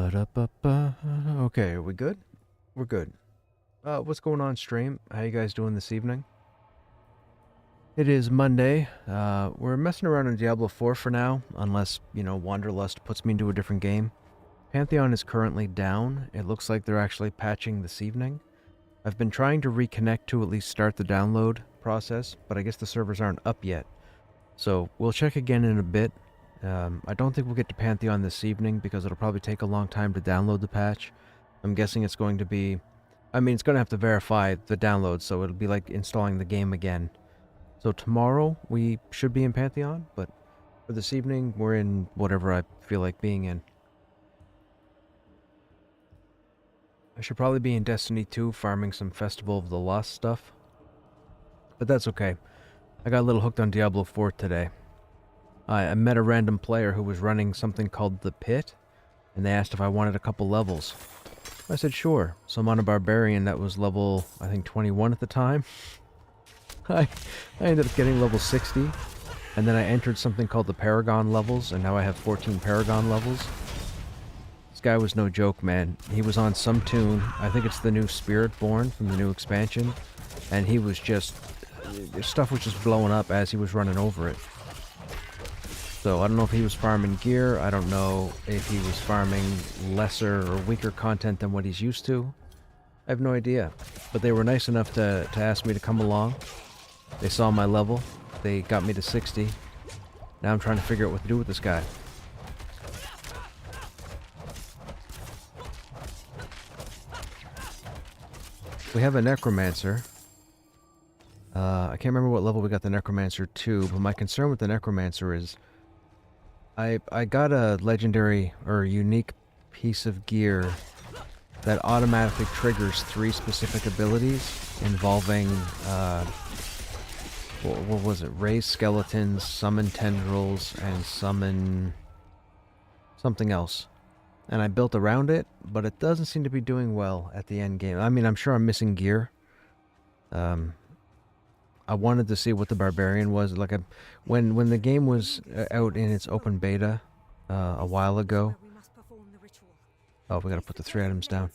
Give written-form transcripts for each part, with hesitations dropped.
Ba-da-ba-ba. Okay, are we good? We're good. What's going on, stream? How you guys doing this evening? It is Monday. We're messing around in Diablo 4 for now, unless, Wanderlust puts me into a different game. Pantheon is currently down. It looks like they're actually patching this evening. I've been trying to reconnect to at least start the download process, but I guess the servers aren't up yet. So we'll check again in a bit. I don't think we'll get to Pantheon this evening because it'll probably take a long time to download the patch. I'm guessing it's going to be... it's going to have to verify the download, so it'll be like installing the game again. So tomorrow we should be in Pantheon, but for this evening we're in whatever I feel like being in. I should probably be in Destiny 2 farming some Festival of the Lost stuff. But that's okay. I got a little hooked on Diablo 4 today. I met a random player who was running something called The Pit, and they asked if I wanted a couple levels. I said sure, so I'm on a barbarian that was level, I think 21 at the time. I ended up getting level 60, and then I entered something called the Paragon levels, and now I have 14 Paragon levels. This guy was no joke, man. He was on some tune, I think it's the new Spiritborn from the new expansion, and he was just... stuff was just blowing up as he was running over it. So I don't know if he was farming gear, I don't know if he was farming lesser or weaker content than what he's used to. I have no idea. But they were nice enough to ask me to come along. They saw my level, they got me to 60. Now I'm trying to figure out what to do with this guy. We have a Necromancer. I can't remember what level we got the Necromancer to, but my concern with the Necromancer is I got a legendary or unique piece of gear that automatically triggers 3 specific abilities involving, what was it? Raise skeletons, summon tendrils, and summon something else. And I built around it, but it doesn't seem to be doing well at the end game. I'm sure I'm missing gear. I wanted to see what the Barbarian was. Like, when the game was out in its open beta a while ago. Oh, we gotta put the 3 items down.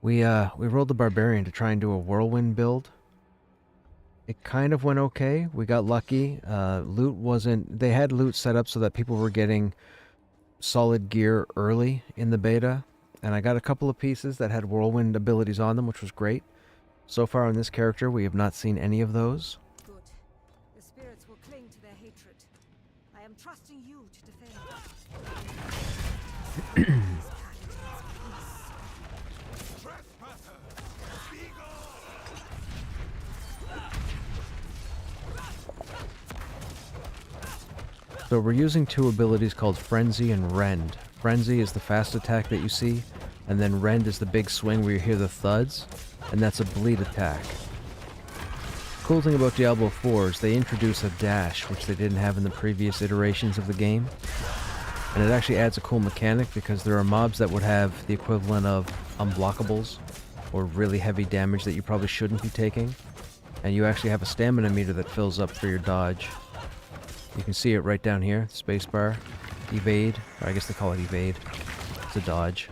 We rolled the Barbarian to try and do a whirlwind build. It kind of went okay. We got lucky. Loot wasn't... They had loot set up so that people were getting solid gear early in the beta. And I got a couple of pieces that had whirlwind abilities on them, which was great. So far on this character, we have not seen any of those. I am trusting you to defend. So we're using 2 abilities called Frenzy and Rend. Frenzy is the fast attack that you see, and then Rend is the big swing where you hear the thuds, and that's a bleed attack. Cool thing about Diablo 4 is they introduce a dash, which they didn't have in the previous iterations of the game. And it actually adds a cool mechanic because there are mobs that would have the equivalent of unblockables or really heavy damage that you probably shouldn't be taking. And you actually have a stamina meter that fills up for your dodge. You can see it right down here, spacebar, evade, or I guess they call it evade. It's a dodge.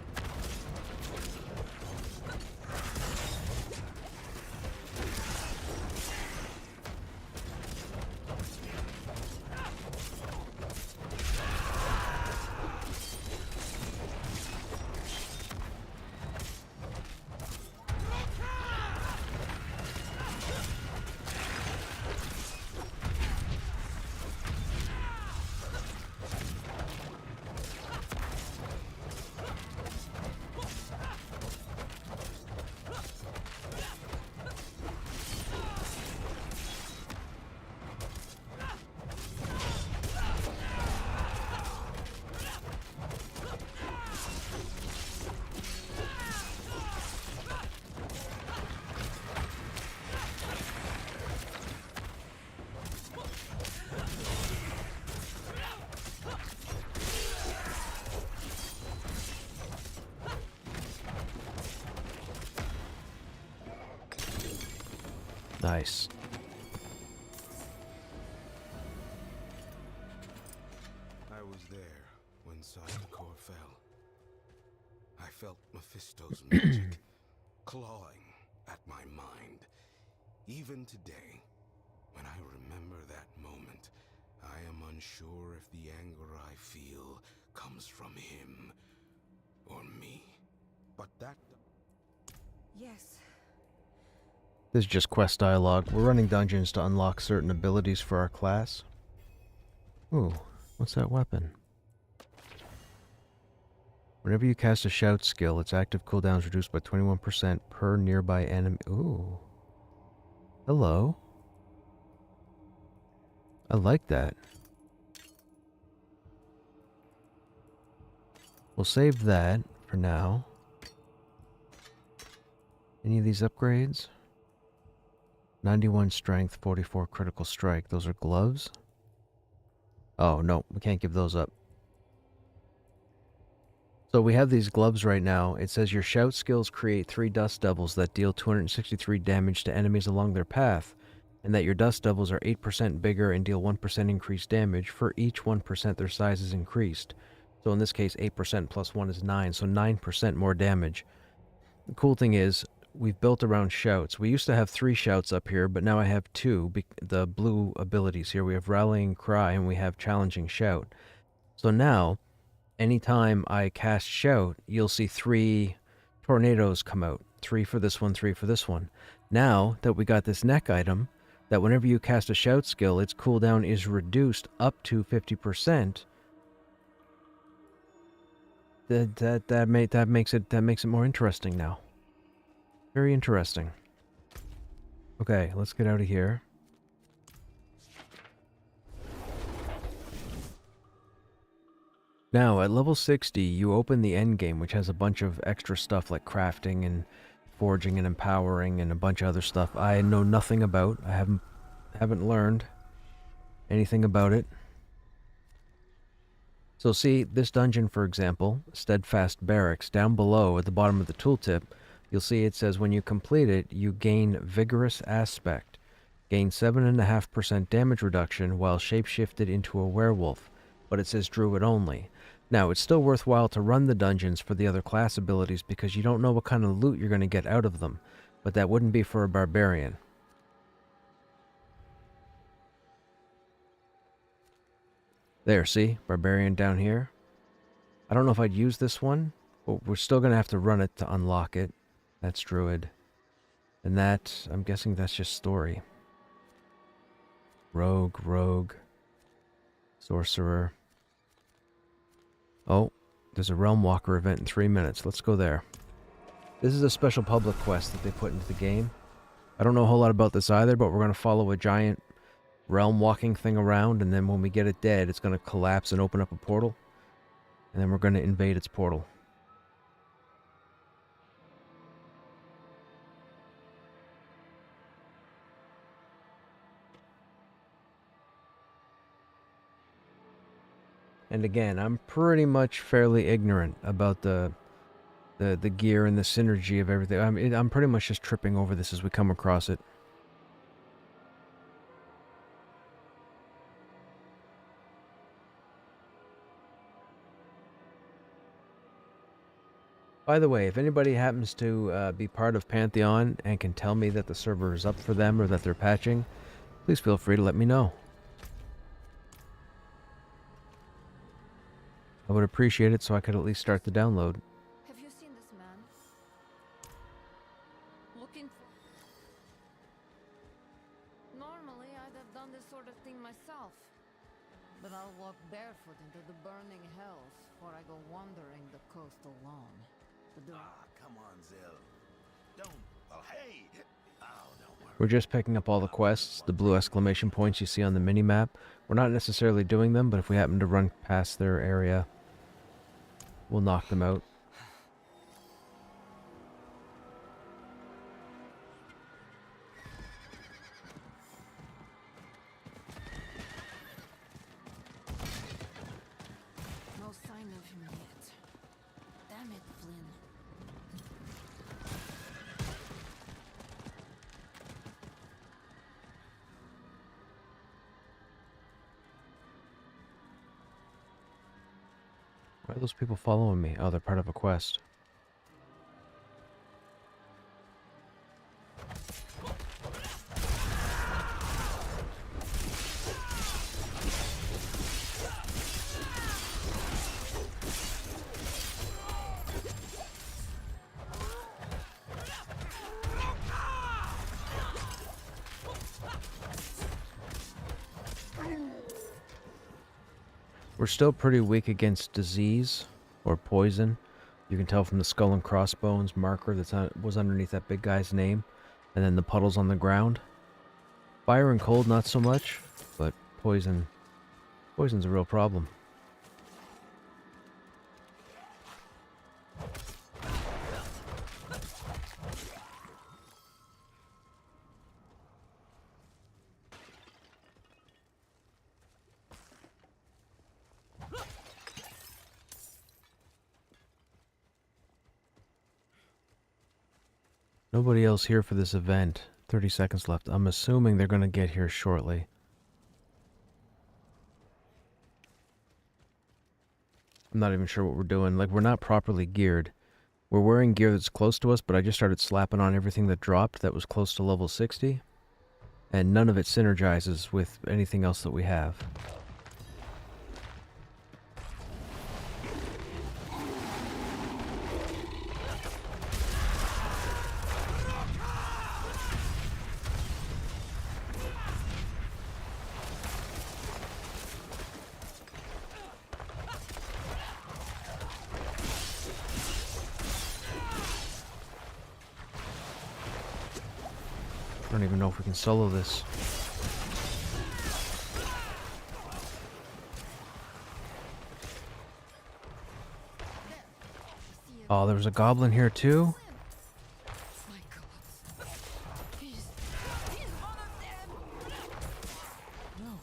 Nice. I was there when Cybercore fell. I Even today, when I remember that moment, I am unsure if the anger I feel comes from him or me. But that... Yes. This is just quest dialogue. We're running dungeons to unlock certain abilities for our class. Ooh, what's that weapon? Whenever you cast a shout skill, its active cooldown is reduced by 21% per nearby enemy. Ooh. Hello. I like that. We'll save that for now. Any of these upgrades? 91 strength, 44 critical strike. Those are gloves? Oh, no, we can't give those up. So we have these gloves right now. It says your shout skills create 3 dust devils that deal 263 damage to enemies along their path, and that your dust devils are 8% bigger and deal 1% increased damage for each 1% their size is increased. So in this case, 8% plus 1 is 9, so 9% more damage. The cool thing is, we've built around shouts. We used to have 3 shouts up here, but now I have 2, the blue abilities here. We have Rallying Cry and we have Challenging Shout. So now, anytime I cast Shout, you'll see 3 tornadoes come out. 3 for this one, 3 for this one. Now that we got this neck item, that whenever you cast a Shout skill, its cooldown is reduced up to 50%. That makes it more interesting now. Very interesting. Okay, let's get out of here. Now, at level 60, you open the endgame, which has a bunch of extra stuff like crafting and forging and empowering and a bunch of other stuff I know nothing about. I haven't learned anything about it. So see, this dungeon, for example, Steadfast Barracks, down below at the bottom of the tooltip, you'll see it says when you complete it, you gain Vigorous Aspect. Gain 7.5% damage reduction while shapeshifted into a werewolf, but it says Druid only. Now, it's still worthwhile to run the dungeons for the other class abilities because you don't know what kind of loot you're going to get out of them, but that wouldn't be for a barbarian. There, see? Barbarian down here. I don't know if I'd use this one, but we're still going to have to run it to unlock it. That's Druid. And that, I'm guessing that's just story. Rogue. Sorcerer. Oh, there's a Realm Walker event in 3 minutes. Let's go there. This is a special public quest that they put into the game. I don't know a whole lot about this either, but we're going to follow a giant realm walking thing around, and then when we get it dead, it's going to collapse and open up a portal. And then we're going to invade its portal. And again, I'm pretty much fairly ignorant about the gear and the synergy of everything. I'm pretty much just tripping over this as we come across it. By the way, if anybody happens to be part of Pantheon and can tell me that the server is up for them or that they're patching, please feel free to let me know. I would appreciate it so I could at least start the download. Have you seen this man? Looking for... Normally, I'd have done this sort of thing myself. But I'll walk barefoot into the burning hells before I go wandering the coast alone. Come on, Zill. Don't. Well, hey. Oh, don't worry. We're just picking up all the quests, the blue exclamation points you see on the minimap. We're not necessarily doing them, but if we happen to run past their area, we'll knock them out. No sign of him yet. Damn it, Flynn. Why are those people following me? Oh, they're part of a quest. We're still pretty weak against disease or poison. You can tell from the skull and crossbones marker that was underneath that big guy's name, and then the puddles on the ground. Fire and cold, not so much, but poison's a real problem. Nobody else here for this event. 30 seconds left. I'm assuming they're going to get here shortly. I'm not even sure what we're doing. Like, we're not properly geared. We're wearing gear that's close to us, but I just started slapping on everything that dropped that was close to level 60. And none of it synergizes with anything else that we have. I don't even know if we can solo this. Oh, there was a goblin here too? My God. He's one of them. No.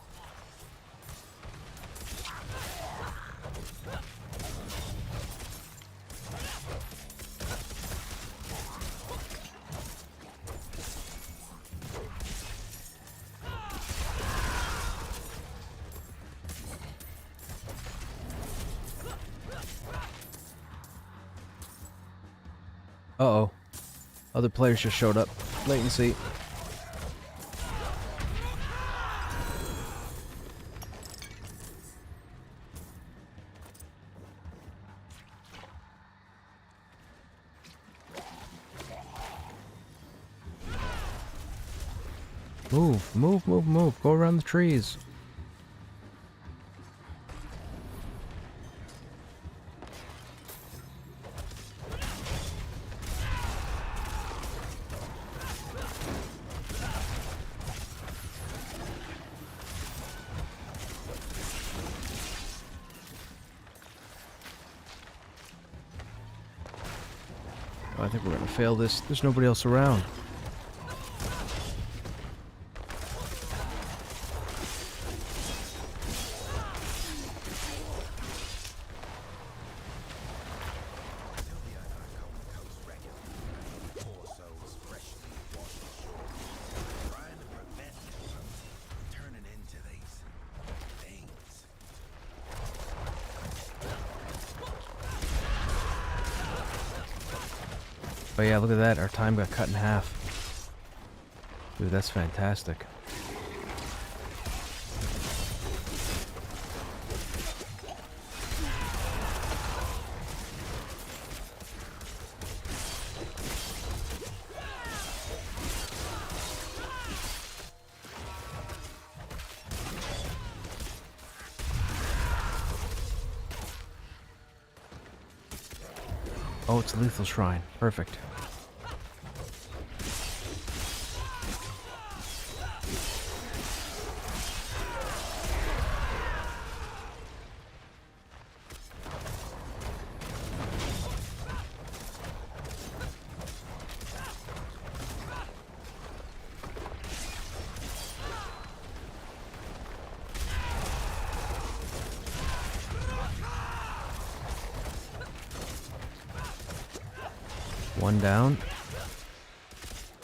Uh-oh. Other players just showed up. Latency. Move, move, move, move. Go around the trees. Oh, I think we're gonna fail this. There's nobody else around. Oh yeah, look at that. Our time got cut in half. Dude, that's fantastic. Oh, it's a lethal shrine. Perfect. One down.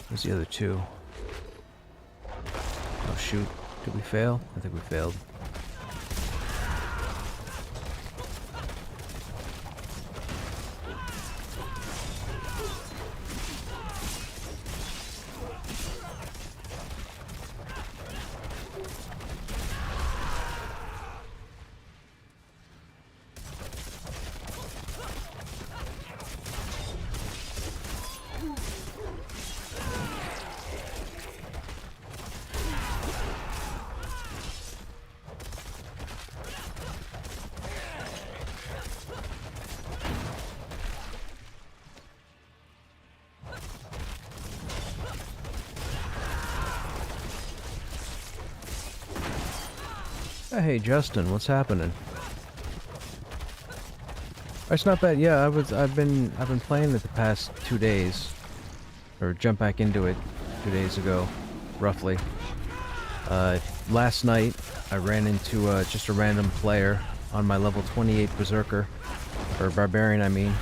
Where's the other two? Oh shoot. Did we fail? I think we failed. Hey Justin, what's happening? It's not bad. Yeah, I've been playing it the past 2 days, or jumped back into it 2 days ago, roughly. Last night I ran into just a random player on my level 28 Berserker, or Barbarian I mean.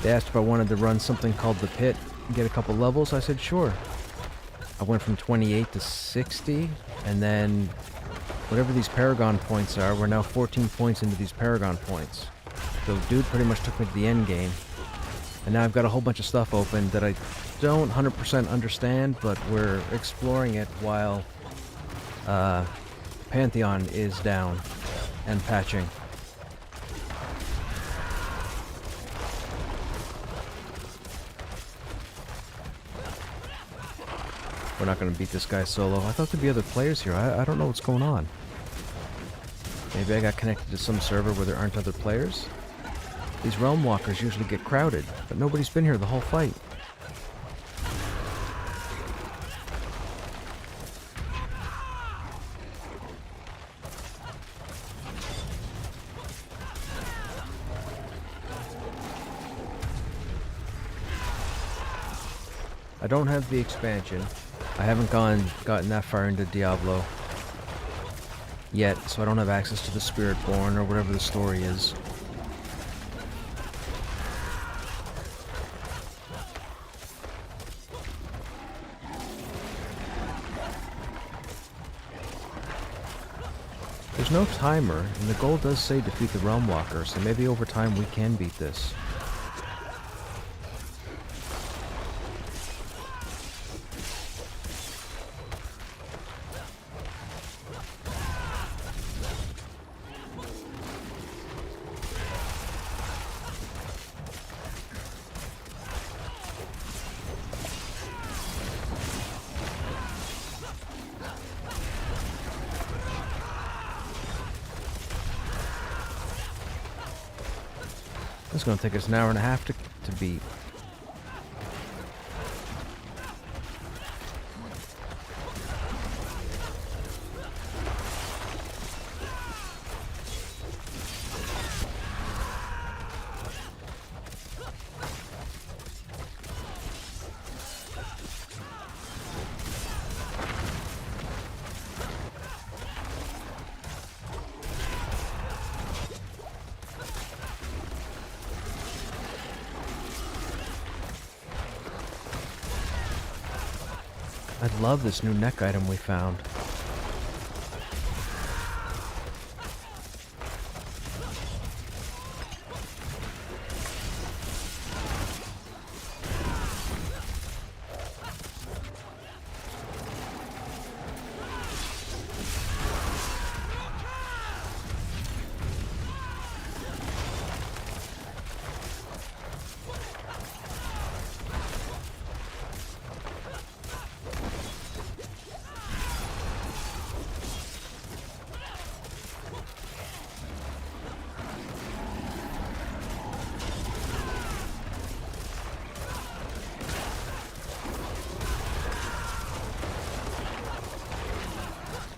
They asked if I wanted to run something called the Pit and get a couple levels. I said sure. I went from 28 to 60, and then whatever these Paragon points are, we're now 14 points into these Paragon points. So dude pretty much took me to the end game. And now I've got a whole bunch of stuff open that I don't 100% understand, but we're exploring it while Pantheon is down and patching. We're not going to beat this guy solo. I thought there'd be other players here. I don't know what's going on. Maybe I got connected to some server where there aren't other players? These Realm Walkers usually get crowded, but nobody's been here the whole fight. I don't have the expansion. I haven't gotten that far into Diablo yet, so I don't have access to the Spiritborn or whatever the story is. There's no timer, and the goal does say defeat the Realm Walker, so maybe over time we can beat this. It's going to take us an hour and a half to beat. I love this new neck item we found.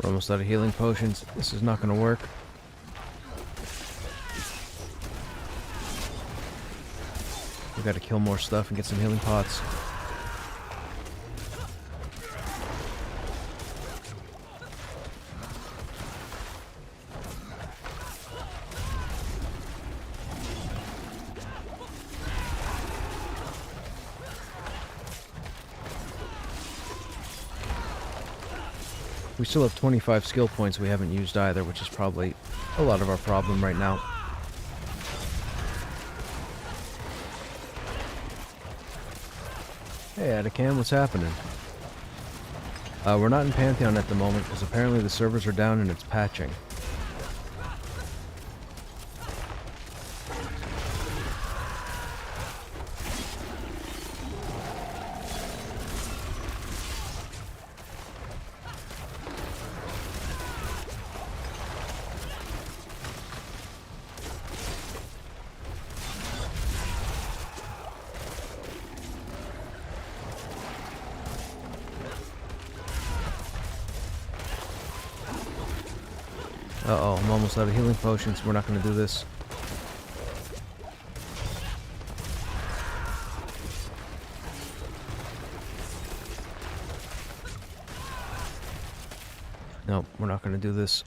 We're almost out of healing potions. This is not going to work. We got to kill more stuff and get some healing pots. We still have 25 skill points we haven't used either, which is probably a lot of our problem right now. Hey Atacam, what's happening? We're not in Pantheon at the moment because apparently the servers are down and it's patching. Uh-oh, I'm almost out of healing potions. We're not gonna do this. Nope, we're not gonna do this.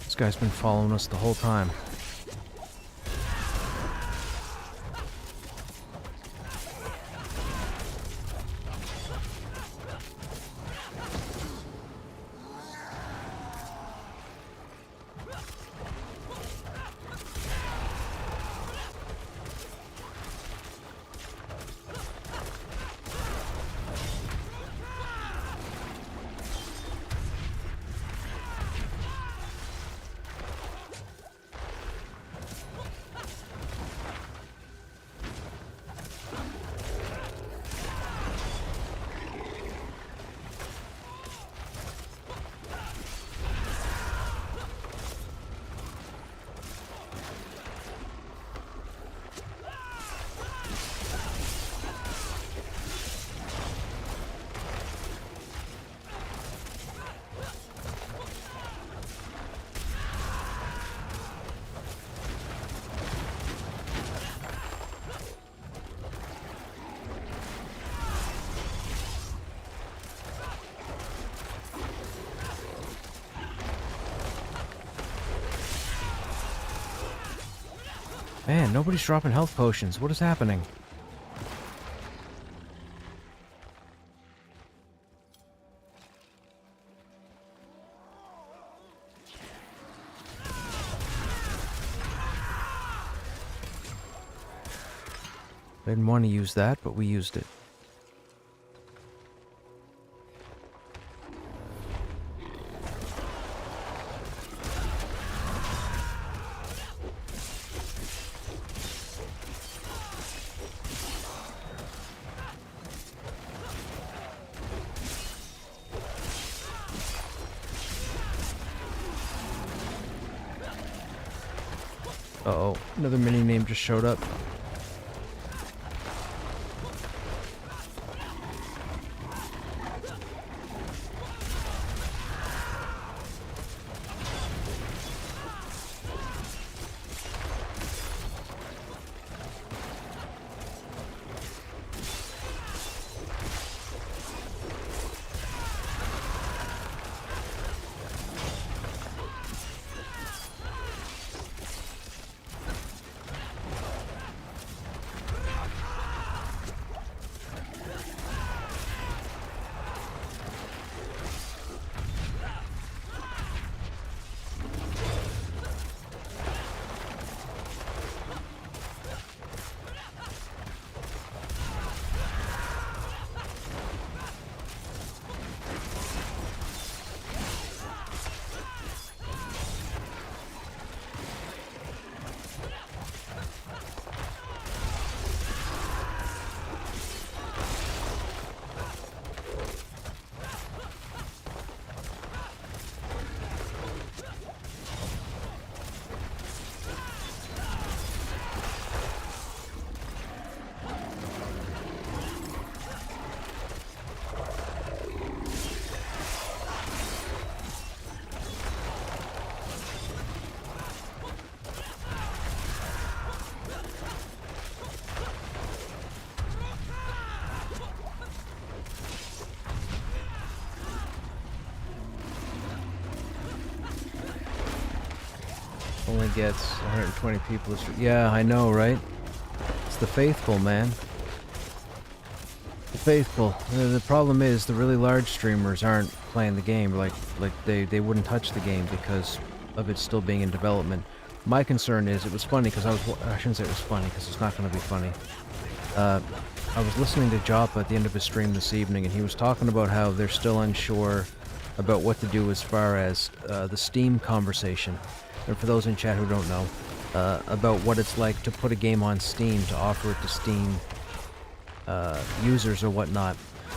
This guy's been following us the whole time. Man, nobody's dropping health potions. What is happening? I didn't want to use that, but we used it. Uh-oh, another mini-name just showed up. Only gets 120 people. Yeah, I know, right? It's the faithful, man. The faithful. The problem is the really large streamers aren't playing the game. Like they wouldn't touch the game because of it still being in development. My concern is, it was funny because I shouldn't say it was funny because it's not going to be funny. I was listening to Joppa at the end of his stream this evening, and he was talking about how they're still unsure about what to do as far as the Steam conversation. And for those in chat who don't know, about what it's like to put a game on Steam, to offer it to Steam users or whatnot.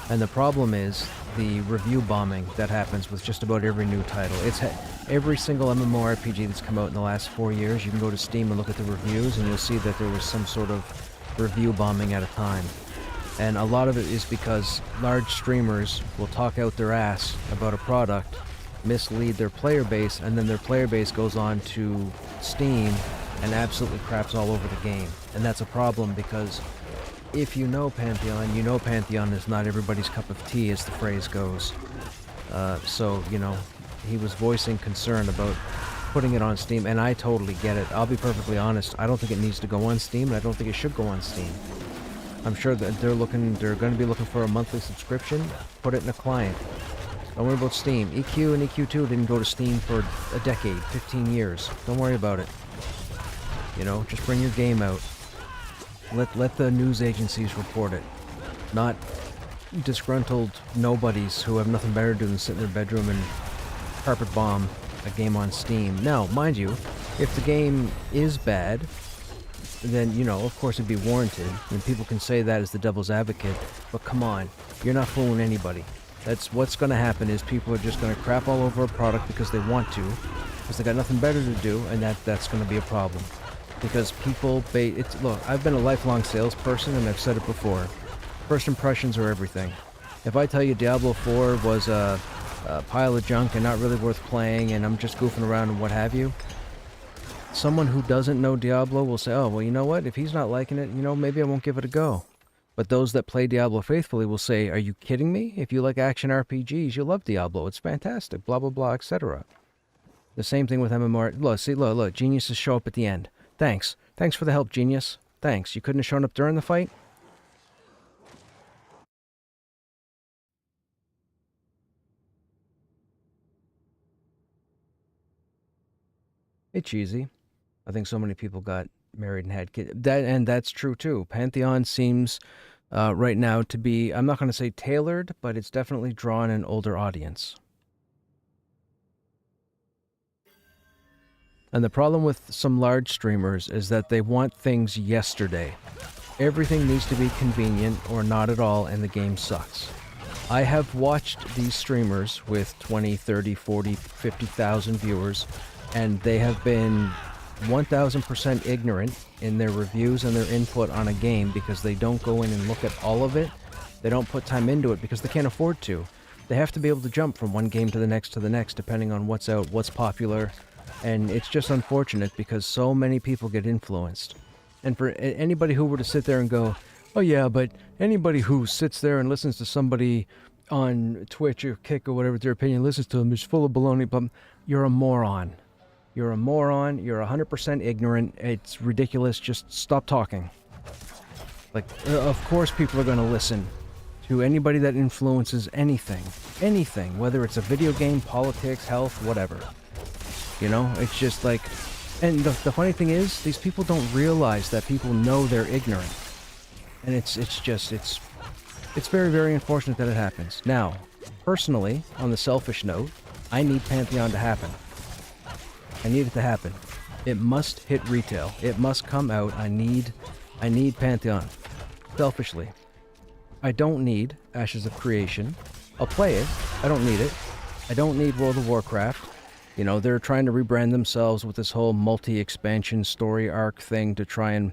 And the problem is the review bombing that happens with just about every new title. It's every single MMORPG that's come out in the last 4 years. You can go to Steam and look at the reviews, and you'll see that there was some sort of review bombing at a time. And a lot of it is because large streamers will talk out their ass about a product, mislead their player base, and then their player base goes on to Steam and absolutely craps all over the game. And that's a problem because if you know Pantheon, you know Pantheon is not everybody's cup of tea, as the phrase goes. So, you know, he was voicing concern about putting it on Steam, and I totally get it. I'll be perfectly honest, I don't think it needs to go on Steam, and I don't think it should go on Steam. I'm sure that they're going to be looking for a monthly subscription. Put it in a client. Don't worry about Steam. EQ and EQ2 didn't go to Steam for a decade, 15 years. Don't worry about it. You know, just bring your game out. Let the news agencies report it. Not disgruntled nobodies who have nothing better to do than sit in their bedroom and carpet bomb a game on Steam. Now, mind you, if the game is bad, then, you know, of course it'd be warranted, and people can say that as the devil's advocate, but come on, you're not fooling anybody. That's what's going to happen, is people are just going to crap all over a product because they want to, because they got nothing better to do, and that's going to be a problem. Because people, look, I've been a lifelong salesperson, and I've said it before. First impressions are everything. If I tell you Diablo 4 was a pile of junk and not really worth playing, and I'm just goofing around and what have you, someone who doesn't know Diablo will say, oh, well, you know what? If he's not liking it, you know, maybe I won't give it a go. But those that play Diablo faithfully will say, are you kidding me? If you like action RPGs, you'll love Diablo. It's fantastic, blah, blah, blah, etc. The same thing with MMR. Look, geniuses show up at the end. Thanks. Thanks for the help, genius. Thanks. You couldn't have shown up during the fight? It's cheesy. I think so many people got married and had kids. That's true too. Pantheon seems right now to be, I'm not going to say tailored, but it's definitely drawn an older audience. And the problem with some large streamers is that they want things yesterday. Everything needs to be convenient or not at all, and the game sucks. I have watched these streamers with 20, 30, 40, 50,000 viewers, and they have been 1000% ignorant in their reviews and their input on a game because they don't go in and look at all of it. They don't put time into it because they can't afford to. They have to be able to jump from one game to the next depending on what's out, what's popular. And it's just unfortunate because so many people get influenced. And for anybody who were to sit there and go, oh yeah, but anybody who sits there and listens to somebody on Twitch or Kick or whatever their opinion listens to them is full of baloney, but you're a moron. You're a moron. You're 100% ignorant. It's ridiculous. Just stop talking. Like, of course people are going to listen to anybody that influences anything. Anything. Whether it's a video game, politics, health, whatever. You know, it's just like, and the funny thing is, these people don't realize that people know they're ignorant. And it's very, very unfortunate that it happens. Now, personally, on the selfish note, I need Pantheon to happen. I need it to happen. It must hit retail. It must come out. I need Pantheon. Selfishly. I don't need Ashes of Creation. I'll play it. I don't need it. I don't need World of Warcraft. You know, they're trying to rebrand themselves with this whole multi-expansion story arc thing to try and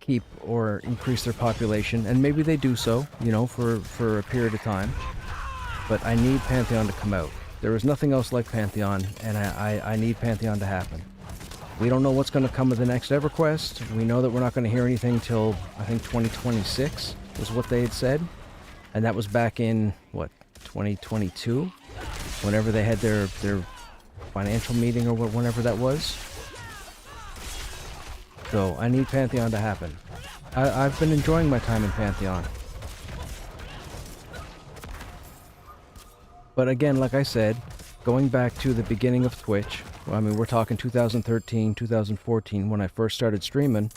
keep or increase their population. And maybe they do so, you know, for a period of time. But I need Pantheon to come out. There is nothing else like Pantheon, and I need Pantheon to happen. We don't know what's going to come with the next EverQuest. We know that we're not going to hear anything till, I think, 2026 was what they had said. And that was back in, what, 2022? Whenever they had their financial meeting or whenever that was. So I need Pantheon to happen. I've been enjoying my time in Pantheon. But again, like I said, going back to the beginning of Twitch, I mean, we're talking 2013, 2014, when I first started streaming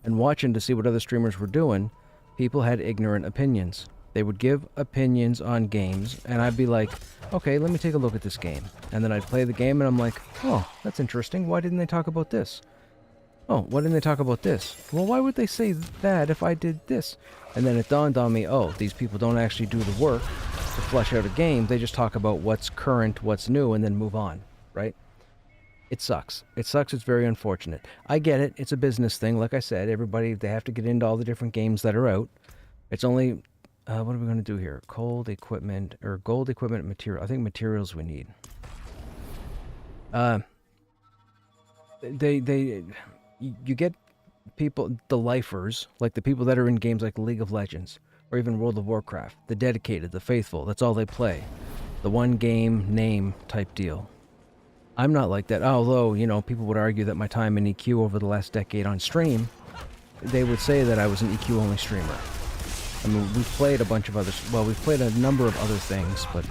and watching to see what other streamers were doing, people had ignorant opinions. They would give opinions on games, and I'd be like, okay, let me take a look at this game. And then I'd play the game, and I'm like, oh, that's interesting. Why didn't they talk about this? Oh, why didn't they talk about this? Well, why would they say that if I did this? And then it dawned on me, oh, these people don't actually do the work to flesh out a game. They just talk about what's current, what's new, and then move on, right? It sucks. It sucks. It's very unfortunate. I get it. It's a business thing. Like I said, everybody, they have to get into all the different games that are out. It's only... what are we going to do here? Cold equipment, or gold equipment material. I think materials we need. You get people, the lifers, like the people that are in games like League of Legends, or even World of Warcraft, the dedicated, the faithful, that's all they play. The one game name type deal. I'm not like that, although, you know, people would argue that my time in EQ over the last decade on stream, they would say that I was an EQ only streamer. I mean, we've played a bunch of others. Well, we've played a number of other things, but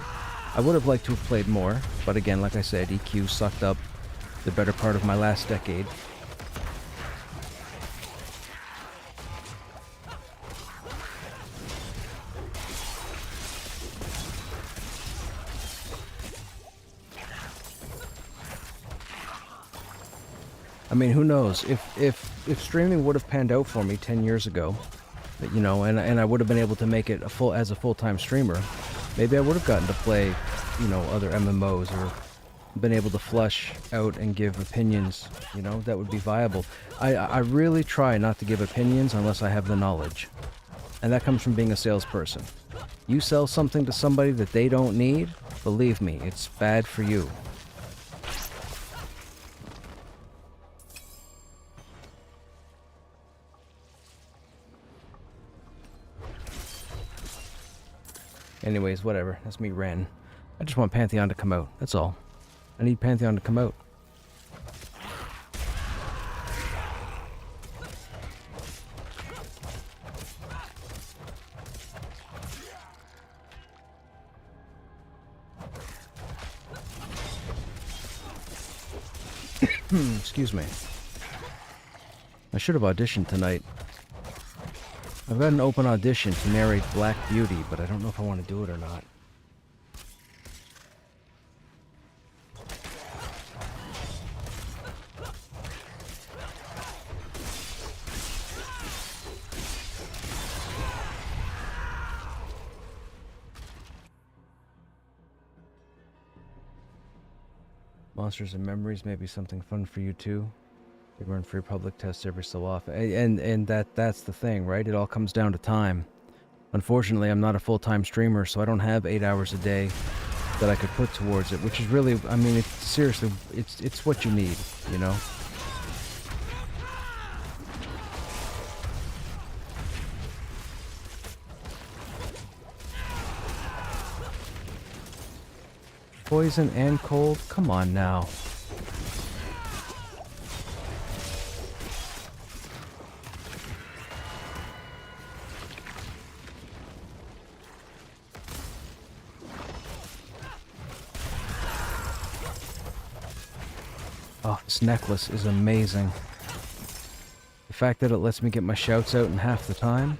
I would have liked to have played more. But again, like I said, EQ sucked up the better part of my last decade. I mean, who knows? If streaming would have panned out for me 10 years ago, you know, and I would have been able to make it as a full-time streamer, maybe I would have gotten to play, you know, other MMOs, or been able to flush out and give opinions, you know, that would be viable. I really try not to give opinions unless I have the knowledge. And that comes from being a salesperson. You sell something to somebody that they don't need, believe me, it's bad for you. Anyways, whatever. That's me ranting. I just want Pantheon to come out. That's all. I need Pantheon to come out. Excuse me. I should have auditioned tonight. I've got an open audition to narrate Black Beauty, but I don't know if I want to do it or not. Monsters and Memories may be something fun for you too. They run free public tests every so often, and that's the thing, right? It all comes down to time. Unfortunately, I'm not a full-time streamer, so I don't have 8 hours a day that I could put towards it, which is really, I mean, it's seriously, it's what you need, you know? Poison and cold? Come on now. Oh, this necklace is amazing. The fact that it lets me get my shouts out in half the time.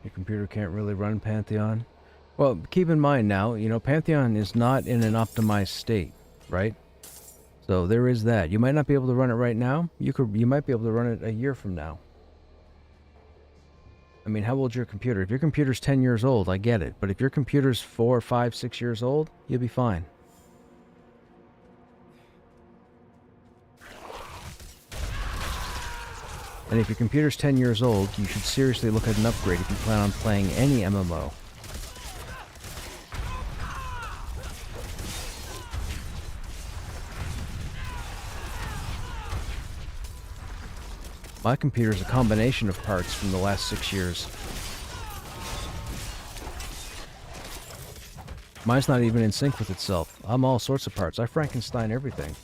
Your computer can't really run Pantheon. Well, keep in mind now, you know, Pantheon is not in an optimized state, right? So there is that. You might not be able to run it right now. You might be able to run it a year from now. I mean, how old's your computer? If your computer's 10 years old, I get it. But if your computer's 4, 5, 6 years old, you'll be fine. And if your computer's 10 years old, you should seriously look at an upgrade if you plan on playing any MMO. My computer's a combination of parts from the last 6 years. Mine's not even in sync with itself. I'm all sorts of parts. I Frankenstein everything.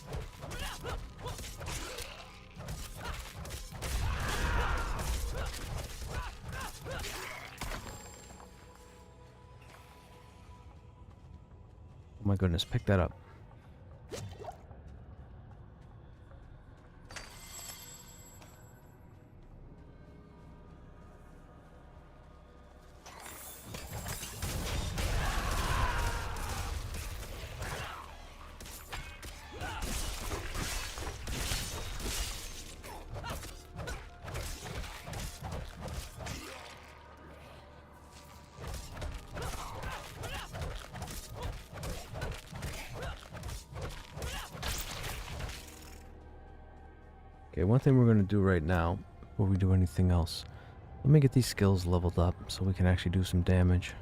Oh my goodness, pick that up. Okay, one thing we're going to do right now, before we do anything else, let me get these skills leveled up so we can actually do some damage.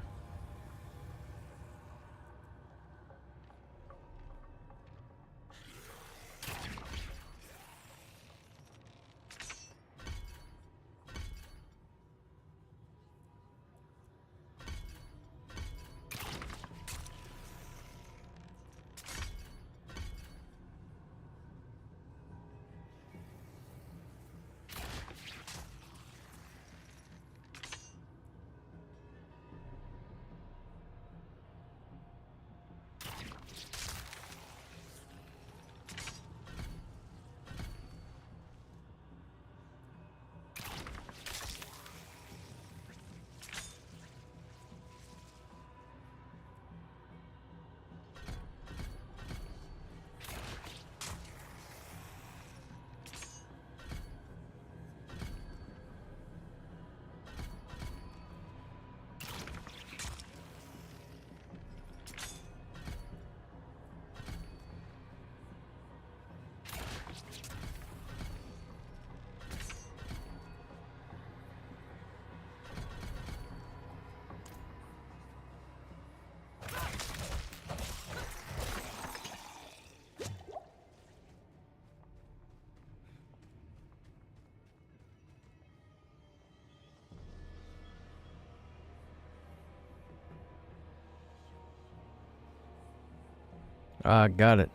Ah, got it.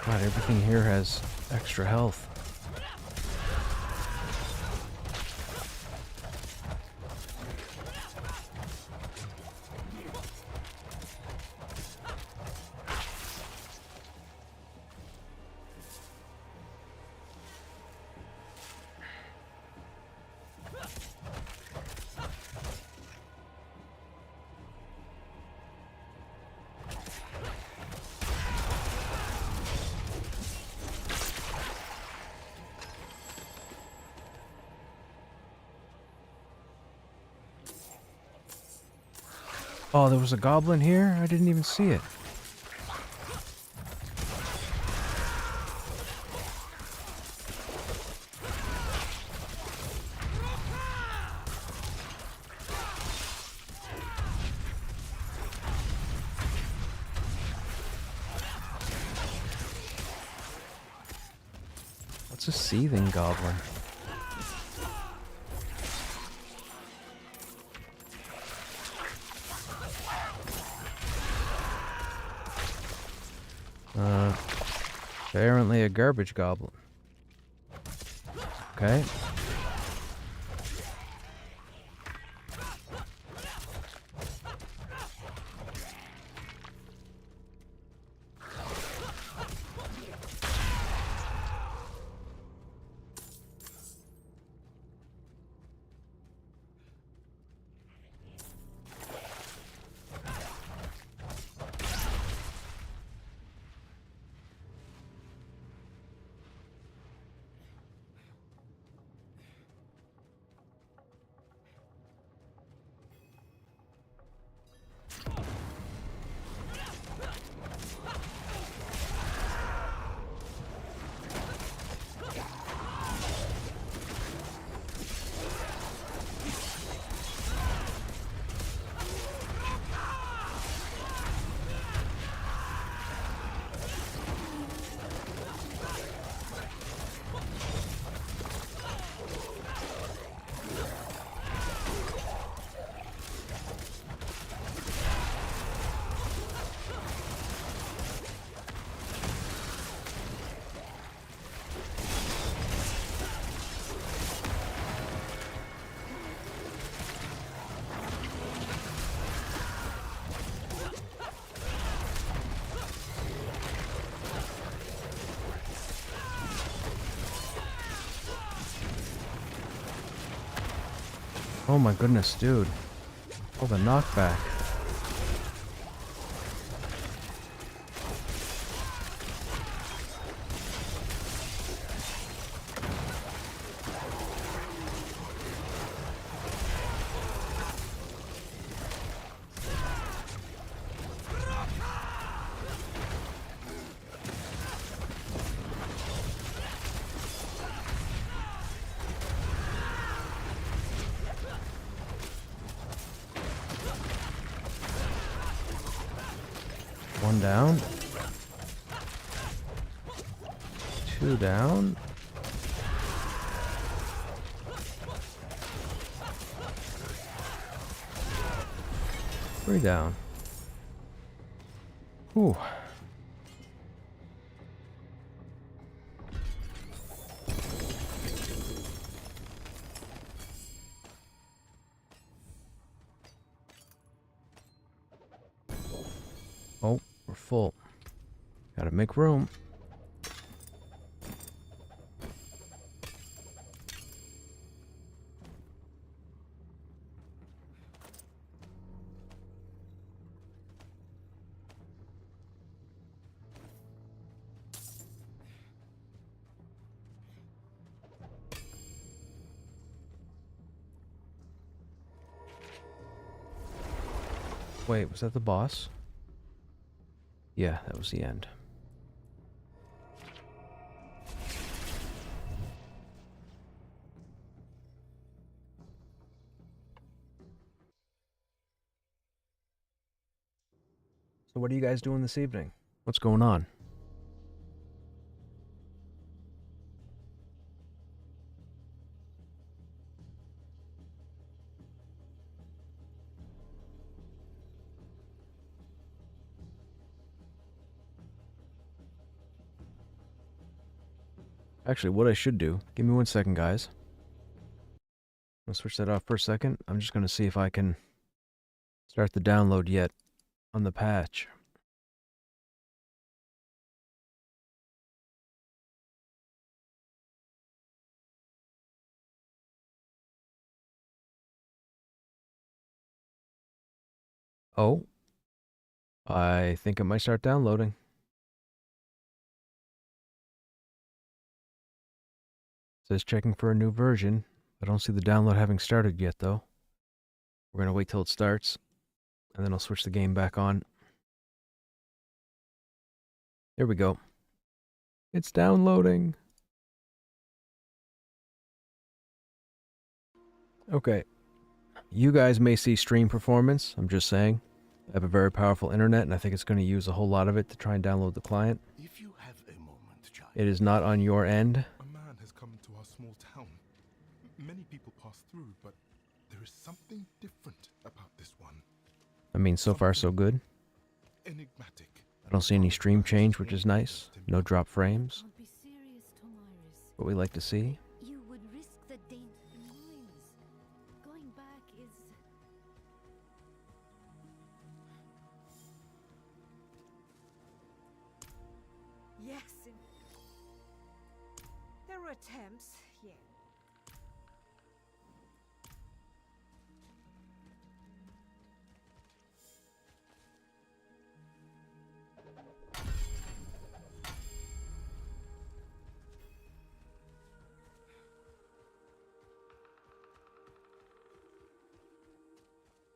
God, everything here has extra health. Oh, there was a goblin here? I didn't even see it. What's a seething goblin? Apparently a garbage goblin. Okay. Oh my goodness, dude. Oh, the knockback. One down. Two down. Three down. Ooh. Oh, we're full. Gotta make room. Wait, was that the boss? Yeah, that was the end. So what are you guys doing this evening? What's going on? Actually, what I should do, give me 1 second, guys. I'll switch that off for a second. I'm just going to see if I can start the download yet on the patch. Oh, I think it might start downloading. Says checking for a new version. I don't see the download having started yet, though. We're going to wait till it starts, and then I'll switch the game back on. There we go. It's downloading. Okay. You guys may see stream performance. I'm just saying. I have a very powerful internet, and I think it's going to use a whole lot of it to try and download the client. If you have a moment, child. It is not on your end. A man has come to our small town. Many people pass through, but there is something different about this one. I mean, so far so good. Enigmatic. I don't see any stream change, which is nice. No drop frames. Can't be serious, Tomiris. What we like to see. You would risk the danger. Miles, going back is... Yes. There were attempts, yeah.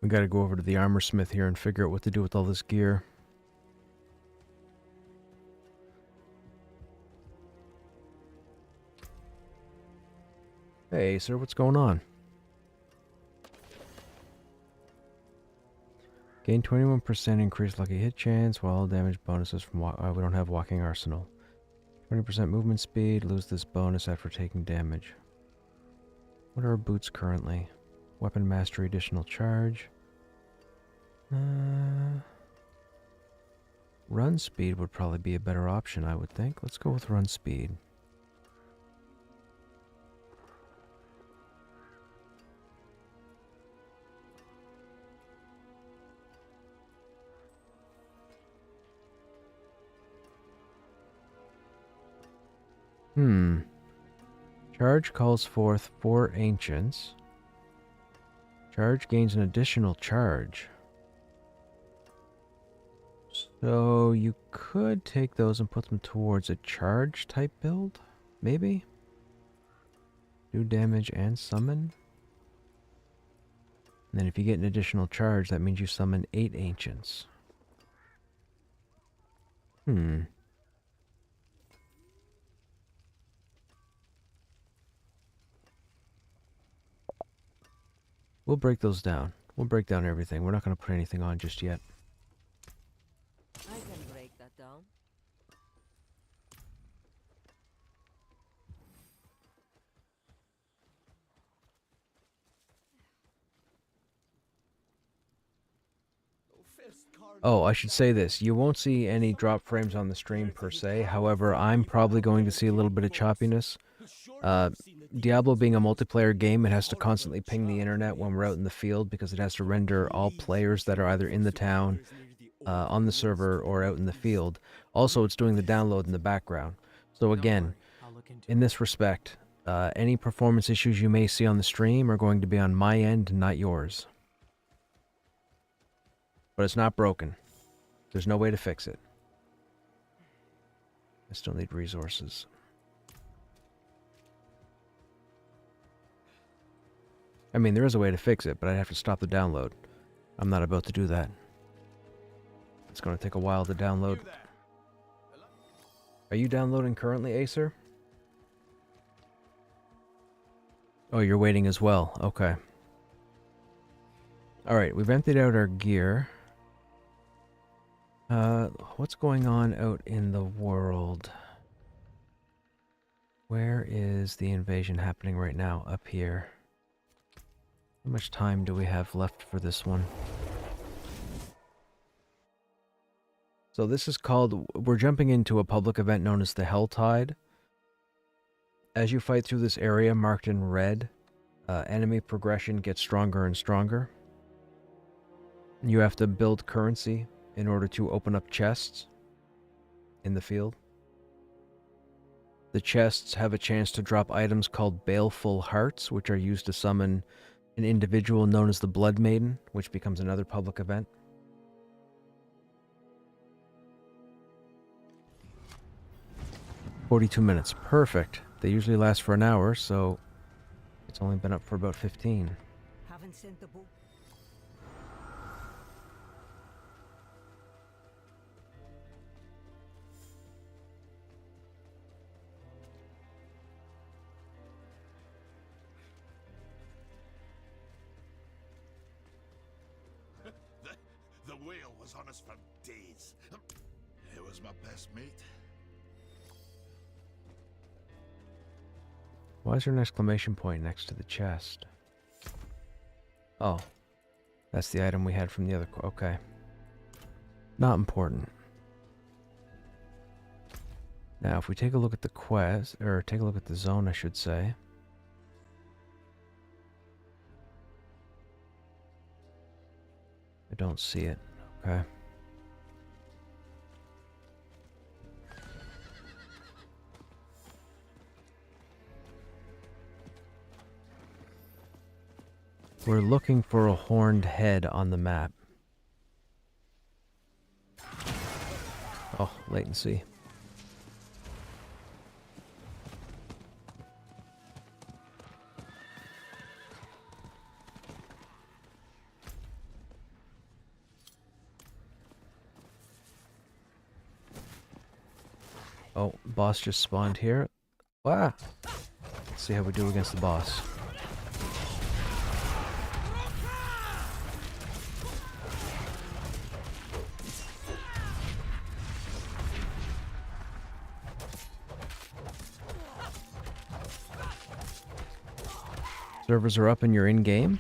We gotta go over to the armor smith here and figure out what to do with all this gear. Hey, sir, what's going on? Gain 21% increased lucky hit chance, while damage bonuses from we don't have walking arsenal. 20% movement speed, lose this bonus after taking damage. What are our boots currently? Weapon mastery, additional charge. Run speed would probably be a better option, I would think. Let's go with run speed. Charge calls forth 4 ancients. Charge gains an additional charge. So you could take those and put them towards a charge type build, maybe? Do damage and summon? And then if you get an additional charge, that means you summon 8 ancients. We'll break those down. We'll break down everything. We're not going to put anything on just yet. I can break that down. Oh, I should say this. You won't see any drop frames on the stream per se. However, I'm probably going to see a little bit of choppiness. Diablo being a multiplayer game, it has to constantly ping the internet when we're out in the field because it has to render all players that are either in the town, on the server, or out in the field. Also, it's doing the download in the background. So again, in this respect, any performance issues you may see on the stream are going to be on my end, not yours. But it's not broken. There's no way to fix it. I still need resources. I mean, there is a way to fix it, but I'd have to stop the download. I'm not about to do that. It's going to take a while to download. Are you downloading currently, Acer? Oh, you're waiting as well. Okay. Alright, we've emptied out our gear. What's going on out in the world? Where is the invasion happening right now? Up here. How much time do we have left for this one? So this is called... We're jumping into a public event known as the Helltide. As you fight through this area marked in red, enemy progression gets stronger and stronger. You have to build currency in order to open up chests in the field. The chests have a chance to drop items called Baleful Hearts, which are used to summon an individual known as the Blood Maiden, which becomes another public event. "42 minutes. Perfect. They usually last for an hour, so it's only been up for about 15. Haven't sent the book. The whale was on us for days. It was my best mate. Why is there an exclamation point next to the chest? Oh. That's the item we had from the other... Okay. Not important. Now, if we take a look at the quest... Or take a look at the zone, I should say. I don't see it. Okay. We're looking for a horned head on the map. Oh, latency. Oh, boss just spawned here. Ah! Let's see how we do against the boss. Servers are up and you're in game.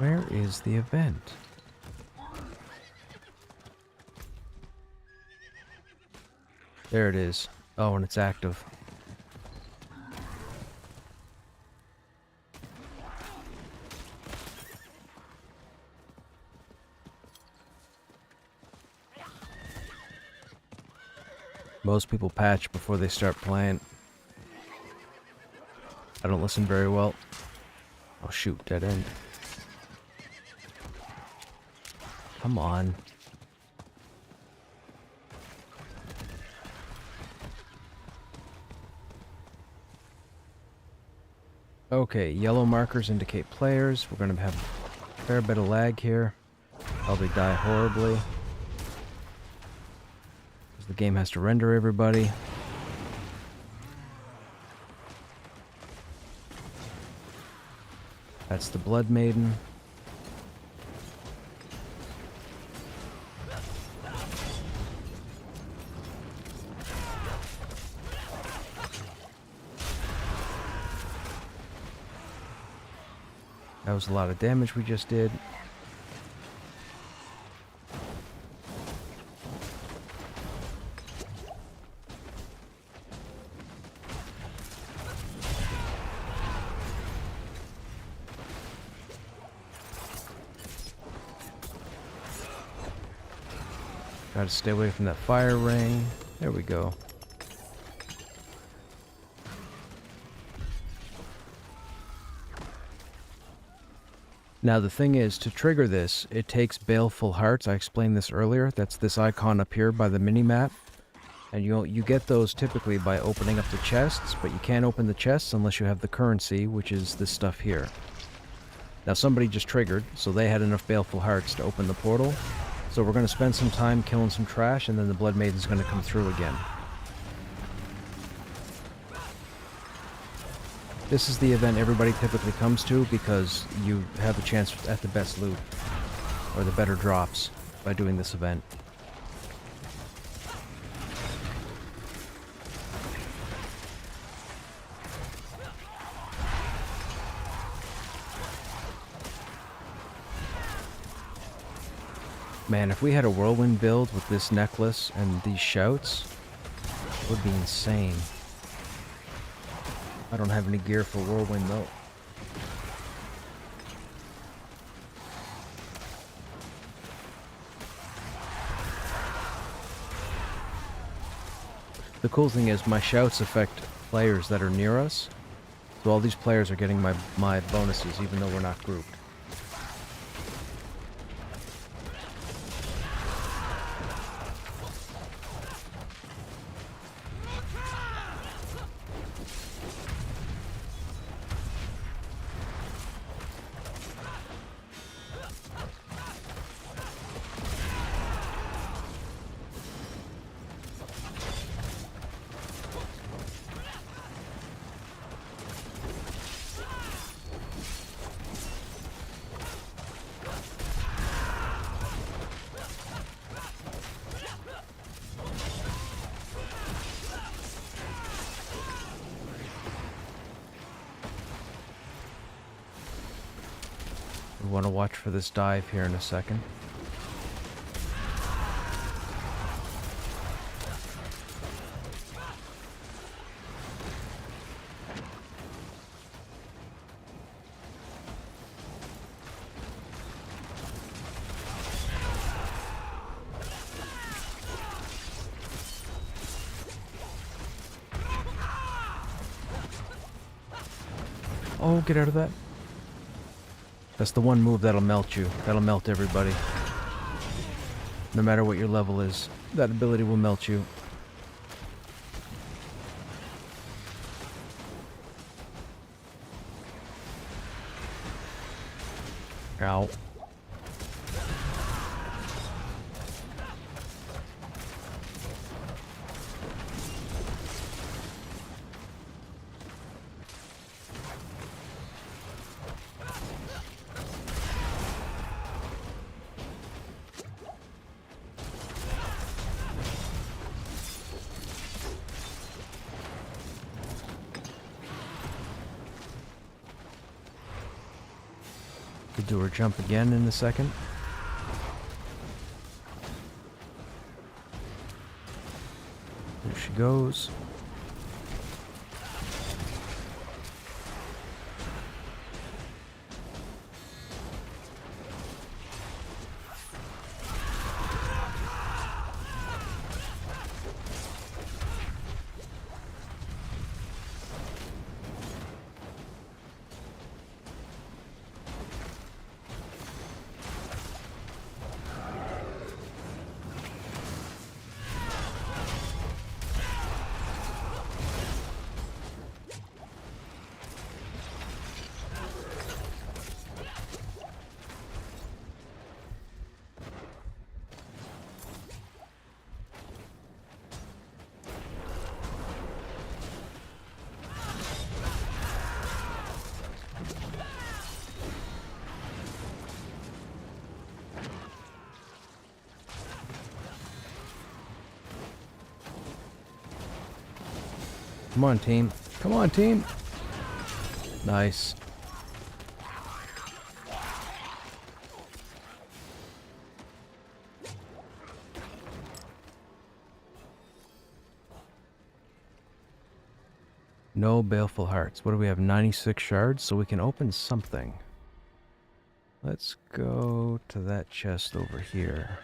Where is the event? There it is. Oh, and it's active. Most people patch before they start playing. I don't listen very well. Oh shoot, dead end. Come on. Okay, yellow markers indicate players. We're gonna have a fair bit of lag here. Probably die horribly. Because the game has to render everybody. That's the Blood Maiden. That was a lot of damage we just did. Try to stay away from that fire ring. There we go. Now the thing is, to trigger this, it takes Baleful Hearts. I explained this earlier. That's this icon up here by the mini-map. And you get those typically by opening up the chests, but you can't open the chests unless you have the currency, which is this stuff here. Now somebody just triggered, so they had enough Baleful Hearts to open the portal. So we're going to spend some time killing some trash, and then the Blood Maiden's going to come through again. This is the event everybody typically comes to because you have a chance at the best loot, or the better drops, by doing this event. Man, if we had a whirlwind build with this necklace and these shouts, it would be insane. I don't have any gear for whirlwind though. The cool thing is my shouts affect players that are near us, so all these players are getting my bonuses even though we're not grouped. We want to watch for this dive here in a second. Oh, get out of that. That's the one move that'll melt you. That'll melt everybody. No matter what your level is, that ability will melt you. Ow. We'll do her jump again in a second. There she goes. Come on, team. Come on, team. Nice. No baleful hearts. What do we have? 96 shards, so we can open something. Let's go to that chest over here.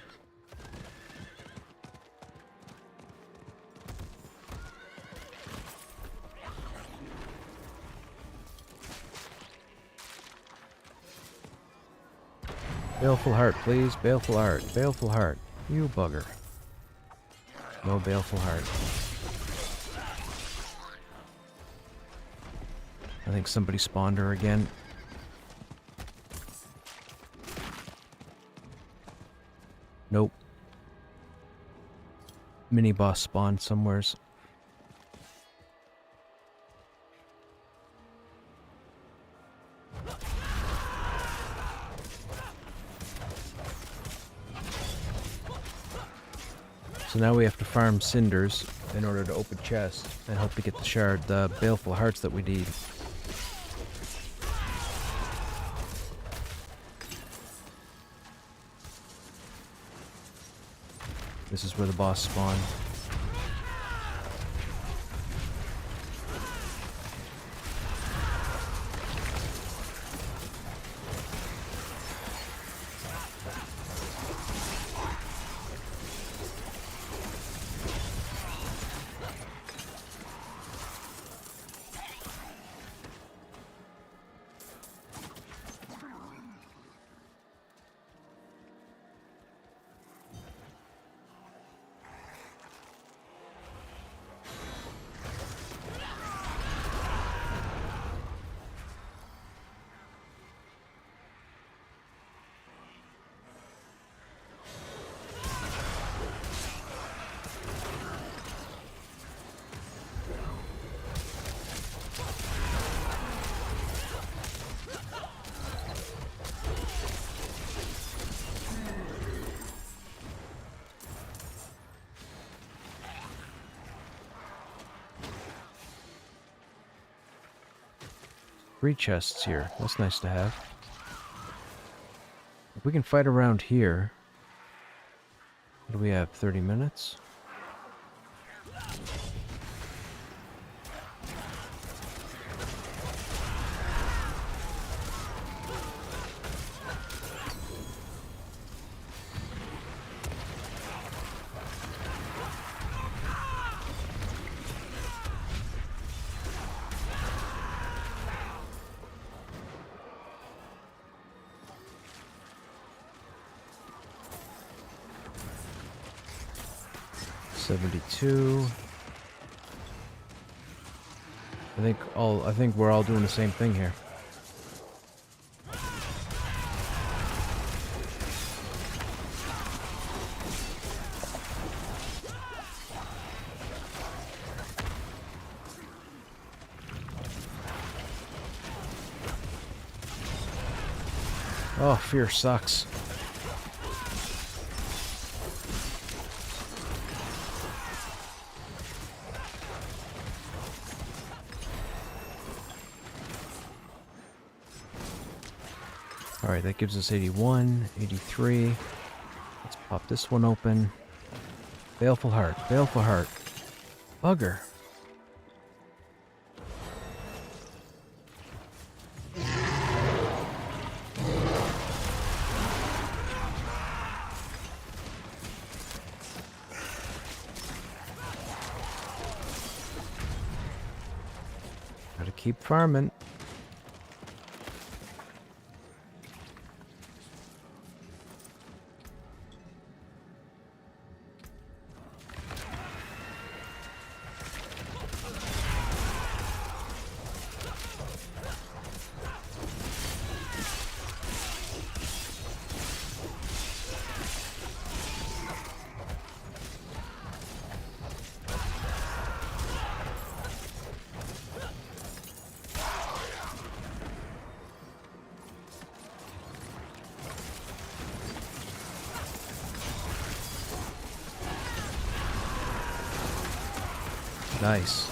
Baleful heart, please. Baleful heart. Baleful heart. You bugger. No baleful heart. I think somebody spawned her again. Nope. Mini boss spawned somewheres. So now we have to farm cinders in order to open chests and hope to get the baleful hearts that we need. This is where the boss spawned. Three chests here. That's nice to have. If we can fight around here... What do we have? 30 minutes? $72. I think we're all doing the same thing here. Oh, fear sucks. Alright, that gives us 81, 83. Let's pop this one open. Baleful Heart, Baleful Heart. Bugger. Gotta keep farming. Nice.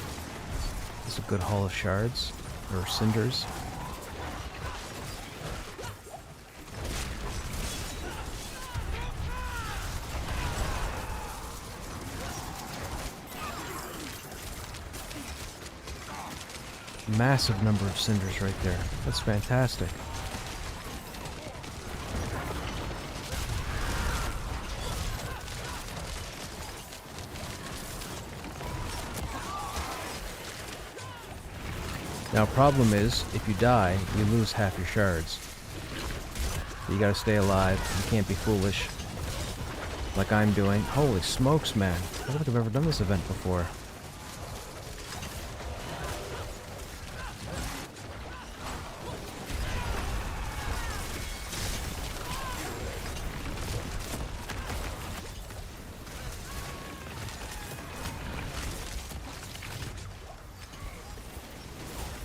That's a good haul of shards, or cinders. Massive number of cinders right there. That's fantastic. Now, problem is, if you die, you lose half your shards. You gotta stay alive. You can't be foolish. Like I'm doing. Holy smokes, man. I don't think I've ever done this event before.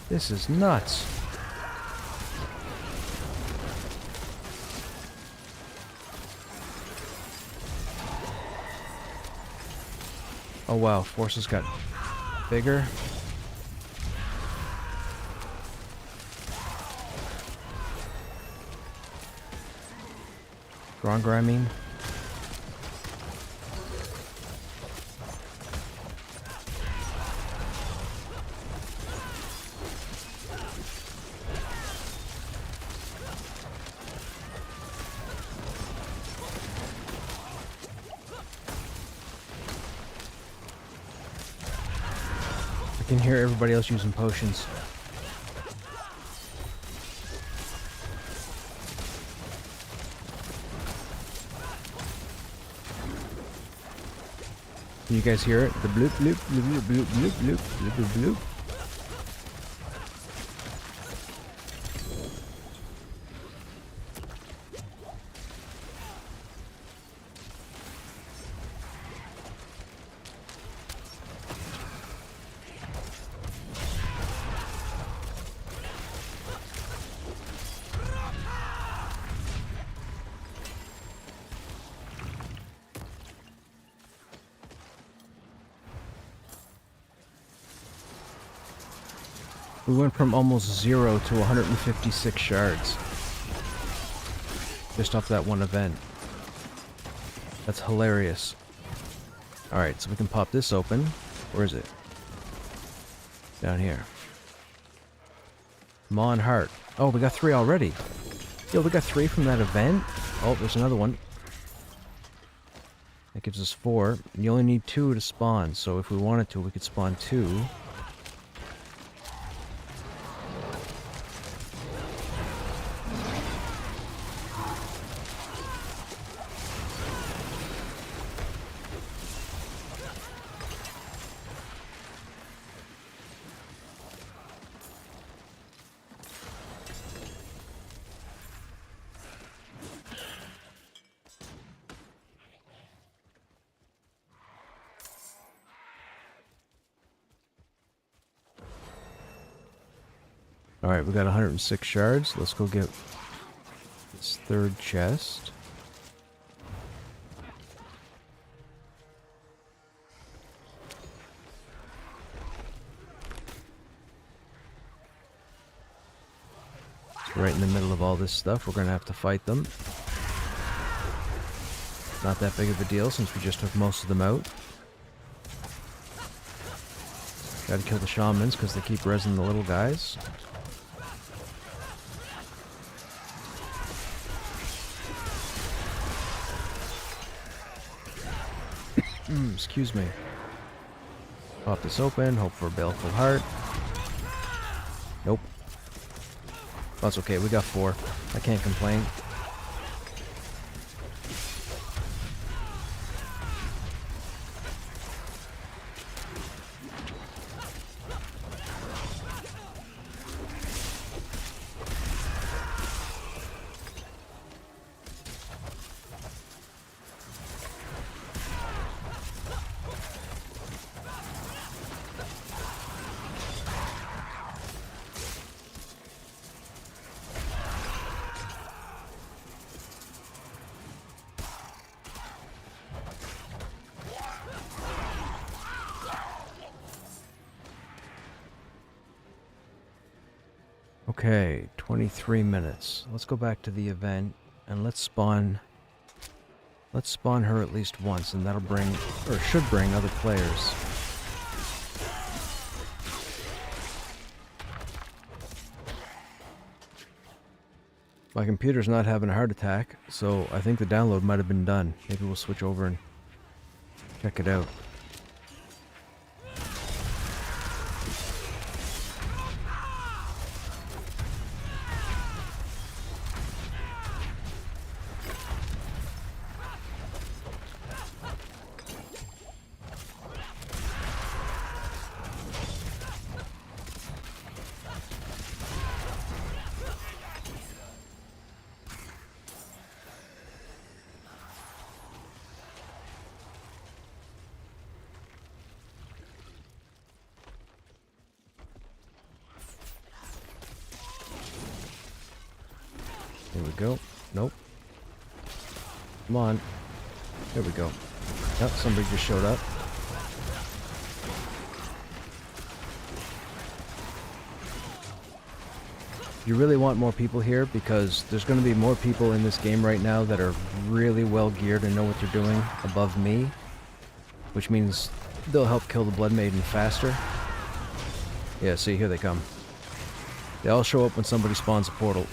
This is nuts. Oh wow, forces got bigger. Stronger, I mean. I can hear everybody else using potions. Can you guys hear it? The bloop bloop bloop bloop bloop bloop bloop bloop bloop. We went from almost 0 to 156 shards. Just off that one event. That's hilarious. Alright, so we can pop this open. Where is it? Down here. Mon Heart. Oh, we got 3 already. Yo, we got 3 from that event? Oh, there's another one. That gives us 4. And you only need 2 to spawn, so if we wanted to, we could spawn 2. Alright, we got 106 shards. Let's go get this third chest. right in the middle of all this stuff. We're gonna have to fight them. Not that big of a deal since we just took most of them out. Gotta kill the shamans because they keep rezzing the little guys. Excuse me. Pop this open, hope for a baleful heart. Nope. That's okay, we got 4. I can't complain. Okay, 23 minutes. Let's go back to the event and let's spawn her at least once, and that'll bring, or should bring, other players. My computer's not having a heart attack, so I think the download might have been done. Maybe we'll switch over and check it out. Here we go. Nope. Come on. There we go. Yep, somebody just showed up. You really want more people here because there's going to be more people in this game right now that are really well geared and know what they're doing above me, which means they'll help kill the Blood Maiden faster. Yeah, see, here they come. They all show up when somebody spawns a portal.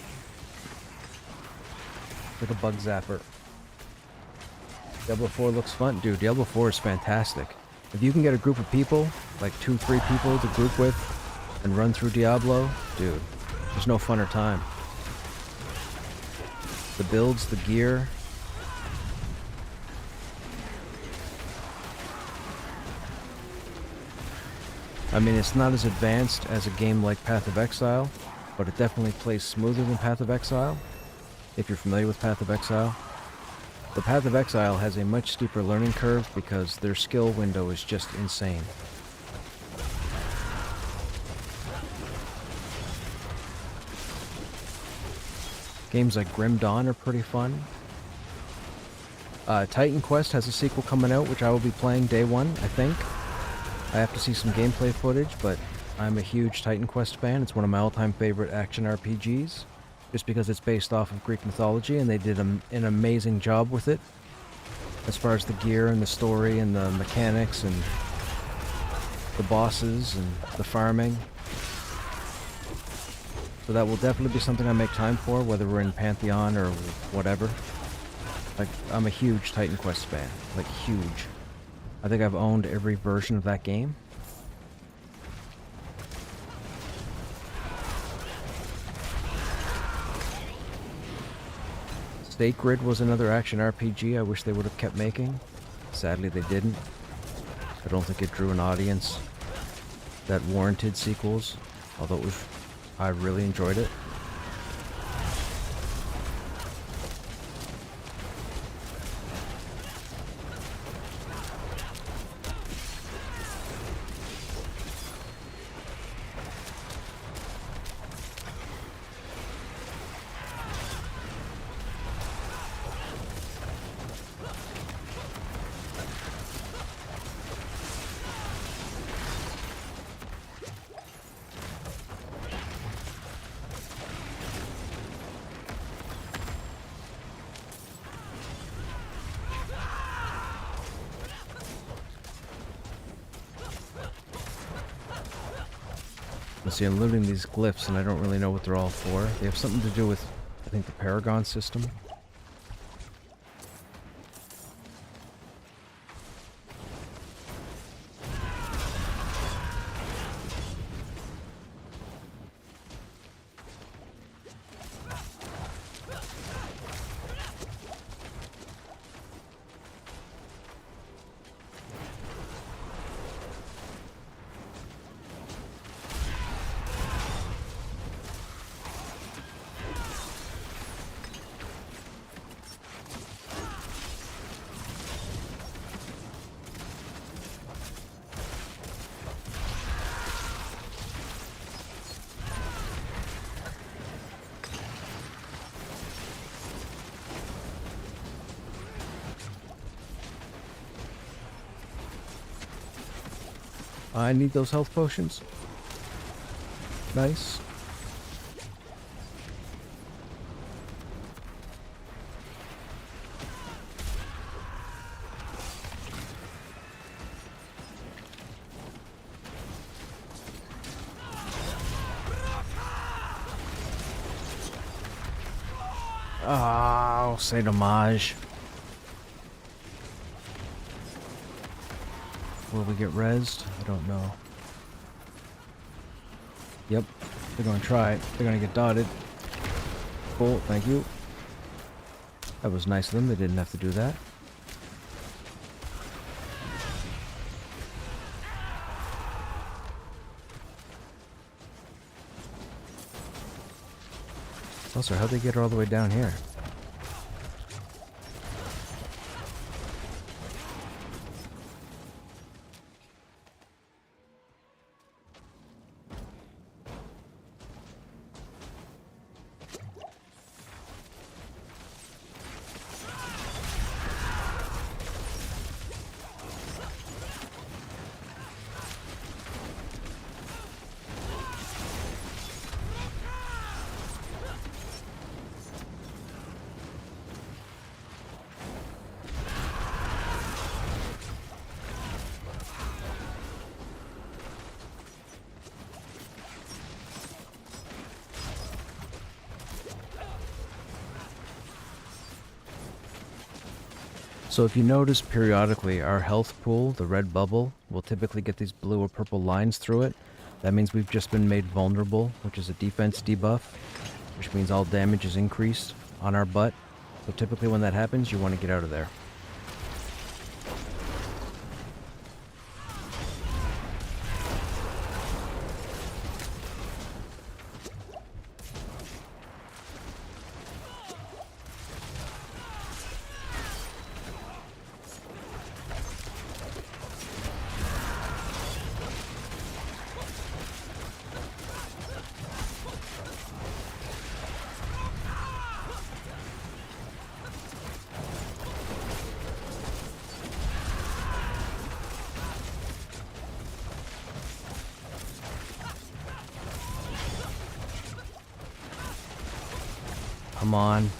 Like a bug zapper. Diablo 4 looks fun. Dude, Diablo 4 is fantastic. If you can get a group of people, like 2-3 people to group with, and run through Diablo, dude, there's no funner time. The builds, the gear. I mean, it's not as advanced as a game like Path of Exile, but it definitely plays smoother than Path of Exile. If you're familiar with Path of Exile. The Path of Exile has a much steeper learning curve because their skill window is just insane. Games like Grim Dawn are pretty fun. Titan Quest has a sequel coming out, which I will be playing day 1, I think. I have to see some gameplay footage, but I'm a huge Titan Quest fan. It's one of my all-time favorite action RPGs. Just because it's based off of Greek mythology, and they did an amazing job with it. As far as the gear and the story and the mechanics and the bosses and the farming. So that will definitely be something I make time for, whether we're in Pantheon or whatever. Like, I'm a huge Titan Quest fan. Like, huge. I think I've owned every version of that game. State Grid was another action RPG I wish they would have kept making. Sadly, they didn't. I don't think it drew an audience that warranted sequels, although I really enjoyed it. Let's see, I'm looting these glyphs and I don't really know what they're all for. They have something to do with, I think, the Paragon system. I need those health potions. Nice. Oh, say homage. Will we get rezzed? I don't know. Yep, they're gonna try it. They're gonna get dotted. Cool, thank you. That was nice of them, they didn't have to do that. Also, how'd they get her all the way down here? So if you notice periodically, our health pool, the red bubble, will typically get these blue or purple lines through it. That means we've just been made vulnerable, which is a defense debuff, which means all damage is increased on our butt. So typically when that happens, you want to get out of there. Come on.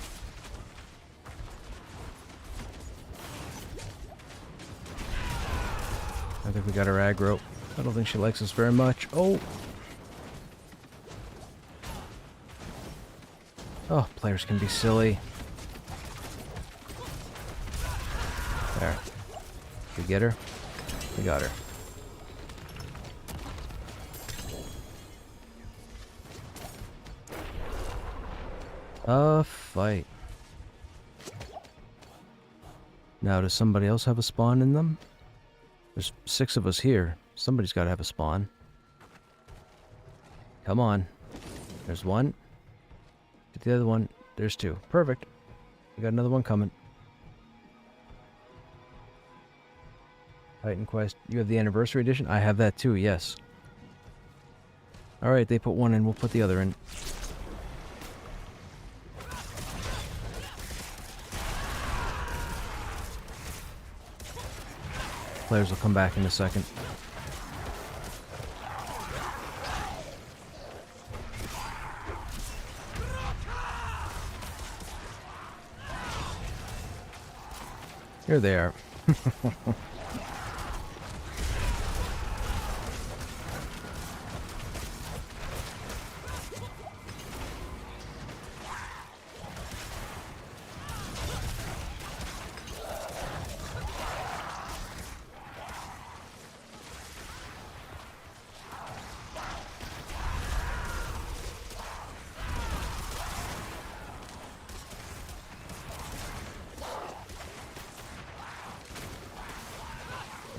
I think we got her aggro. I don't think she likes us very much. Oh! Oh, players can be silly. There. We get her? We got her. Fight. Now, does somebody else have a spawn in them? There's 6 of us here. Somebody's got to have a spawn. Come on. There's one. Get the other one. There's 2. Perfect. We got another one coming. Titan Quest. You have the Anniversary Edition? I have that too, yes. Alright, they put one in. We'll put the other in. Players will come back in a second. Here they are.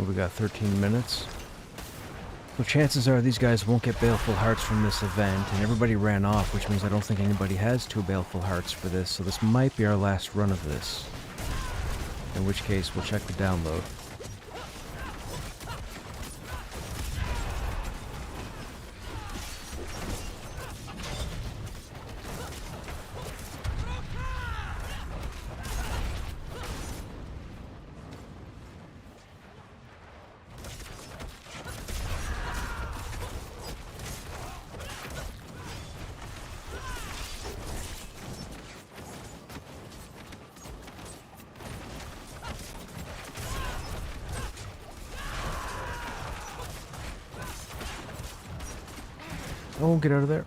We got 13 minutes. So chances are these guys won't get Baleful Hearts from this event, and everybody ran off, which means I don't think anybody has 2 Baleful Hearts for this, so this might be our last run of this. In which case, we'll check the download. Oh, get out of there.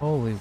Holy.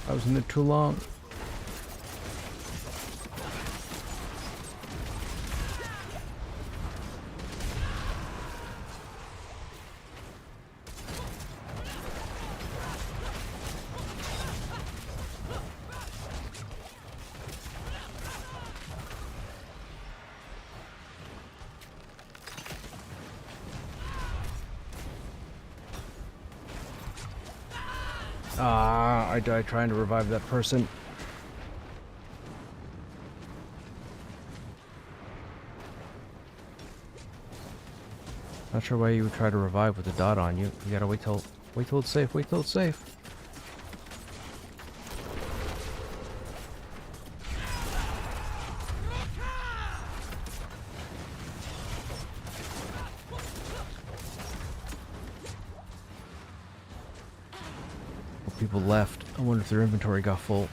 I was in there too long. I died trying to revive that person. Not sure why you would try to revive with a dot on you. You gotta wait till it's safe, wait till it's safe. People left. I wonder if their inventory got full.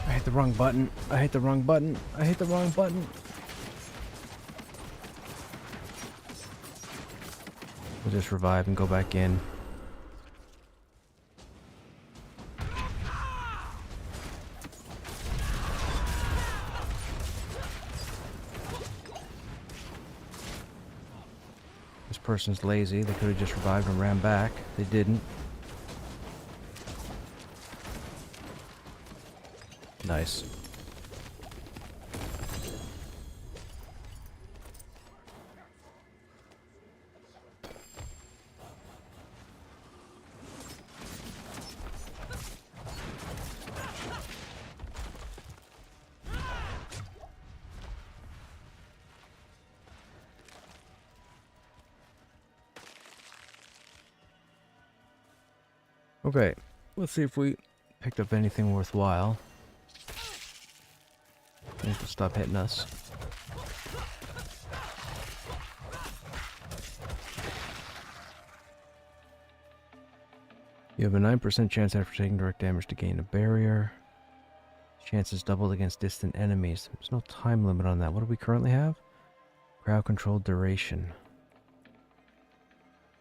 I hit the wrong button. I hit the wrong button. I hit the wrong button. We'll just revive and go back in. This person's lazy. They could have just revived and ran back. They didn't. Nice. Okay, let's see if we picked up anything worthwhile. Things will stop hitting us. You have a 9% chance after taking direct damage to gain a barrier. Chances doubled against distant enemies. There's no time limit on that. What do we currently have? Crowd control duration.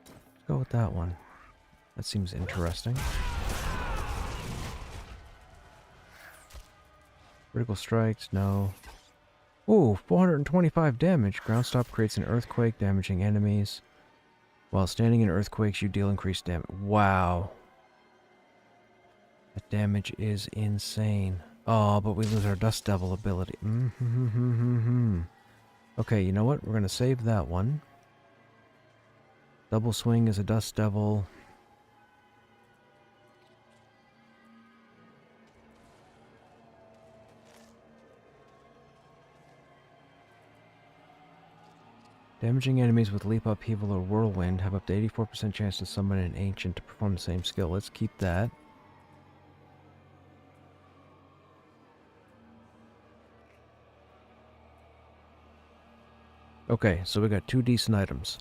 Let's go with that one. That seems interesting. Critical strikes, no. Ooh, 425 damage. Ground stop creates an earthquake, damaging enemies. While standing in earthquakes, you deal increased damage. Wow. That damage is insane. Oh, but we lose our Dust Devil ability. Okay, you know what? We're going to save that one. Double swing is a Dust Devil. Damaging enemies with Leap Upheaval or Whirlwind have up to 84% chance to summon an Ancient to perform the same skill. Let's keep that. Okay, so we got 2 decent items.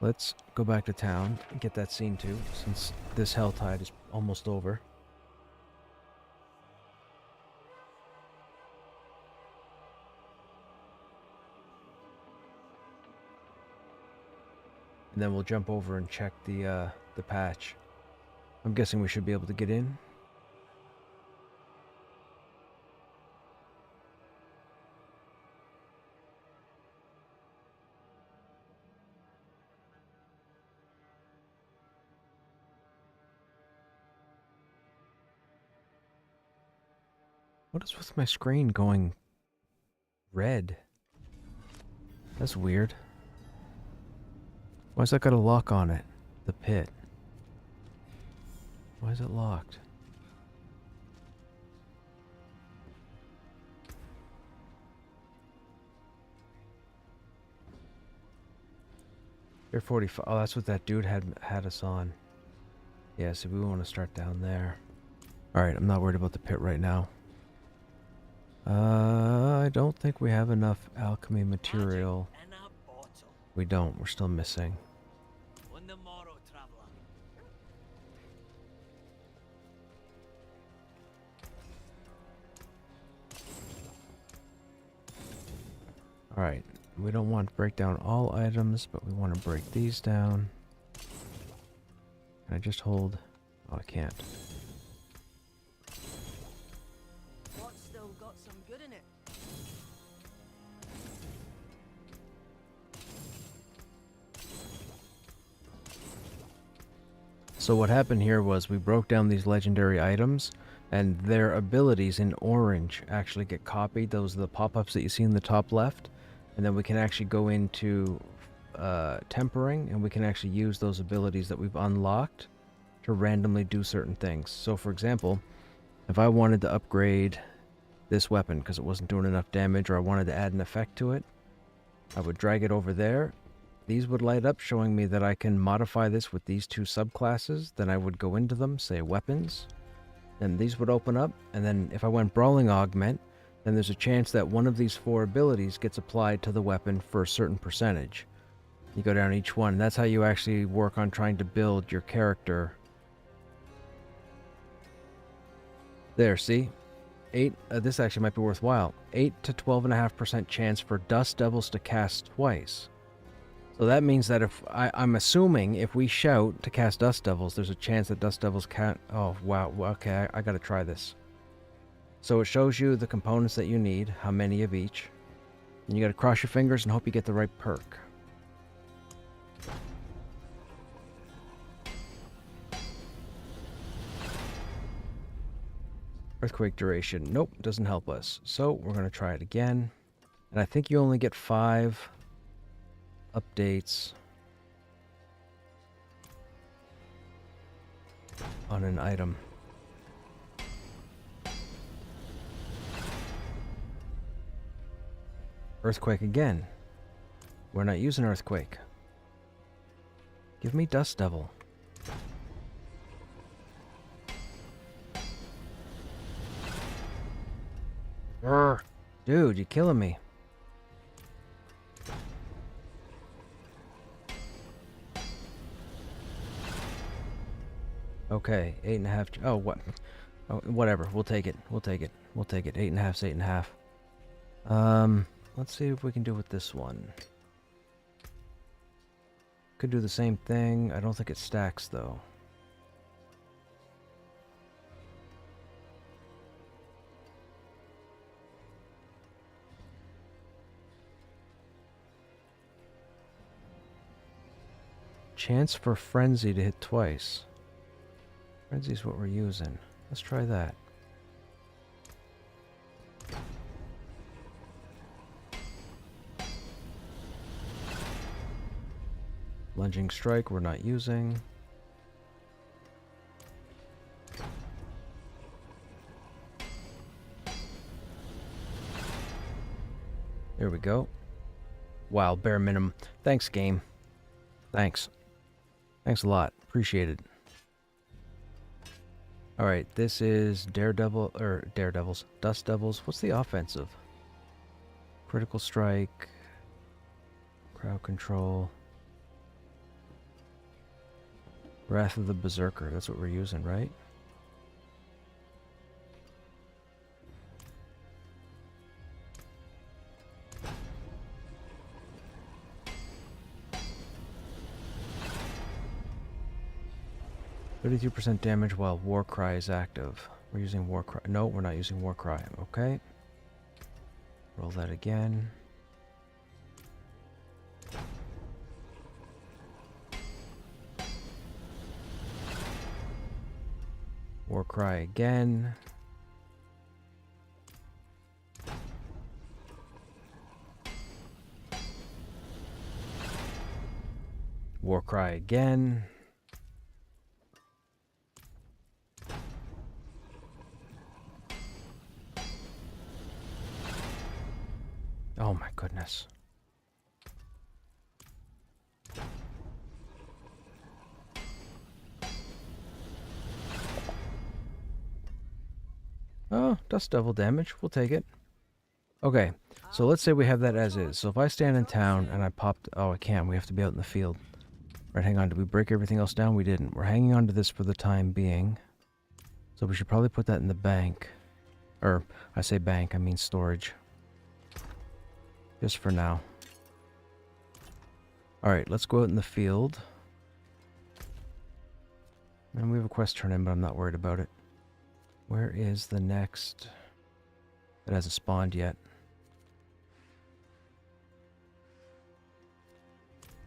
Let's go back to town and get that scene too, since this Hell Tide is almost over. And then we'll jump over and check the patch. I'm guessing we should be able to get in. What is with my screen going red? That's weird. Why's that got a lock on it? The pit. Why is it locked? You're 45. Oh, that's what that dude had us on. Yeah, so we want to start down there. Alright, I'm not worried about the pit right now. I don't think we have enough alchemy material. We don't. We're still missing. Alright. We don't want to break down all items, but we want to break these down. Can I just hold? Oh, I can't. What's still got some good in it? So what happened here was we broke down these legendary items, and their abilities in orange actually get copied. Those are the pop-ups that you see in the top left. And then we can actually go into tempering, and we can actually use those abilities that we've unlocked to randomly do certain things. So for example, if I wanted to upgrade this weapon because it wasn't doing enough damage, or I wanted to add an effect to it, I would drag it over there. These would light up showing me that I can modify this with these 2 subclasses. Then I would go into them, say weapons, and these would open up. And then if I went Brawling Augment, then there's a chance that one of these 4 abilities gets applied to the weapon for a certain percentage. You go down each one, and that's how you actually work on trying to build your character. There, see? 8, this actually might be worthwhile. 8 to 12.5% chance for Dust Devils to cast twice. So that means that if I'm assuming if we shout to cast Dust Devils, there's a chance that Dust Devils can't. Oh wow. Well, okay, I gotta try this. So it shows you the components that you need, how many of each, and you gotta cross your fingers and hope you get the right perk. Earthquake duration. Nope, doesn't help us. So we're gonna try it again, and I think you only get 5 updates on an item. Earthquake again. We're not using Earthquake. Give me Dust Devil. Urgh. Dude, you're killing me. Okay, 8.5. Oh, what? Oh, whatever. We'll take it. We'll take it. We'll take it. 8.5's 8.5. Let's see if we can do with this one. Could do the same thing. I don't think it stacks though. Chance for Frenzy to hit twice. Frenzy's what we're using. Let's try that. Lunging Strike we're not using. There we go. Wow, bare minimum. Thanks, game. Thanks. Thanks a lot. Appreciate it. Alright, this is Daredevils. Dust Devils. What's the offensive? Critical Strike. Crowd Control. Wrath of the Berserker. That's what we're using, right? %32% damage while Warcry is active. We're using Warcry. No, we're not using Warcry. Okay. Roll that again. Warcry again. Warcry again. Oh my goodness. Oh, Dust Devil damage. We'll take it. Okay, so let's say we have that as is. So if I stand in town and I popped... Oh, I can't. We have to be out in the field. Right, hang on. Did we break everything else down? We didn't. We're hanging on to this for the time being. So we should probably put that in the bank. Or, I say bank, I mean storage. Just for now. Alright, let's go out in the field. And we have a quest turn in, but I'm not worried about it. Where is the next... It hasn't spawned yet.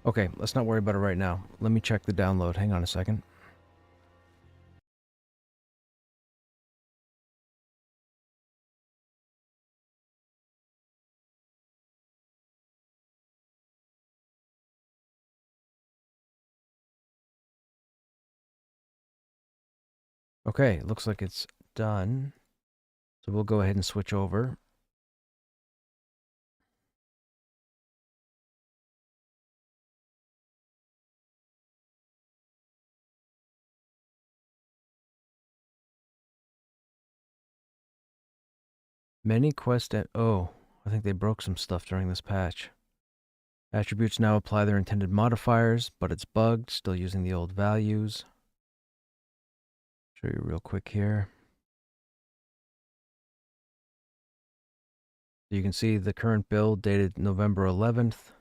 Okay, let's not worry about it right now. Let me check the download. Hang on a second. Okay, looks like it's done. So we'll go ahead and switch over. Many quest at... Oh, I think they broke some stuff during this patch. Attributes now apply their intended modifiers, but it's bugged, still using the old values. Show you real quick here. You can see the current build dated November 11th.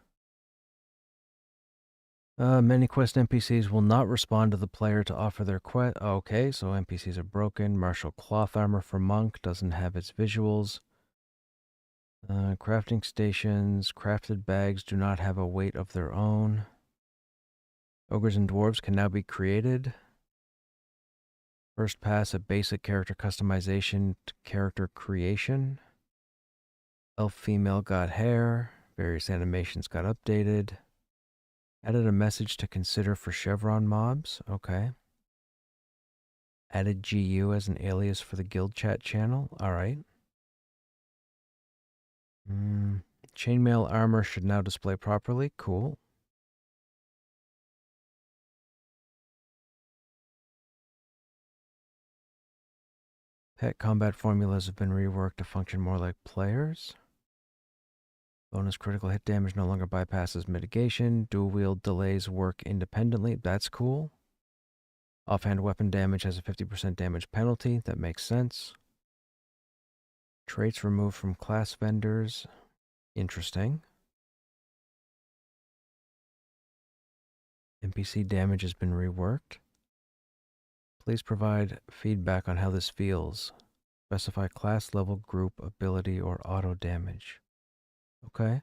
Many quest NPCs will not respond to the player to offer their quest. Okay, so NPCs are broken. Martial cloth armor for monk doesn't have its visuals. Crafting stations, crafted bags do not have a weight of their own. Ogres and dwarves can now be created. First pass at basic character customization to character creation. Elf female got hair. Various animations got updated. Added a message to consider for chevron mobs. Okay. Added GU as an alias for the guild chat channel. Alright. Chainmail armor should now display properly. Cool. Pet combat formulas have been reworked to function more like players. Bonus critical hit damage no longer bypasses mitigation. Dual wield delays work independently. That's cool. Offhand weapon damage has a 50% damage penalty. That makes sense. Traits removed from class vendors. Interesting. NPC damage has been reworked. Please provide feedback on how this feels. Specify class level, group, ability, or auto damage. Okay.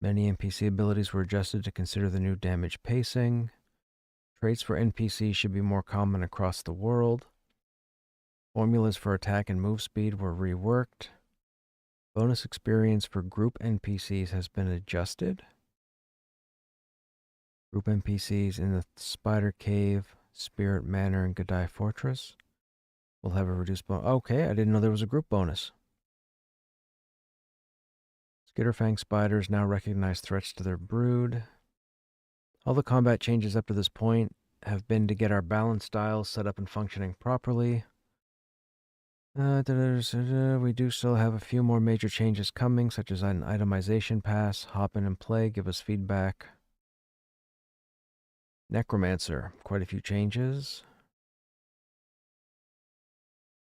Many NPC abilities were adjusted to consider the new damage pacing. Traits for NPCs should be more common across the world. Formulas for attack and move speed were reworked. Bonus experience for group NPCs has been adjusted. Group NPCs in the Spider Cave, Spirit Manor, and Godai Fortress will have a reduced bonus. Okay, I didn't know there was a group bonus. Skitterfang spiders now recognize threats to their brood. All the combat changes up to this point have been to get our balance styles set up and functioning properly. We do still have a few more major changes coming, such as an itemization pass. Hop in and play, give us feedback. Necromancer, quite a few changes.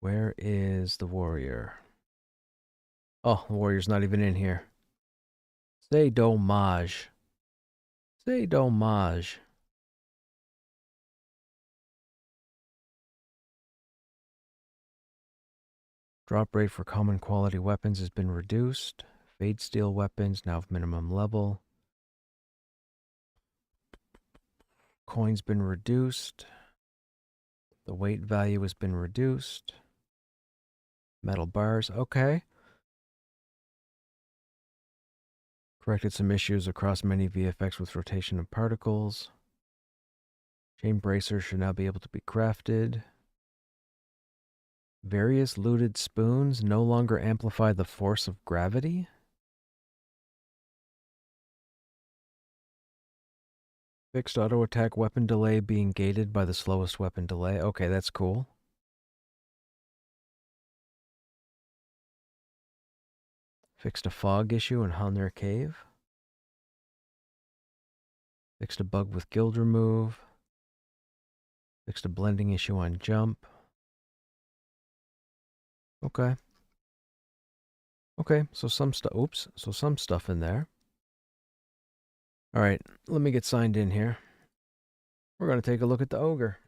Where is the warrior? Oh, the warrior's not even in here. C'est dommage. C'est dommage. Drop rate for common quality weapons has been reduced. Fade steel weapons now have minimum level. Coin's been reduced. The weight value has been reduced. Metal bars, okay. Corrected some issues across many VFX with rotation of particles. Chain bracers should now be able to be crafted. Various looted spoons no longer amplify the force of gravity. Fixed auto attack weapon delay being gated by the slowest weapon delay. Okay, that's cool. Fixed a fog issue in Halnir Cave. Fixed a bug with guild remove. Fixed a blending issue on jump. Okay. Okay, so some stuff. Oops. So some stuff in there. All right, let me get signed in here. We're going to take a look at the ogre.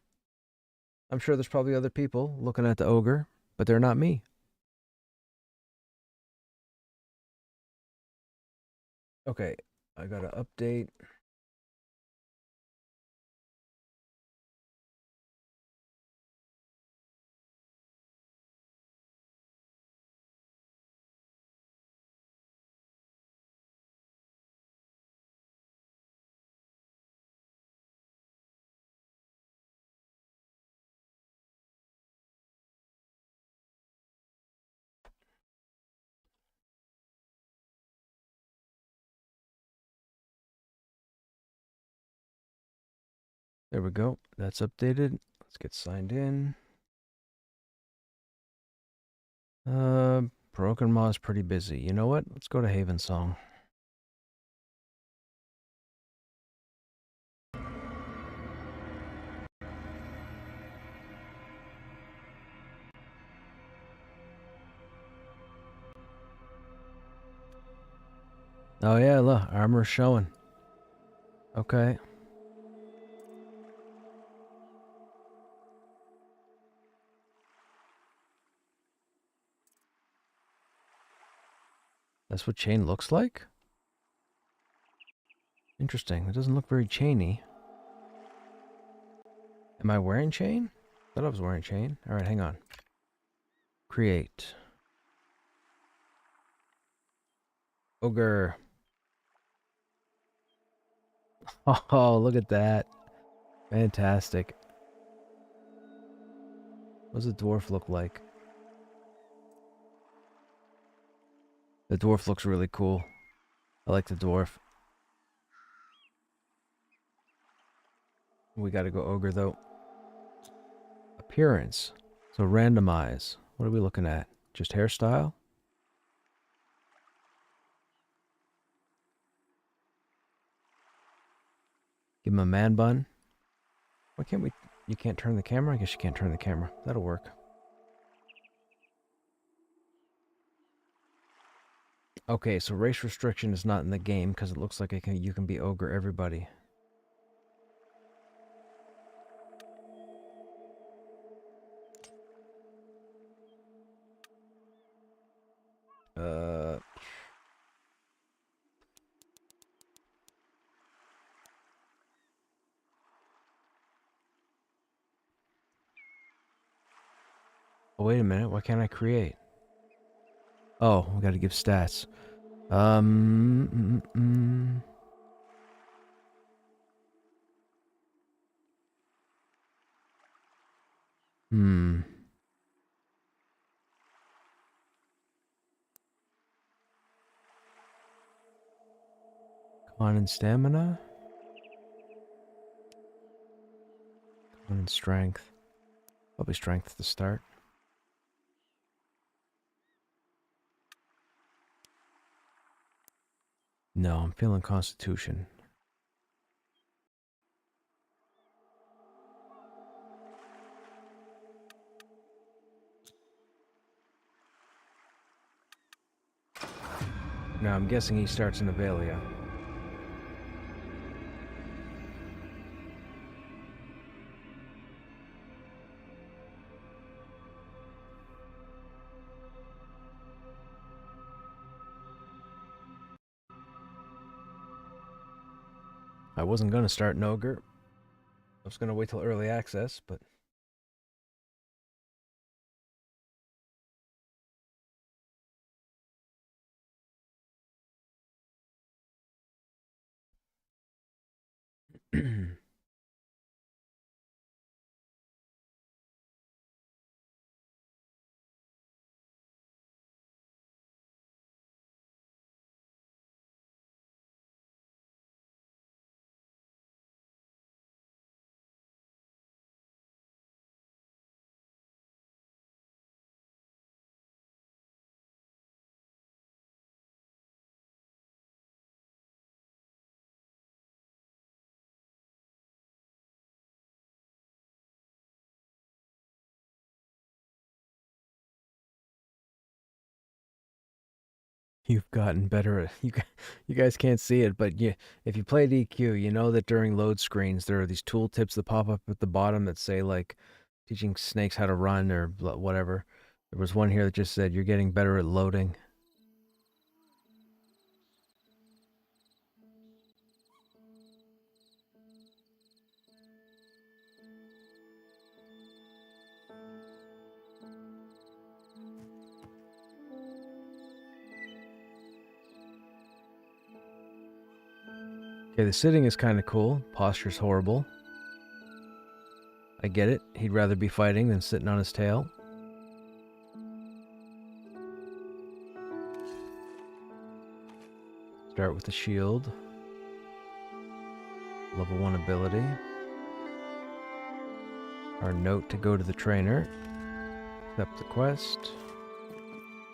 I'm sure there's probably other people looking at the ogre, but they're not me. Okay, I got to update. There we go. That's updated. Let's get signed in. Broken Maw's pretty busy. You know what? Let's go to Haven Song. Oh yeah, look, armor's showing. Okay. That's what chain looks like? Interesting. It doesn't look very chainy. Am I wearing chain? Thought I was wearing chain. Alright, hang on. Create. Ogre. Oh, look at that. Fantastic. What does the dwarf look like? The dwarf looks really cool. I like the dwarf. We gotta go ogre though. Appearance. So randomize. What are we looking at? Just hairstyle? Give him a man bun. Why can't we... You can't turn the camera? I guess you can't turn the camera. That'll work. Okay, so race restriction is not in the game because it looks like you can be ogre everybody. Oh, wait a minute. Why can't I create? Oh, we gotta give stats. Hmm. Con and stamina? Con and strength. Probably strength to start. No, I'm feeling constitution. Now I'm guessing he starts in Avelia. I wasn't gonna start an ogre. I was gonna wait till early access, but... You've gotten better at you guys can't see it, but if you play DQ, you know that during load screens there are these tooltips that pop up at the bottom that say like teaching snakes how to run or whatever. There was one here that just said you're getting better at loading. Okay, the sitting is kind of cool. Posture's horrible. I get it. He'd rather be fighting than sitting on his tail. Start with the shield. Level 1 ability. Our note to go to the trainer. Accept the quest.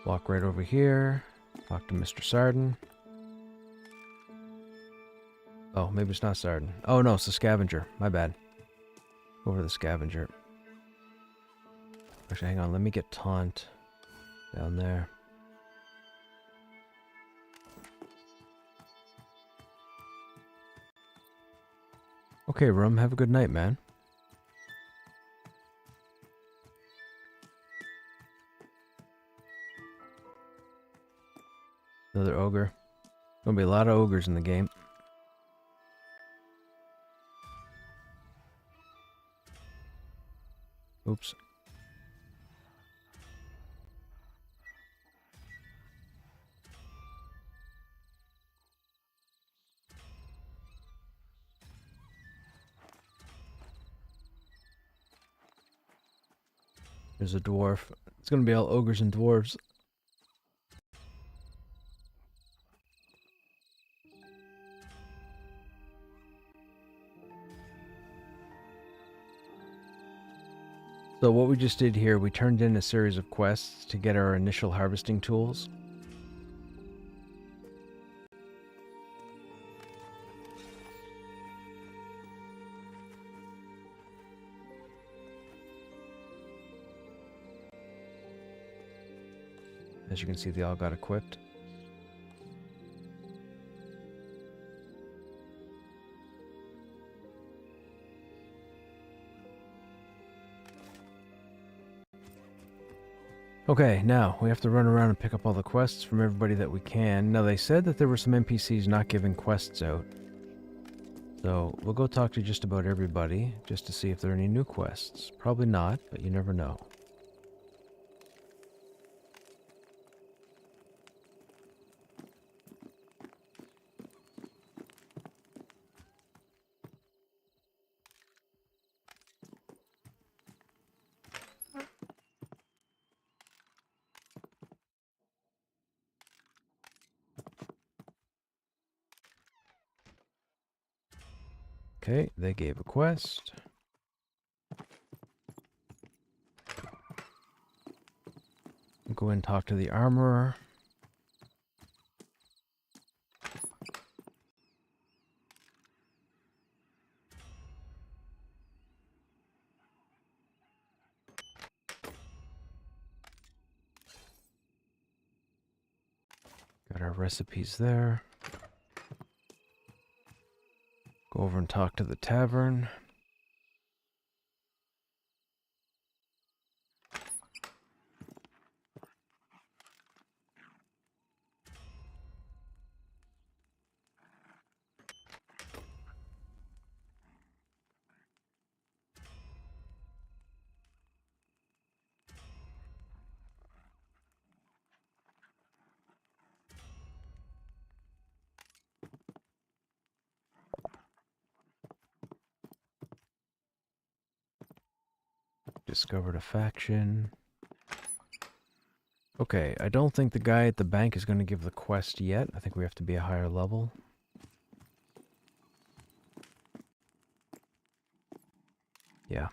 Walk right over here. Talk to Mr. Sarden. Oh, maybe it's not Sarden. Oh no, it's the scavenger. My bad. Go over to the scavenger. Actually, hang on. Let me get taunt down there. Okay, Rum, have a good night, man. Another ogre. Gonna be a lot of ogres in the game. Oops. There's a dwarf. It's gonna be all ogres and dwarves. So what we just did here, we turned in a series of quests to get our initial harvesting tools. As you can see, they all got equipped. Okay, now we have to run around and pick up all the quests from everybody that we can. Now, they said that there were some NPCs not giving quests out. So we'll go talk to just about everybody just to see if there are any new quests. Probably not, but you never know. Okay, they gave a quest. We'll go and talk to the armorer. Got our recipes there. Go over and talk to the tavern. Discovered a faction. Okay, I don't think the guy at the bank is going to give the quest yet. I think we have to be a higher level. Yeah.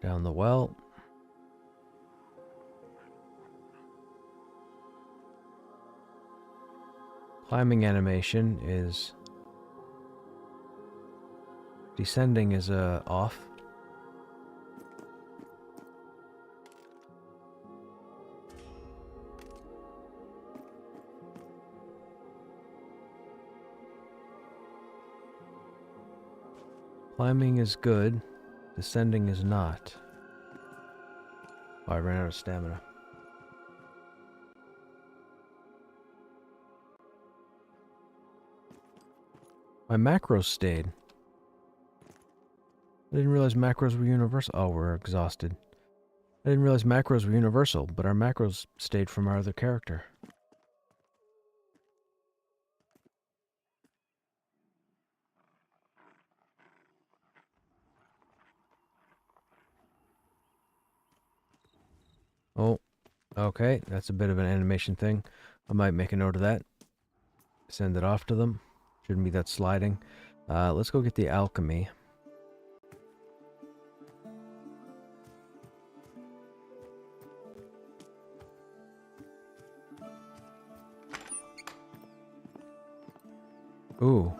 Down the well. Climbing animation is... Descending is off. Climbing is good. Descending is not. Oh, I ran out of stamina. My macros stayed. I didn't realize macros were universal. Oh, we're exhausted. I didn't realize macros were universal, but our macros stayed from our other character. Oh, okay. That's a bit of an animation thing. I might make a note of that. Send it off to them. Shouldn't be that sliding. Let's go get the alchemy. Ooh.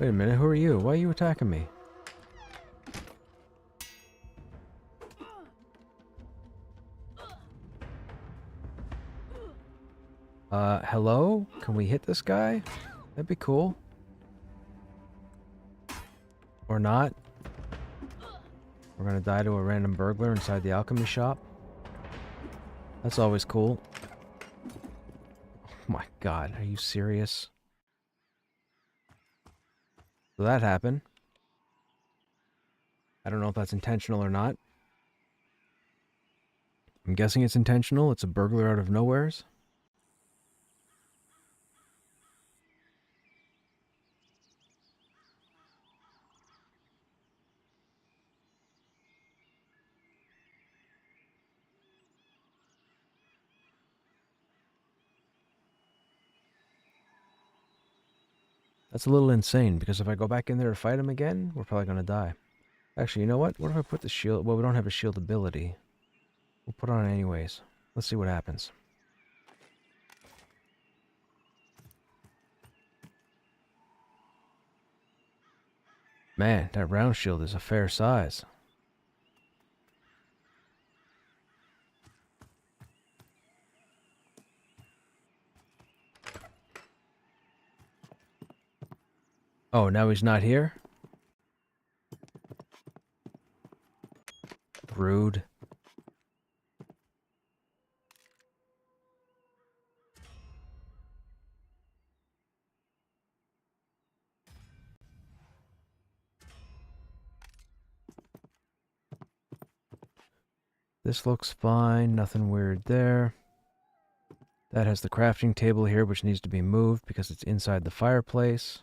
Wait a minute, who are you? Why are you attacking me? Hello? Can we hit this guy? That'd be cool. Or not. We're gonna die to a random burglar inside the alchemy shop. That's always cool. Oh my god, are you serious? So that happened. I don't know if that's intentional or not. I'm guessing it's intentional. It's a burglar out of nowheres. That's a little insane, because if I go back in there to fight him again, we're probably gonna die. Actually, you know what? What if I put the shield... Well, we don't have a shield ability. We'll put it on anyways. Let's see what happens. Man, that round shield is a fair size. Oh, now he's not here? Rude. This looks fine, nothing weird there. That has the crafting table here, which needs to be moved because it's inside the fireplace.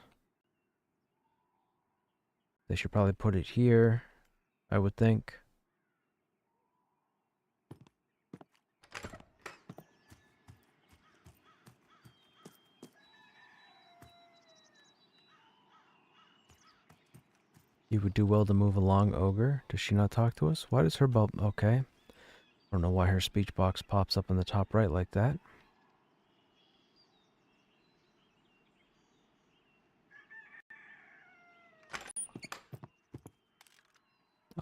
They should probably put it here, I would think. You would do well to move along, Ogre. Does she not talk to us? Why does her bulb... Okay. I don't know why her speech box pops up in the top right like that.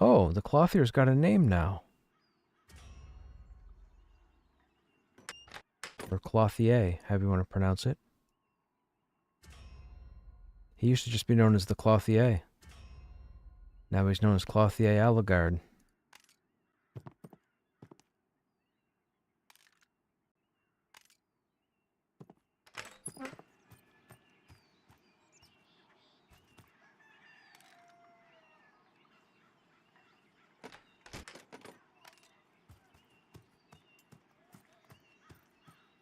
Oh, the clothier's got a name now. Or clothier, however you want to pronounce it. He used to just be known as the clothier. Now he's known as Clothier Allegard.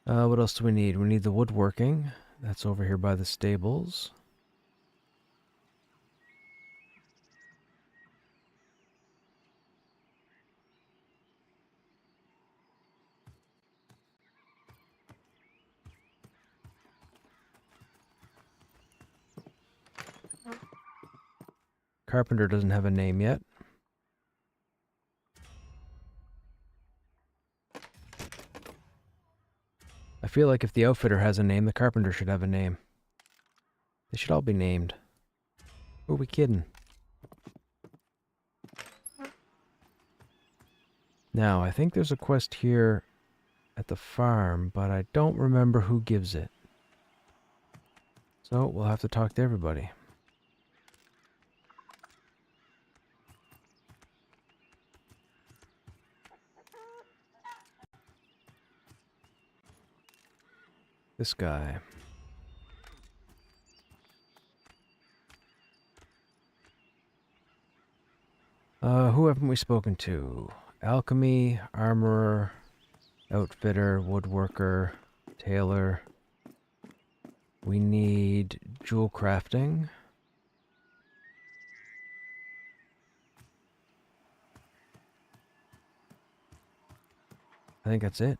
What else do we need? We need the woodworking. That's over here by the stables. Carpenter doesn't have a name yet. I feel like if the outfitter has a name, the carpenter should have a name. They should all be named. Who are we kidding? Now, I think there's a quest here at the farm, but I don't remember who gives it. So, we'll have to talk to everybody. This guy. Who haven't we spoken to? Alchemy, armorer, outfitter, woodworker, tailor. We need jewel crafting. I think that's it.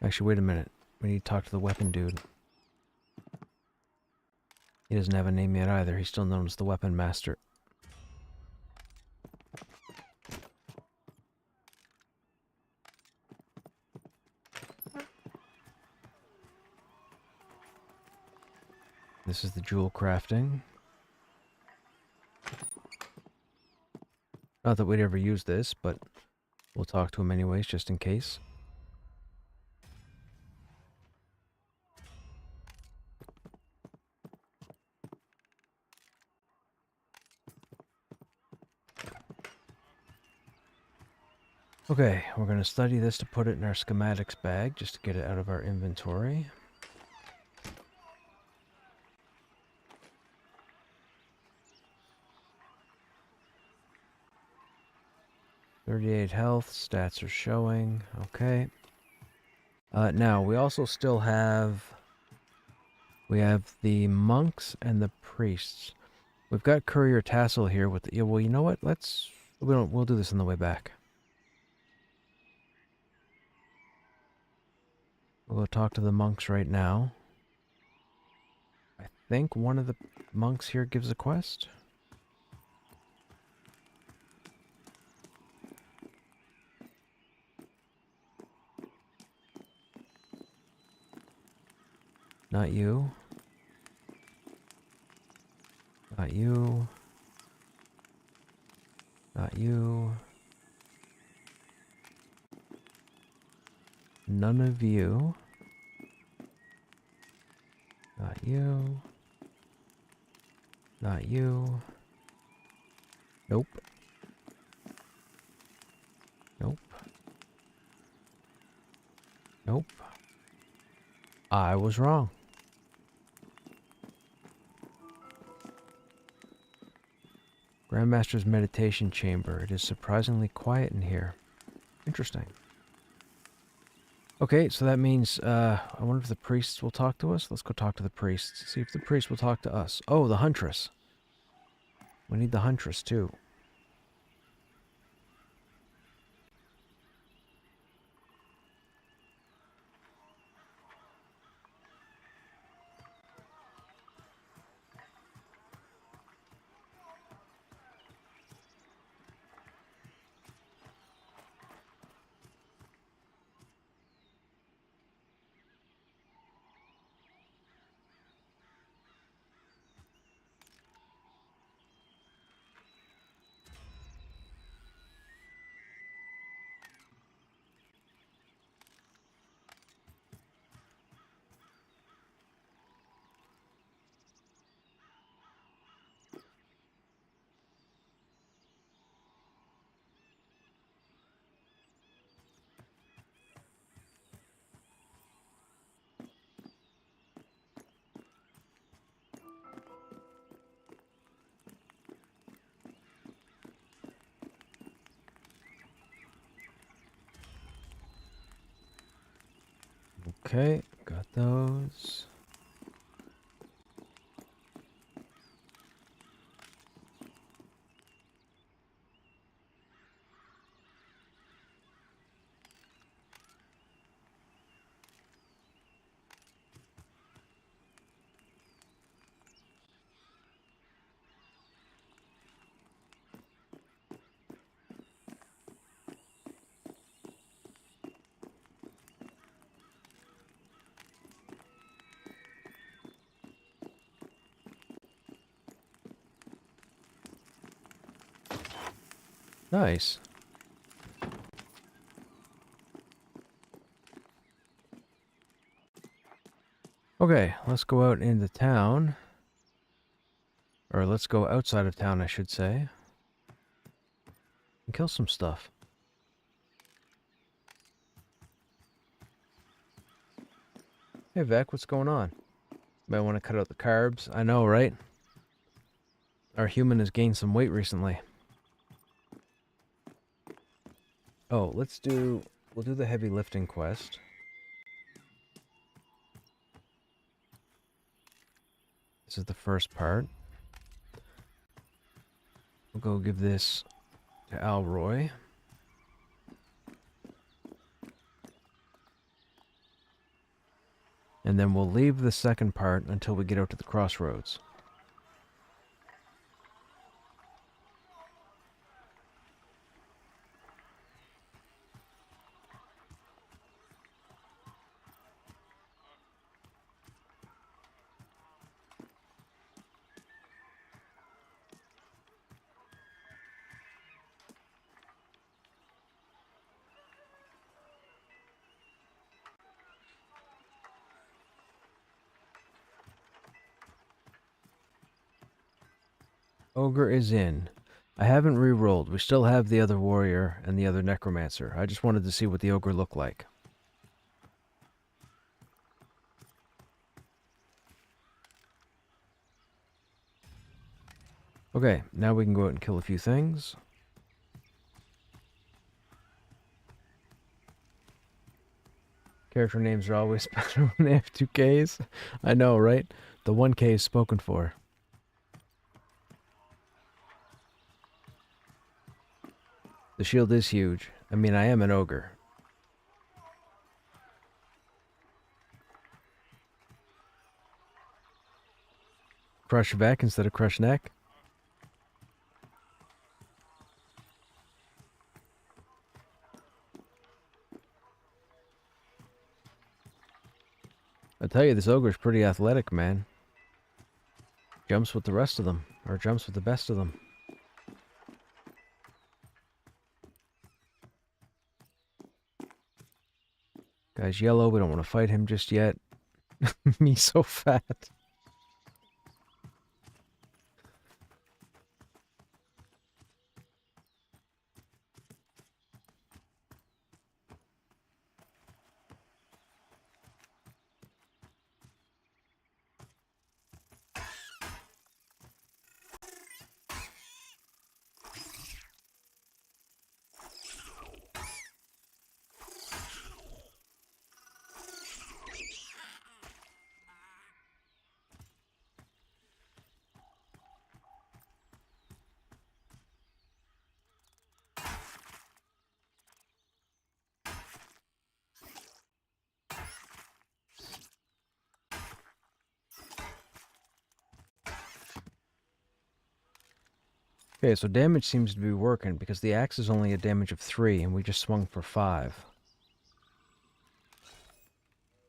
Actually, wait a minute. We need to talk to the weapon dude. He doesn't have a name yet either. He's still known as the Weapon Master. This is the jewel crafting. Not that we'd ever use this, but we'll talk to him anyways, just in case. Okay, we're going to study this to put it in our schematics bag, just to get it out of our inventory. .38 health, stats are showing, okay. Now, we also still have... We have the monks and the priests. We've got Courier Tassel here with the... Yeah, well, you know what? We'll do this on the way back. We'll go talk to the monks right now. I think one of the monks here gives a quest. Not you. Not you. Not you. None of you. Not you. Not you. Nope. Nope. Nope. I was wrong. Grandmaster's meditation chamber. It is surprisingly quiet in here. Interesting. Okay, so that means, I wonder if the priests will talk to us? Let's go talk to the priests. See if the priests will talk to us. Oh, the huntress. We need the huntress, too. Okay, got those. Nice. Okay, let's go out into town. Or let's go outside of town, I should say. And kill some stuff. Hey, Vec, what's going on? Might want to cut out the carbs. I know, right? Our human has gained some weight recently. Oh, we'll do the heavy lifting quest. This is the first part. We'll go give this to Alroy. And then we'll leave the second part until we get out to the crossroads. Ogre is in. I haven't re-rolled. We still have the other warrior and the other necromancer. I just wanted to see what the ogre looked like. Okay, now we can go out and kill a few things. Character names are always better when they have 2Ks. I know, right? The 1K is spoken for. The shield is huge. I mean, I am an ogre. Krushnek instead of Krushnek. I tell you, this ogre's pretty athletic, man. Jumps with the rest of them, or jumps with the best of them. Guy's yellow, we don't want to fight him just yet. Me so fat. Okay, so damage seems to be working because the axe is only a damage of 3 and we just swung for 5.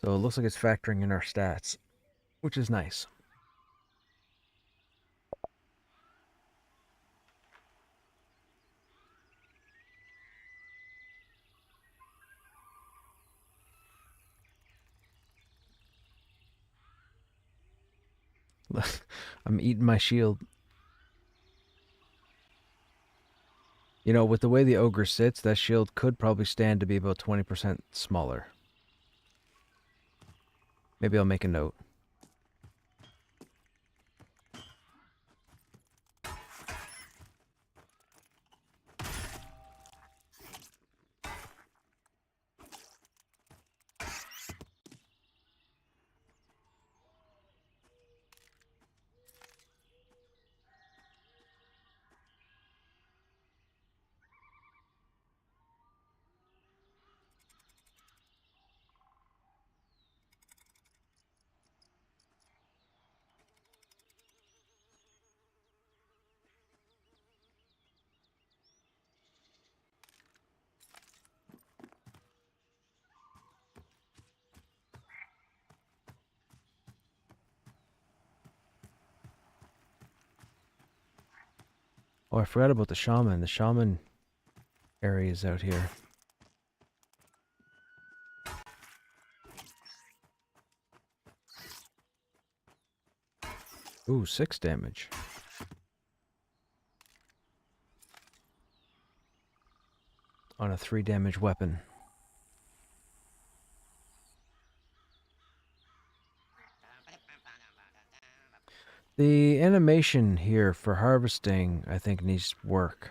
So it looks like it's factoring in our stats, which is nice. I'm eating my shield. You know, with the way the ogre sits, that shield could probably stand to be about 20% smaller. Maybe I'll make a note. Oh, I forgot about the shaman. The shaman area is out here. Ooh, 6 damage. On a 3 damage weapon. The animation here for harvesting, I think, needs work.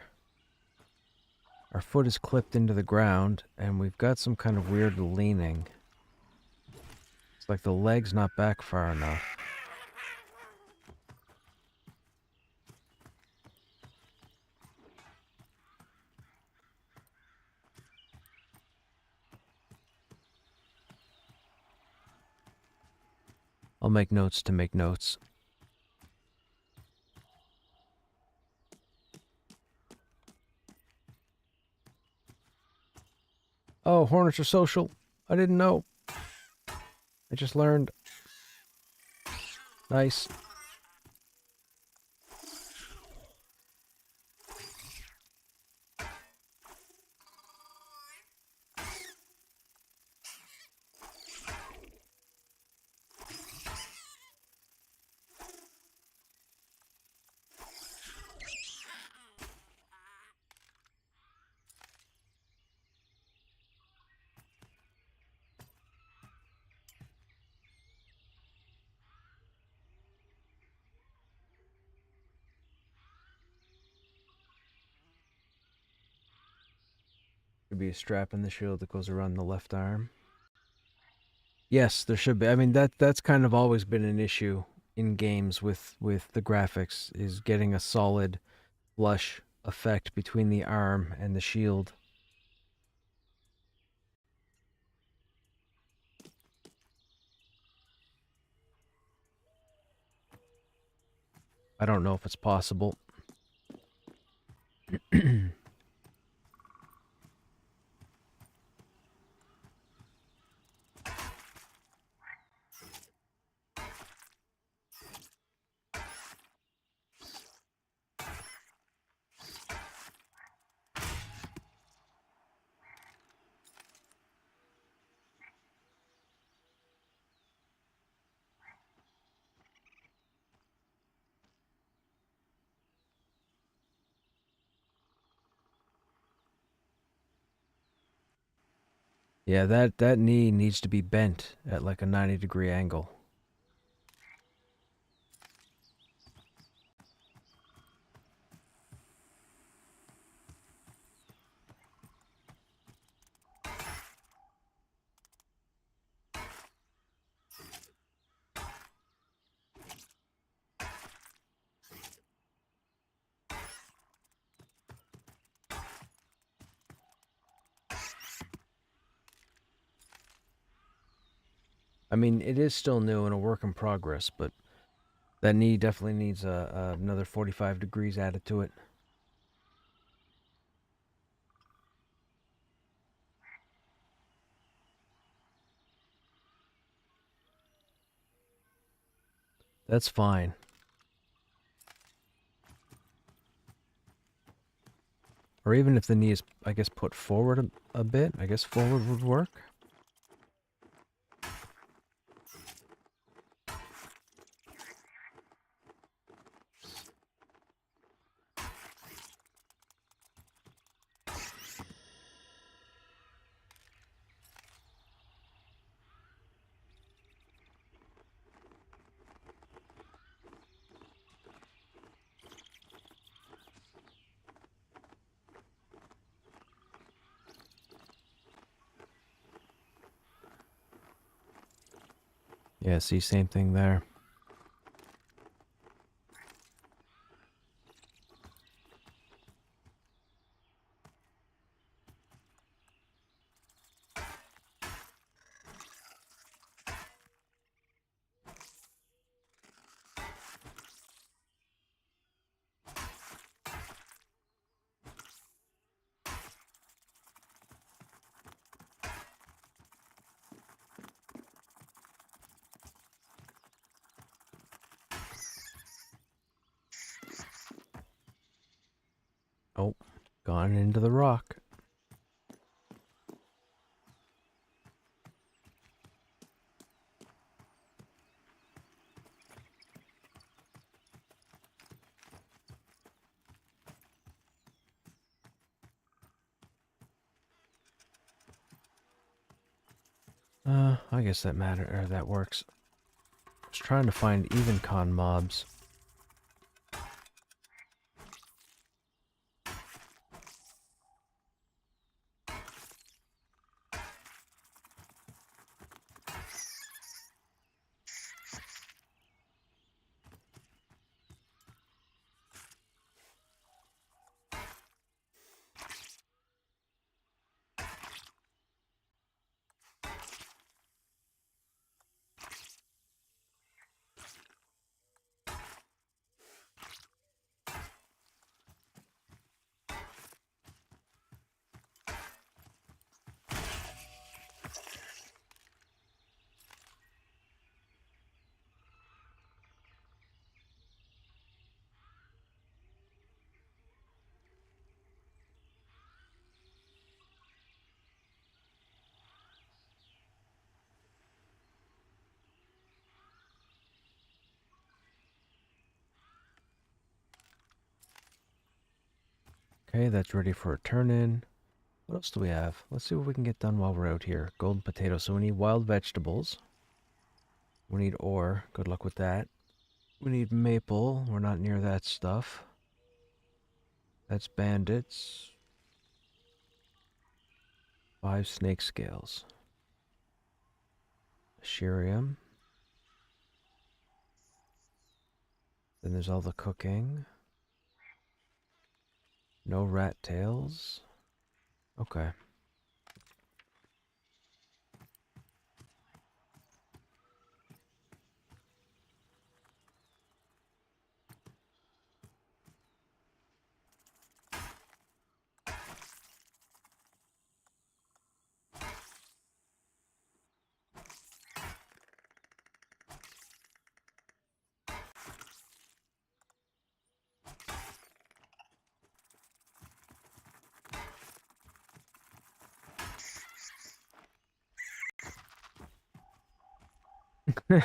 Our foot is clipped into the ground, and we've got some kind of weird leaning. It's like the leg's not back far enough. I'll make notes to make notes. Oh, hornets are social. I didn't know. I just learned. Nice. Should be a strap in the shield that goes around the left arm. Yes, there should be. I mean, that's kind of always been an issue in games with the graphics, is getting a solid flush effect between the arm and the shield. I don't know if it's possible. Yeah, that knee needs to be bent at like a 90-degree angle. I mean, it is still new and a work in progress, but that knee definitely needs another 45 degrees added to it. That's fine. Or even if the knee is, I guess, put forward a bit. I guess forward would work. Yeah, see, same thing there. Oh, gone into the rock. I guess that works. I was trying to find even con mobs. Okay, that's ready for a turn-in. What else do we have? Let's see what we can get done while we're out here. Golden potatoes. So we need wild vegetables. We need ore. Good luck with that. We need maple. We're not near that stuff. That's bandits. 5 snake scales. Asherium. Then there's all the cooking. No rat tails. Okay.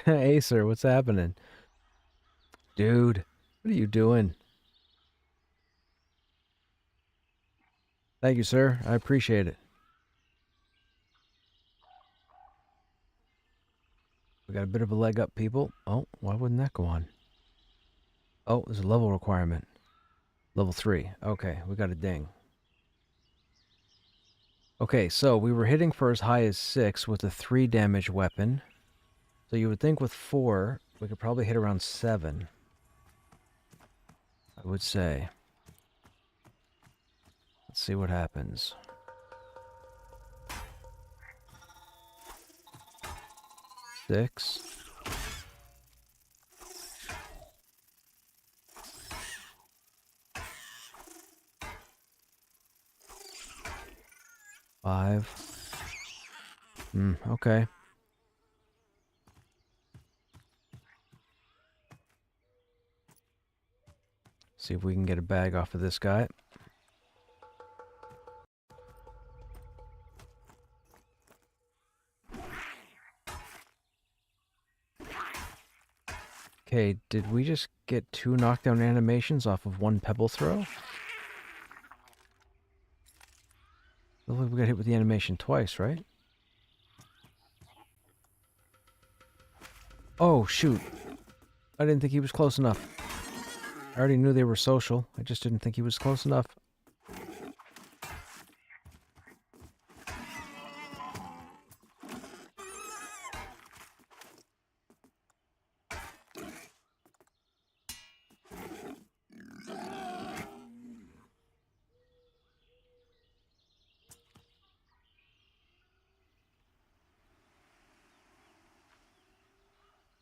Acer, what's happening? Dude, what are you doing? Thank you, sir. I appreciate it. We got a bit of a leg up, people. Oh, why wouldn't that go on? Oh, there's a level requirement. Level 3. Okay, we got a ding. Okay, so we were hitting for as high as 6 with a 3 damage weapon. So you would think with 4, we could probably hit around 7. I would say. Let's see what happens. Six. Five. Okay. See if we can get a bag off of this guy. Okay, did we just get 2 knockdown animations off of 1 pebble throw? Looks like we got hit with the animation twice, right? Oh, shoot. I didn't think he was close enough. I already knew they were social. I just didn't think he was close enough.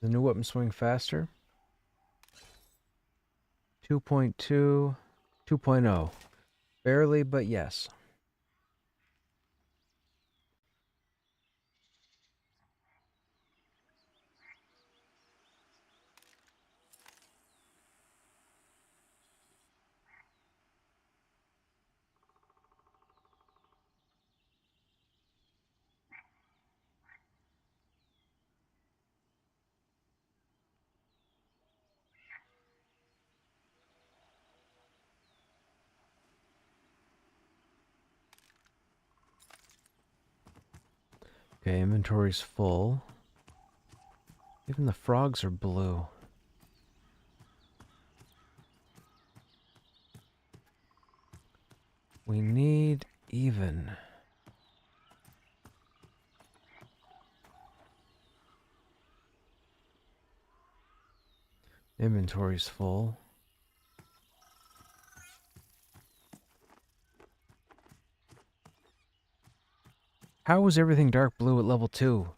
The new weapon swing faster. 2.2, 2.0. Barely, but yes. Okay, inventory's full. Even the frogs are blue. We need even. Inventory's full. How was everything dark blue at level 2?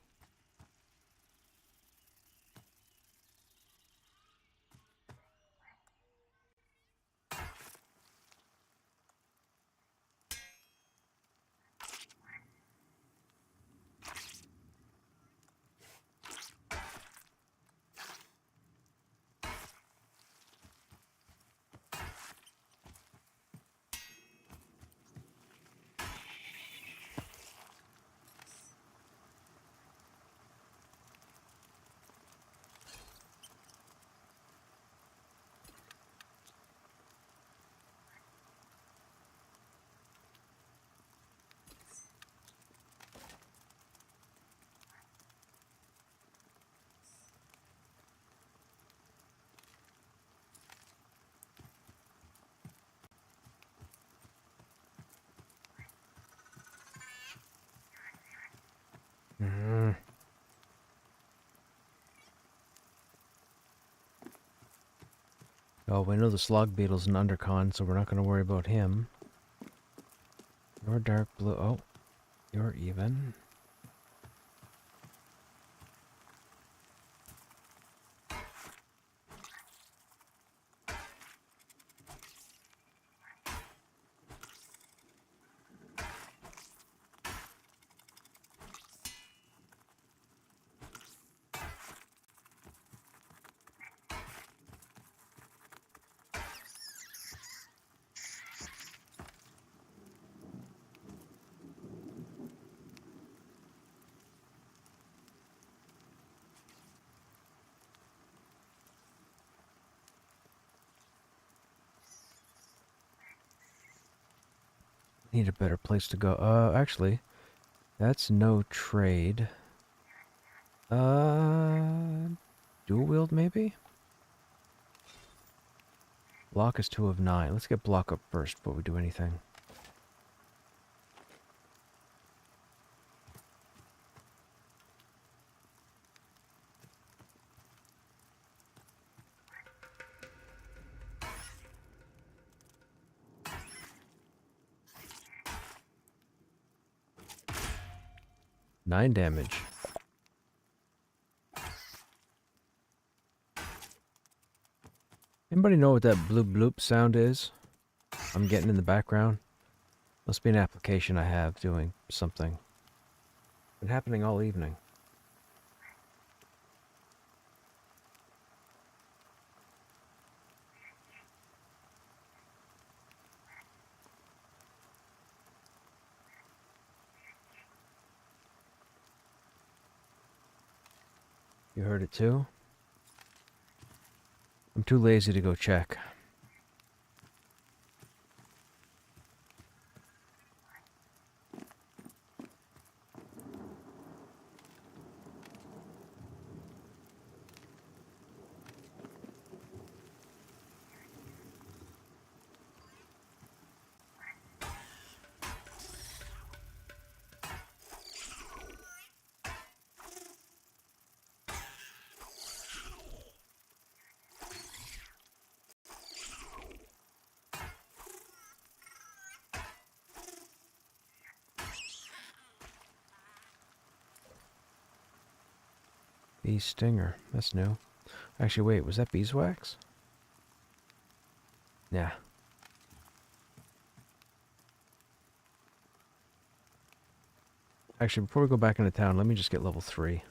Oh, we know the slug beetle's an undercon, so we're not going to worry about him. You're dark blue. Oh, you're even. Need a better place to go. Actually, that's no trade. Dual wield maybe? Block is 2 of 9. Let's get block up first before we do anything. Nine damage. Anybody know what that bloop bloop sound is? I'm getting in the background. Must be an application I have doing something. Been happening all evening. You heard it too? I'm too lazy to go check. Bee stinger. That's new. Actually, wait, was that beeswax? Yeah. Actually, before we go back into town, let me just get level 3.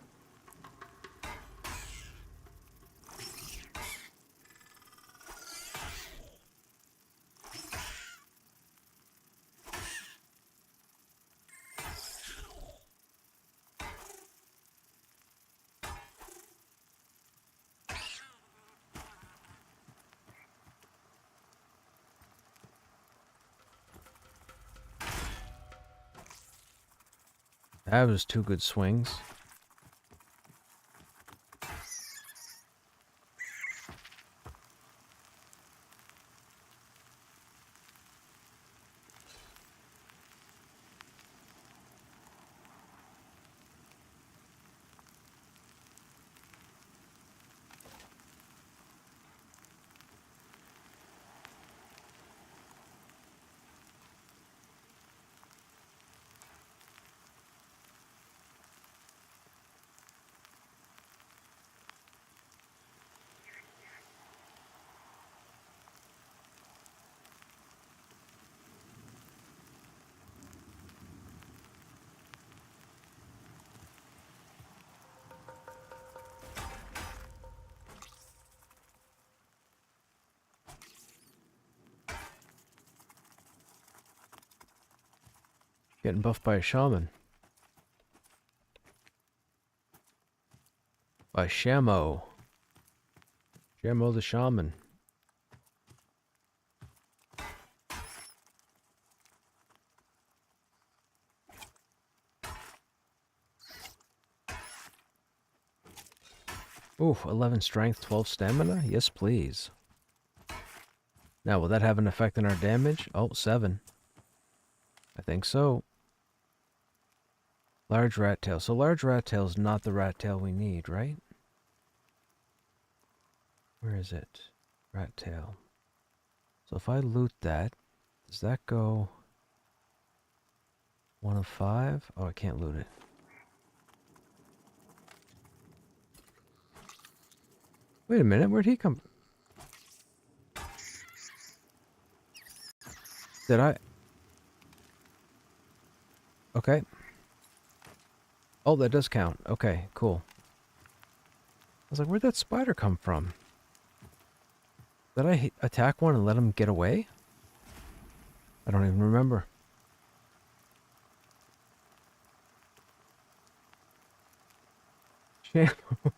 That was 2 good swings. Getting buffed by a shaman. By Shamo. Shamo the shaman. Ooh, 11 strength, 12 stamina? Yes, please. Now, will that have an effect on our damage? Oh, 7. I think so. Large rat tail. So large rat tail is not the rat tail we need, right? Where is it? Rat tail. So if I loot that, does that go 1 of 5? Oh, I can't loot it. Wait a minute, where'd he come? Did I? Okay. Oh, that does count. Okay, cool. I was like, where'd that spider come from? Did I attack one and let him get away? I don't even remember.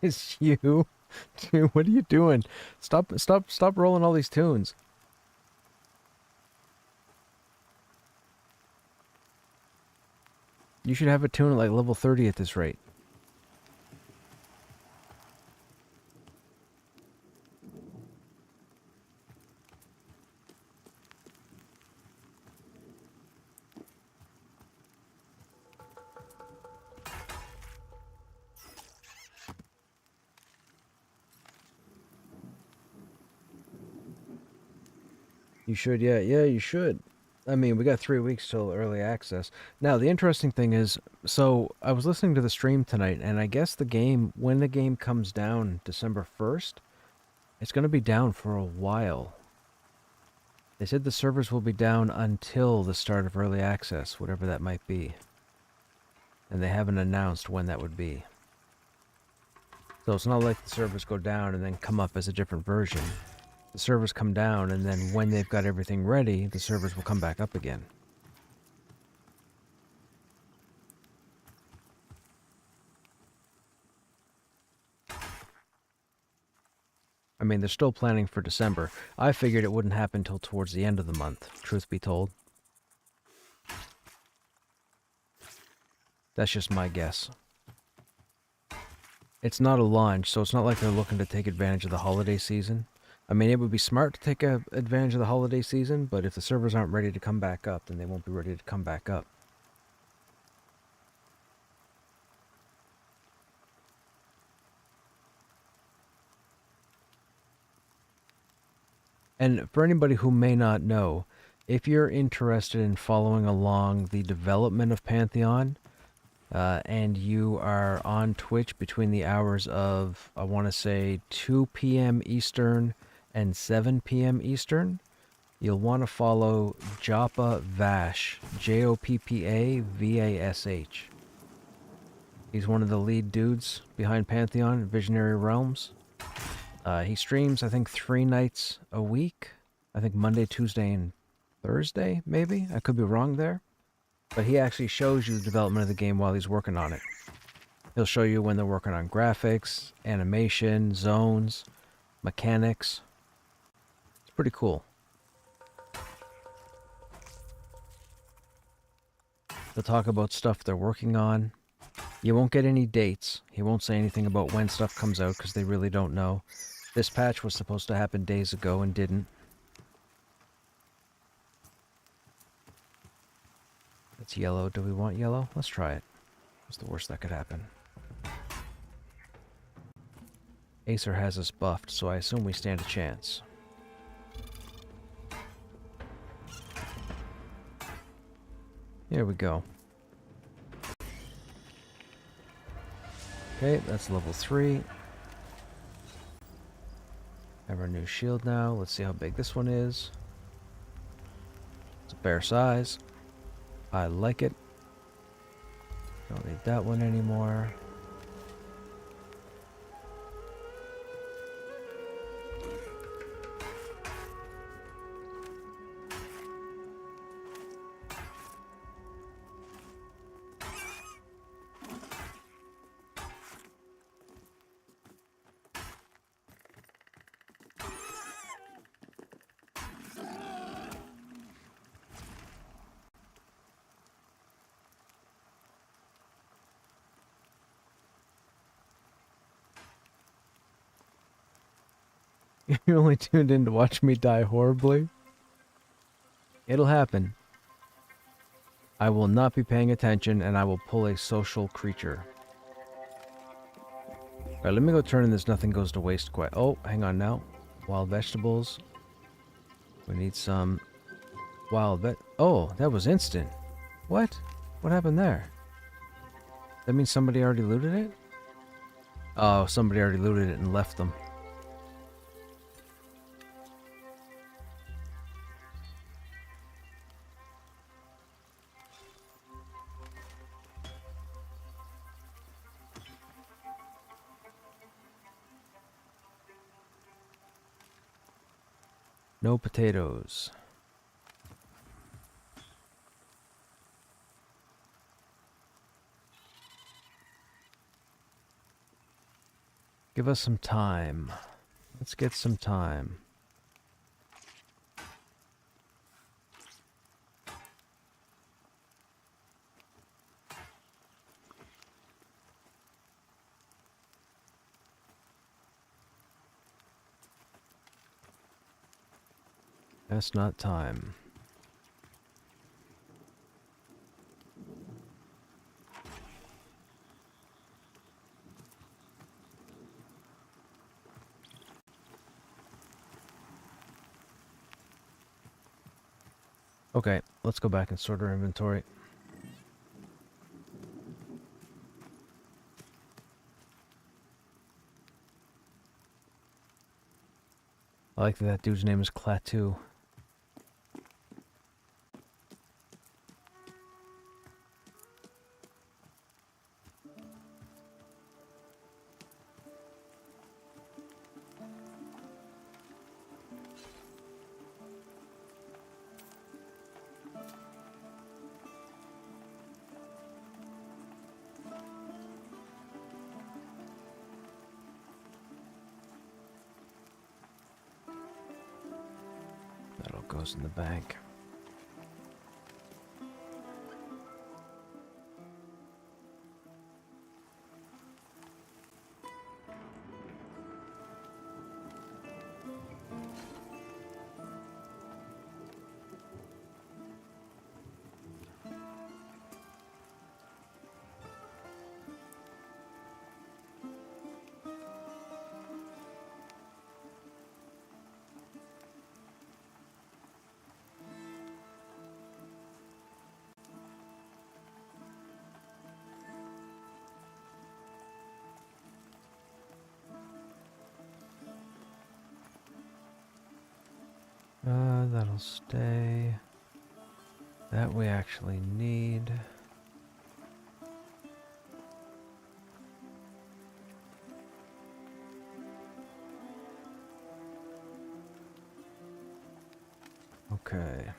It's you. Dude, what are you doing? Stop rolling all these tunes. You should have a tune at like level 30 at this rate. You should, yeah, you should. I mean, we got 3 weeks till early access. Now, the interesting thing is, so I was listening to the stream tonight, and I guess the game, when the game comes down December 1st, it's going to be down for a while. They said the servers will be down until the start of early access, whatever that might be. And they haven't announced when that would be. So it's not like the servers go down and then come up as a different version. The servers come down, and then when they've got everything ready, the servers will come back up again. I mean, they're still planning for December. I figured it wouldn't happen till towards the end of the month, truth be told. That's just my guess. It's not a launch, so it's not like they're looking to take advantage of the holiday season. I mean, it would be smart to take advantage of the holiday season, but if the servers aren't ready to come back up, then they won't be ready to come back up. And for anybody who may not know, if you're interested in following along the development of Pantheon, and you are on Twitch between the hours of, I want to say, 2 p.m. Eastern and 7 p.m. Eastern, you'll want to follow Joppa Vash, Joppavash. He's one of the lead dudes behind Pantheon, Visionary Realms. He streams, I think, 3 nights a week. I think Monday, Tuesday, and Thursday, maybe? I could be wrong there. But he actually shows you the development of the game while he's working on it. He'll show you when they're working on graphics, animation, zones, mechanics. It's pretty cool. They'll talk about stuff they're working on. You won't get any dates. He won't say anything about when stuff comes out because they really don't know. This patch was supposed to happen days ago and didn't. It's yellow. Do we want yellow? Let's try it. What's the worst that could happen? Acer has us buffed, so I assume we stand a chance. Here we go. Okay, that's level 3. Have our new shield now. Let's see how big this one is. It's a fair size. I like it. Don't need that one anymore. You only tuned in to watch me die horribly? It'll happen. I will not be paying attention, and I will pull a social creature. Alright, let me go turn in this nothing goes to waste quest. Oh, hang on now. Wild vegetables. We need some wild vet. Oh, that was instant. What? What happened there? That means somebody already looted it? Oh, somebody already looted it and left them. No potatoes. Give us some time. Let's get some time. That's not time. Okay, let's go back and sort our inventory. I like that dude's name is Klaatu. That all goes in the bank. That'll stay. That we actually need. Okay.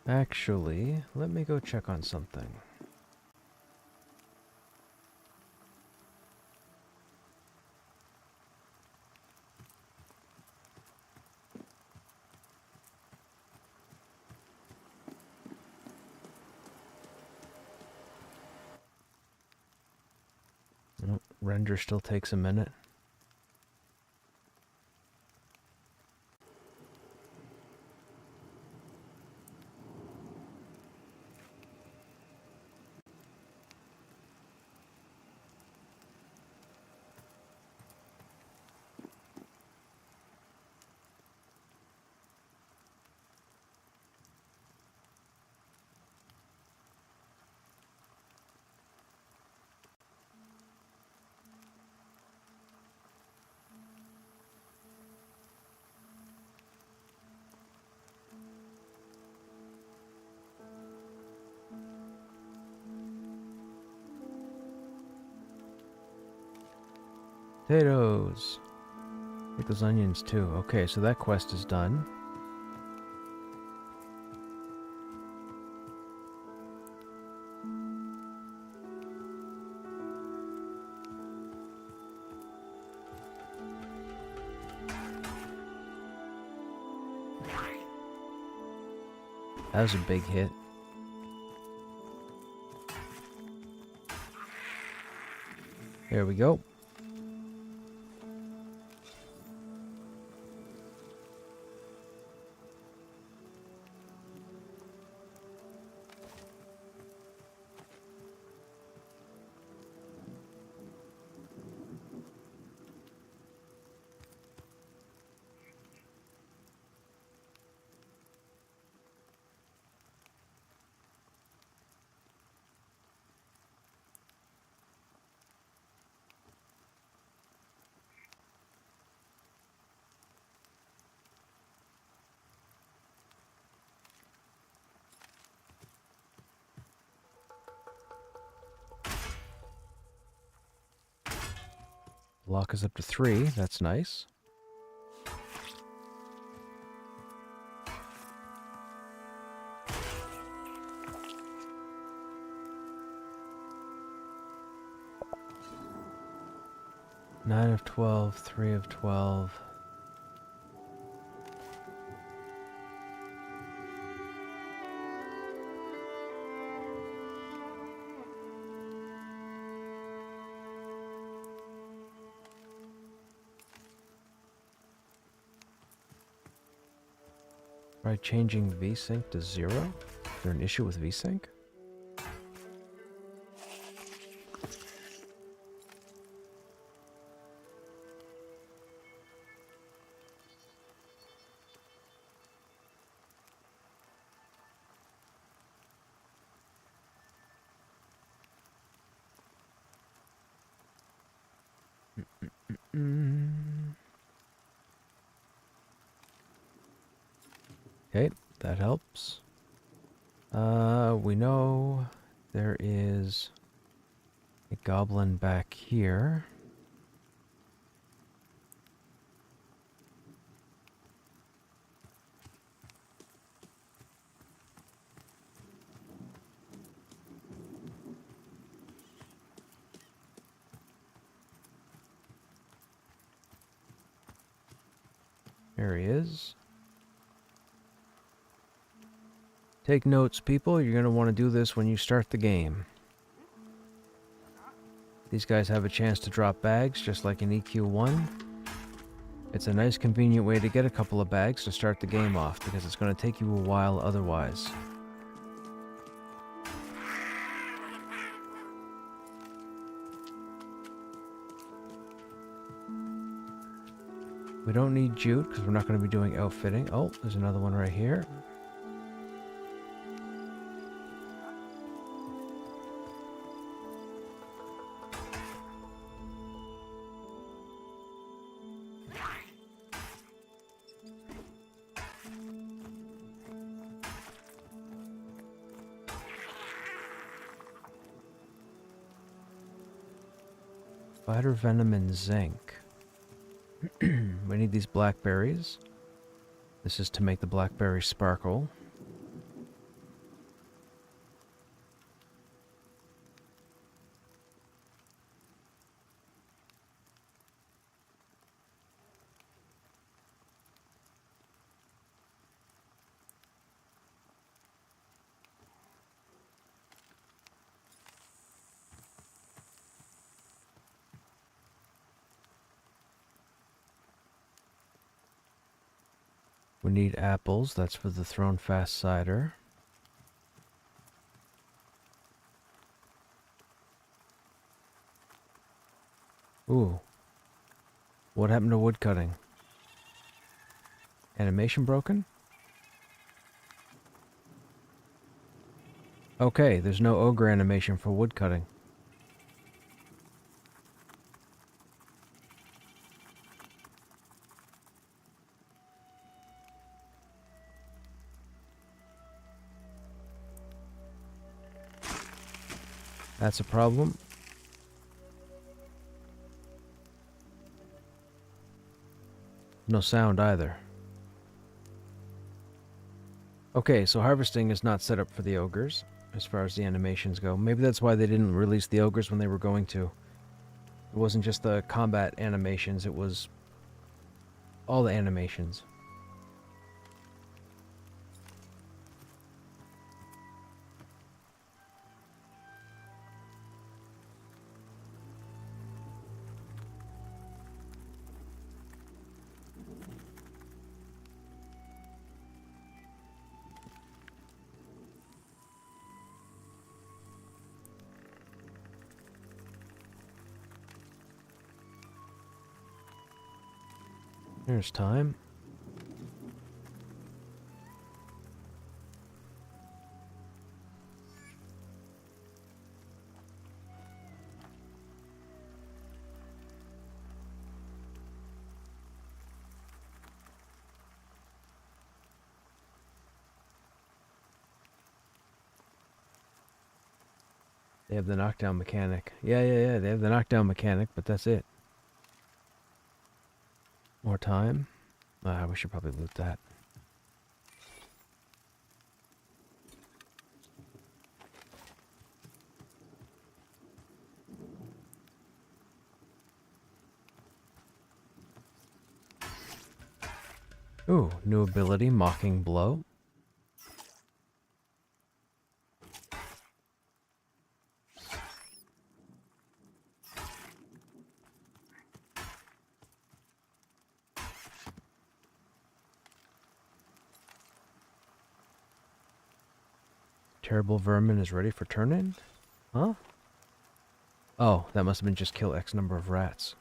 Actually, let me go check on something. Oh, render still takes a minute. Potatoes. Take those onions too. Okay, so that quest is done. That was a big hit. There we go. Lock is up to 3. That's nice. Nine of 12, 3 of 12. Try changing VSync to 0? Is there an issue with VSync? Okay, that helps. We know there is a goblin back here. There he is. Take notes, people. You're going to want to do this when you start the game. These guys have a chance to drop bags, just like in EQ1. It's a nice, convenient way to get a couple of bags to start the game off, because it's going to take you a while otherwise. We don't need jute, because we're not going to be doing outfitting. Oh, there's another one right here. Spider venom and zinc. We need these blackberries. This is to make the blackberry sparkle. We need apples, that's for the thrown fast cider. Ooh. What happened to wood cutting? Animation broken? Okay, there's no ogre animation for wood cutting. That's a problem. No sound either. Okay, so harvesting is not set up for the ogres, as far as the animations go. Maybe that's why they didn't release the ogres when they were going to. It wasn't just the combat animations, it was all the animations. There's time. They have the knockdown mechanic. Yeah. They have the knockdown mechanic, but that's it. More time. We should probably loot that. Ooh, new ability, Mocking Blow. Terrible Vermin is ready for turn-in? Huh? Oh, that must have been just kill X number of rats.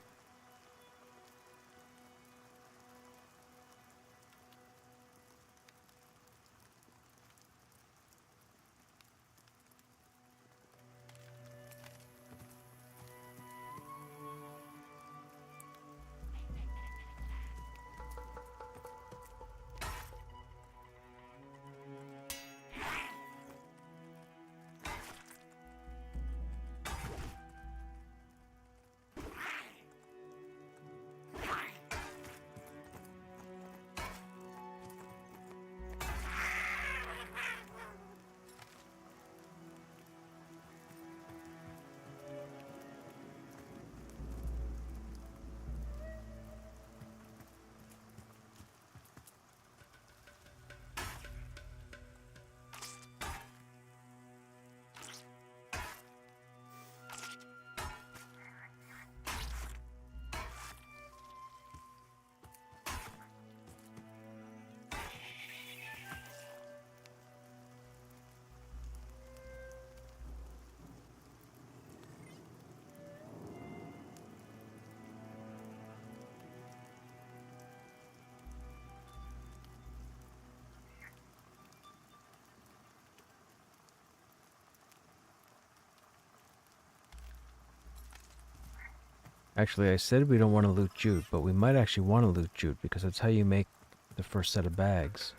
Actually, I said we don't want to loot jute, but we might actually want to loot jute because that's how you make the first set of bags.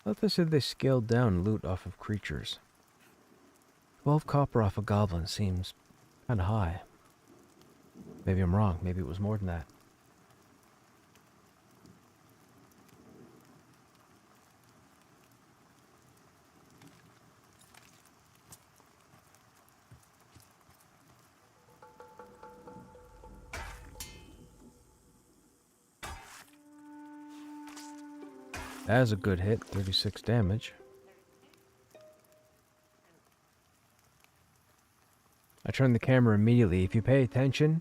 I thought they said they scaled down loot off of creatures. 12 copper off a goblin seems kinda high. Maybe I'm wrong, maybe it was more than that. That is a good hit, 36 damage. I turned the camera immediately. If you pay attention,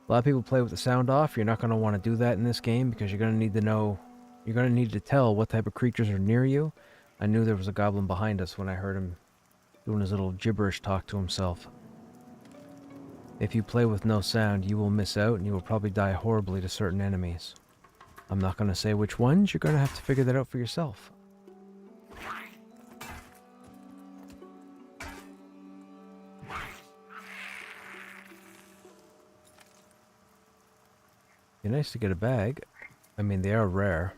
a lot of people play with the sound off. You're not going to want to do that in this game because you're going to need to know, you're going to need to tell what type of creatures are near you. I knew there was a goblin behind us when I heard him doing his little gibberish talk to himself. If you play with no sound, you will miss out and you will probably die horribly to certain enemies. I'm not going to say which ones, you're going to have to figure that out for yourself. Be nice to get a bag. I mean, they are rare.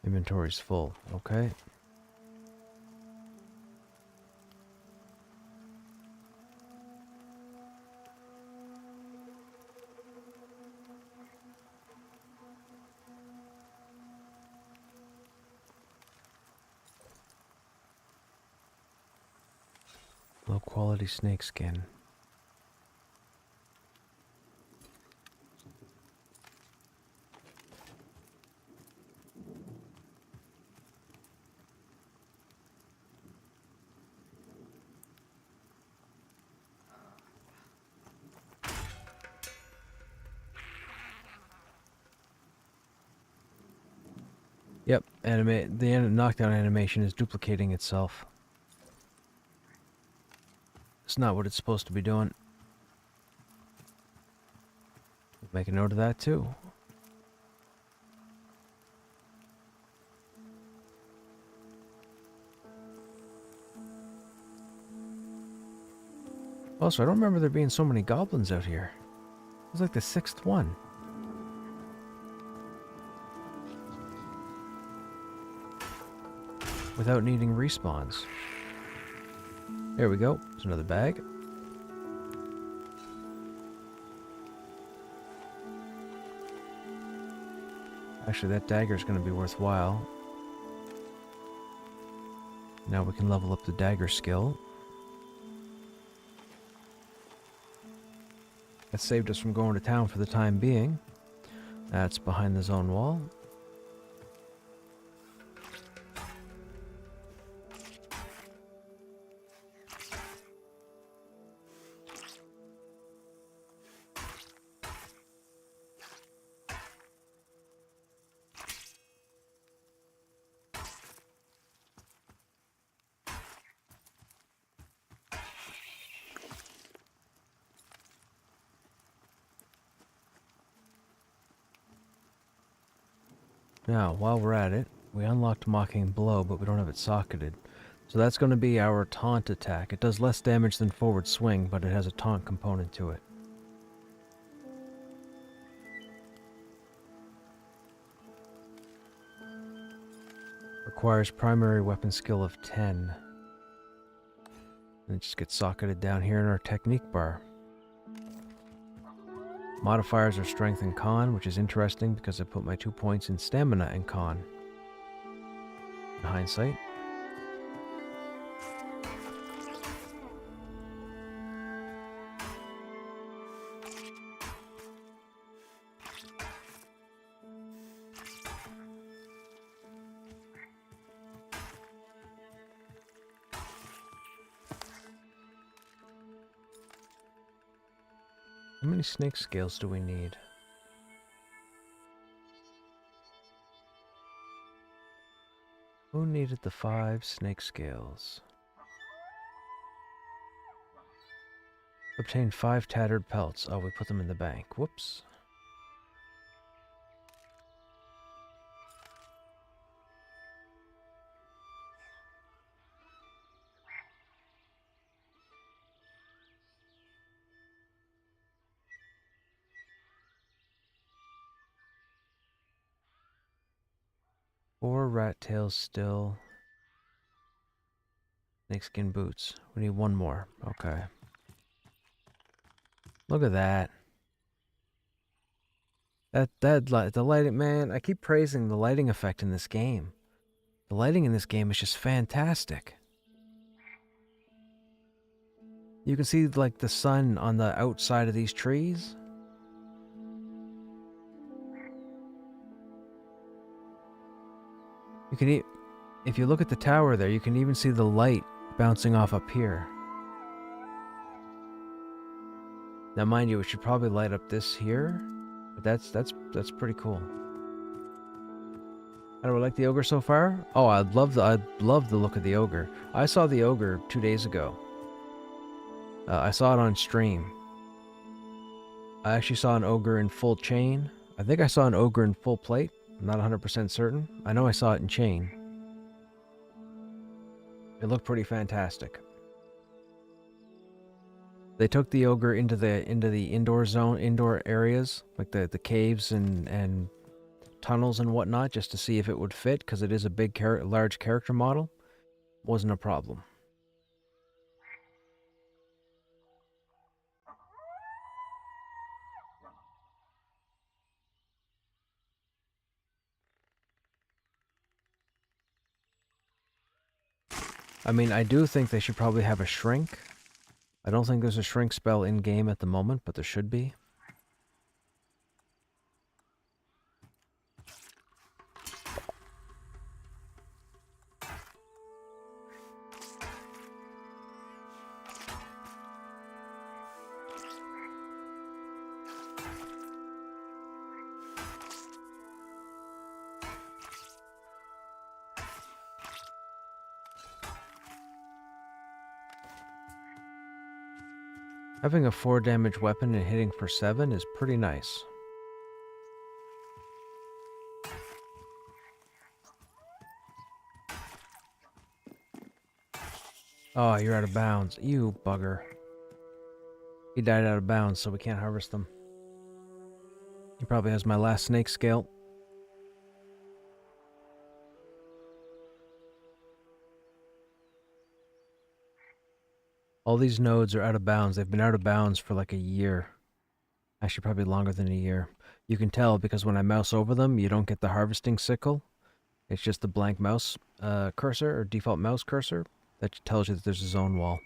Inventory's full, okay. Low quality snake skin. Yep, the knockdown animation is duplicating itself. It's not what it's supposed to be doing. Make a note of that too. Also, I don't remember there being so many goblins out here. It was like the 6th one. Without needing respawns. There we go. There's another bag. Actually, that dagger is going to be worthwhile. Now we can level up the dagger skill. That saved us from going to town for the time being. That's behind the zone wall. Now, while we're at it, we unlocked Mocking Blow, but we don't have it socketed. So that's going to be our taunt attack. It does less damage than forward swing, but it has a taunt component to it. Requires primary weapon skill of 10. And it just gets socketed down here in our technique bar. Modifiers are strength and con, which is interesting because I put my 2 points in stamina and con. In hindsight. How many snake scales do we need? Who needed the 5 snake scales? Obtain 5 tattered pelts. Oh, we put them in the bank. Whoops. Four rat tails still. Snakeskin boots. We need 1 more. Okay. Look at that. The lighting, man, I keep praising the lighting effect in this game. The lighting in this game is just fantastic. You can see like the sun on the outside of these trees. You can if you look at the tower there, you can even see the light bouncing off up here. Now, mind you, it should probably light up this here, but that's pretty cool. How do I like the ogre so far? Oh, I'd love the look of the ogre. I saw the ogre 2 days ago. I saw it on stream. I actually saw an ogre in full chain. I think I saw an ogre in full plate. I'm not 100% certain. I know I saw it in chain. It looked pretty fantastic. They took the ogre into the indoor areas, like the caves and tunnels and whatnot, just to see if it would fit, because it is a large character model. Wasn't a problem. I mean, I do think they should probably have a shrink I don't think there's a shrink spell in-game at the moment, but there should be. Having a 4 damage weapon and hitting for 7 is pretty nice. Oh, you're out of bounds. You bugger. He died out of bounds, so we can't harvest them. He probably has my last snake scale. All these nodes are out of bounds. They've been out of bounds for like a year. Actually, probably longer than a year. You can tell because when I mouse over them, you don't get the harvesting sickle. It's just the blank mouse cursor or default mouse cursor that tells you that there's a zone wall.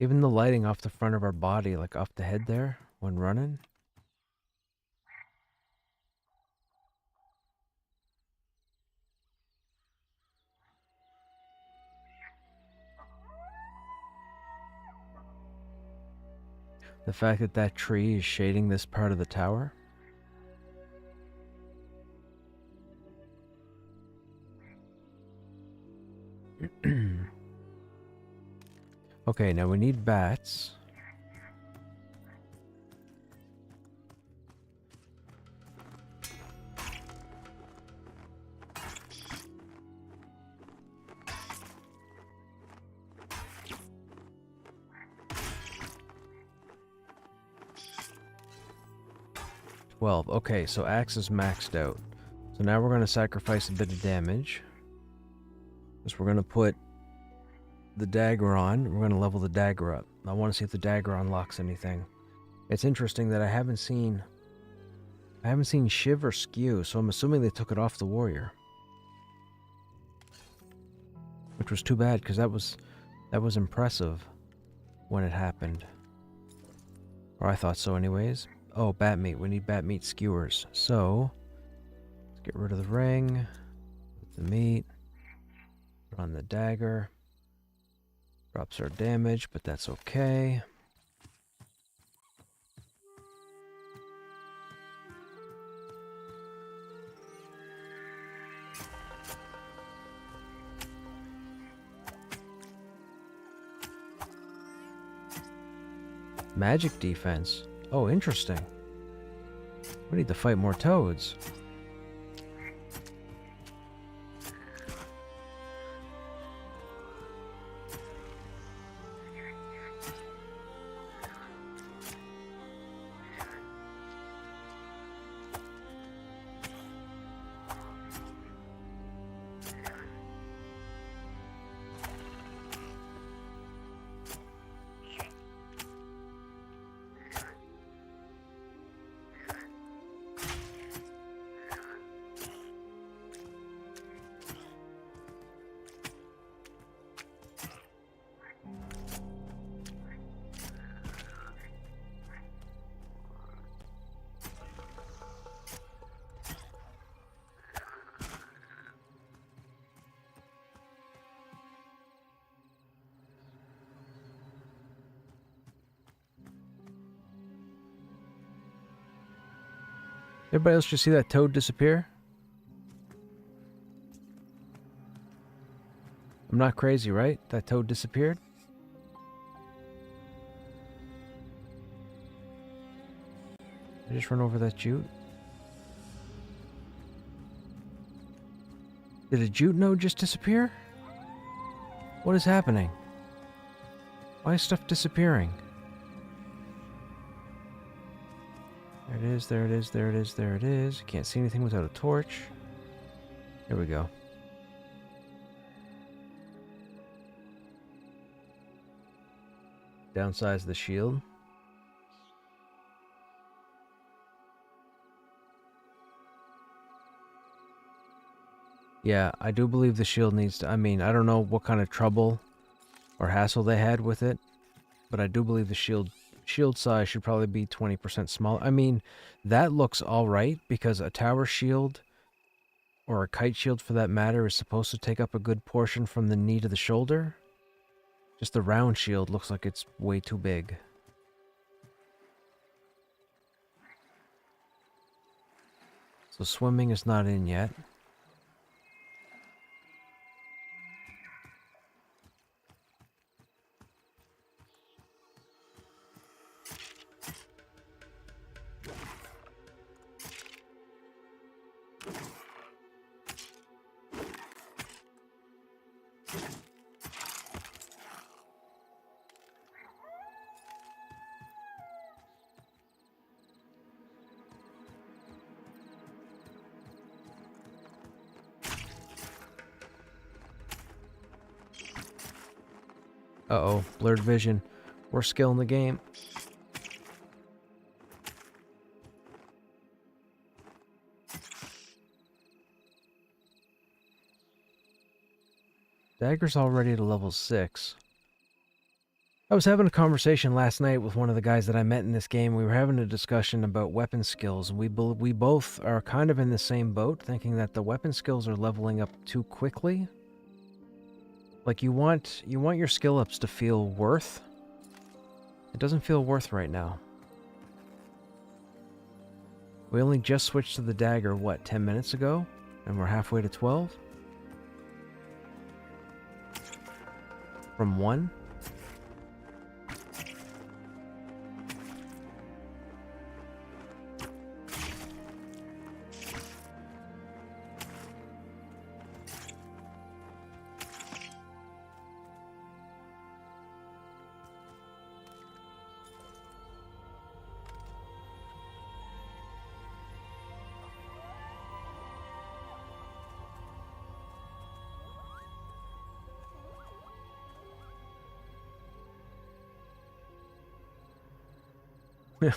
Even the lighting off the front of our body, like off the head there, when running. The fact that that tree is shading this part of the tower. Okay, now we need bats. Okay, so axe is maxed out. So now we're going to sacrifice a bit of damage. Because we're going to put the dagger on. We're going to level the dagger up. I want to see if the dagger unlocks anything. It's interesting that I haven't seen Shiv or Skew, so I'm assuming they took it off the warrior. Which was too bad, because that was impressive when it happened. Or I thought so anyways. Oh, bat meat. We need bat meat skewers. So, let's get rid of the ring. Put the meat. Put on the dagger. Drops our damage, but that's okay. Magic defense. Oh, interesting. We need to fight more toads. Everybody else just see that toad disappear? I'm not crazy, right? That toad disappeared? I just run over that jute. Did a jute node just disappear? What is happening? Why is stuff disappearing? There it is, there it is, there it is, there it is. Can't see anything without a torch. There we go. Downsize the shield. Yeah, I do believe the shield needs to... I mean, I don't know what kind of trouble or hassle they had with it, but I do believe the shield size should probably be 20% smaller. I mean, that looks alright, because a tower shield, or a kite shield for that matter, is supposed to take up a good portion from the knee to the shoulder. Just the round shield looks like it's way too big. So swimming is not in yet. Uh-oh, blurred vision. Worst skill in the game. Dagger's already to level 6. I was having a conversation last night with one of the guys that I met in this game. We were having a discussion about weapon skills. We both are kind of in the same boat, thinking that the weapon skills are leveling up too quickly. Like, you want your skill ups to feel worth. It doesn't feel worth right now. We only just switched to the dagger, what, 10 minutes ago? And we're halfway to 12? From 1?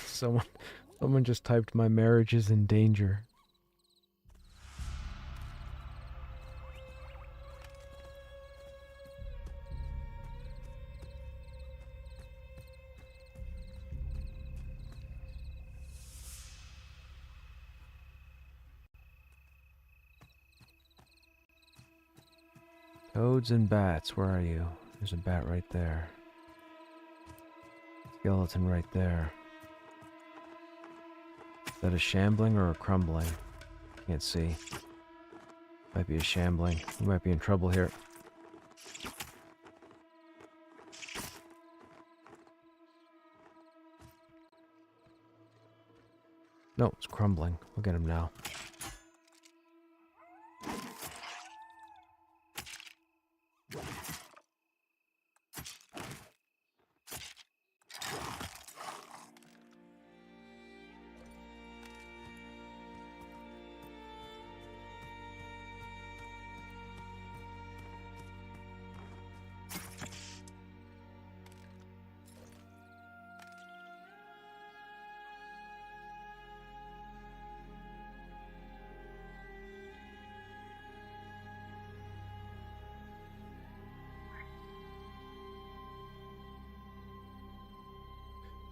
Someone just typed, "My marriage is in danger." Toads and bats, where are you? There's a bat right there. Skeleton right there. Is that a shambling or a crumbling? Can't see. Might be a shambling. We might be in trouble here. No, it's crumbling. We'll get him now.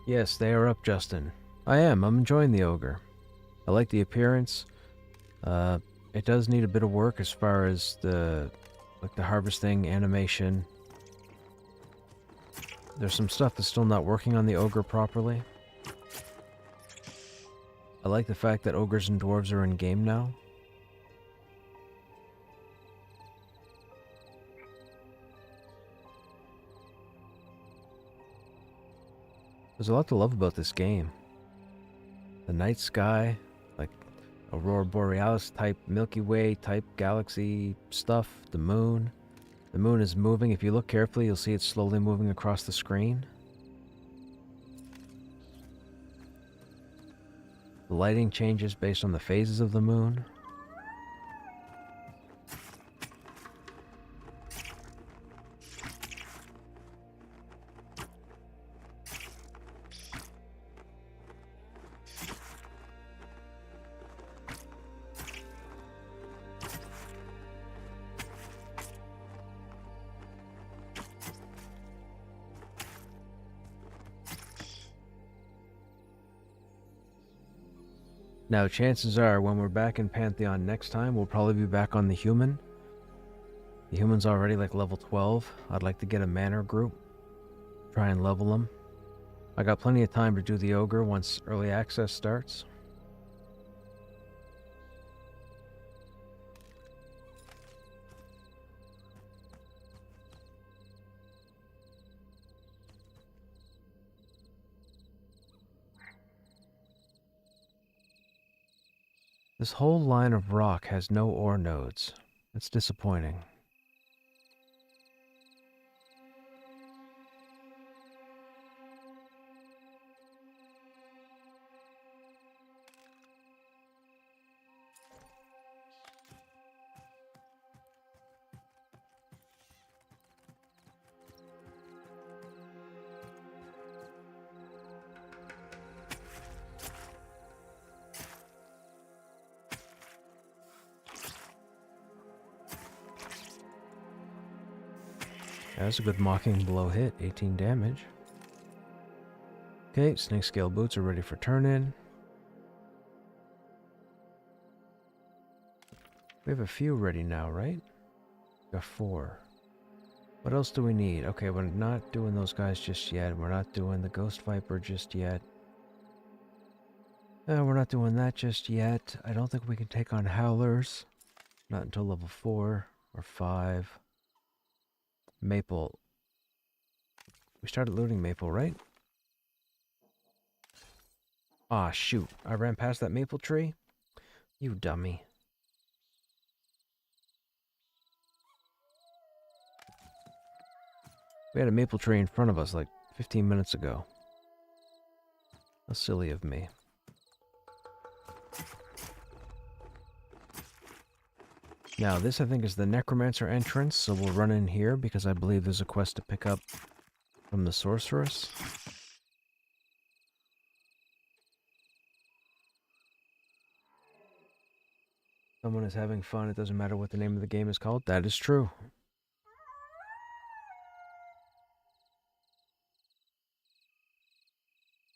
Yes, they are up, Justin. I'm enjoying the ogre. I like the appearance. It does need a bit of work as far as the harvesting animation. There's some stuff that's still not working on the ogre properly. I like the fact that ogres and dwarves are in game now. There's a lot to love about this game. The night sky, like Aurora Borealis type, Milky Way type galaxy stuff, the moon. The moon is moving. If you look carefully, you'll see it slowly moving across the screen. The lighting changes based on the phases of the moon. Now, chances are, when we're back in Pantheon next time, we'll probably be back on the human. The human's already like level 12. I'd like to get a manor group. Try and level them. I got plenty of time to do the ogre once early access starts. This whole line of rock has no ore nodes. It's disappointing. That's a good mocking blow hit, 18 damage. Okay, snake scale boots are ready for turn in. We have a few ready now, right? We got 4. What else do we need? Okay, we're not doing those guys just yet. We're not doing the Ghost Viper just yet. We're not doing that just yet. I don't think we can take on Howlers. Not until level 4 or 5. Maple. We started looting Maple, right? Ah, shoot. I ran past that maple tree? You dummy. We had a maple tree in front of us like 15 minutes ago. How silly of me. Now, this I think is the Necromancer entrance, so we'll run in here because I believe there's a quest to pick up from the Sorceress. Someone is having fun, it doesn't matter what the name of the game is called. That is true.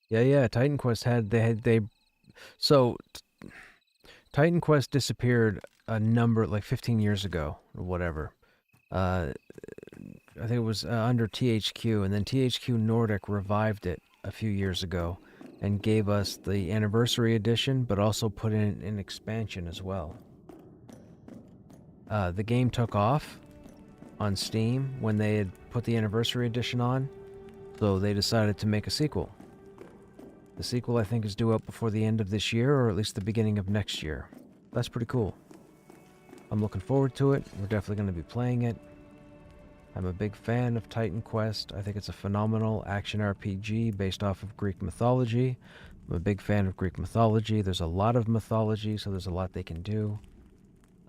Yeah, Titan Quest so Titan Quest disappeared a number, like 15 years ago, or whatever. I think it was under THQ, and then THQ Nordic revived it a few years ago, and gave us the Anniversary Edition, but also put in an expansion as well. The game took off on Steam when they had put the Anniversary Edition on, so they decided to make a sequel. The sequel, I think, is due out before the end of this year, or at least the beginning of next year. That's pretty cool. I'm looking forward to it. We're definitely going to be playing it. I'm a big fan of Titan Quest. I think it's a phenomenal action RPG based off of Greek mythology. I'm a big fan of Greek mythology. There's a lot of mythology, so there's a lot they can do.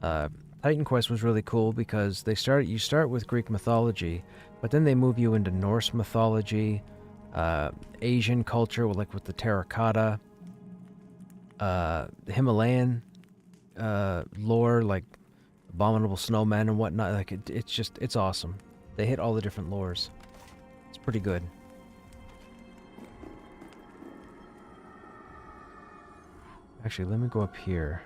Titan Quest was really cool because you start with Greek mythology, but then they move you into Norse mythology, Asian culture, like with the terracotta, Himalayan lore, like abominable snowmen and whatnot. Like it's awesome. They hit all the different lores. It's pretty good. Actually, let me go up here.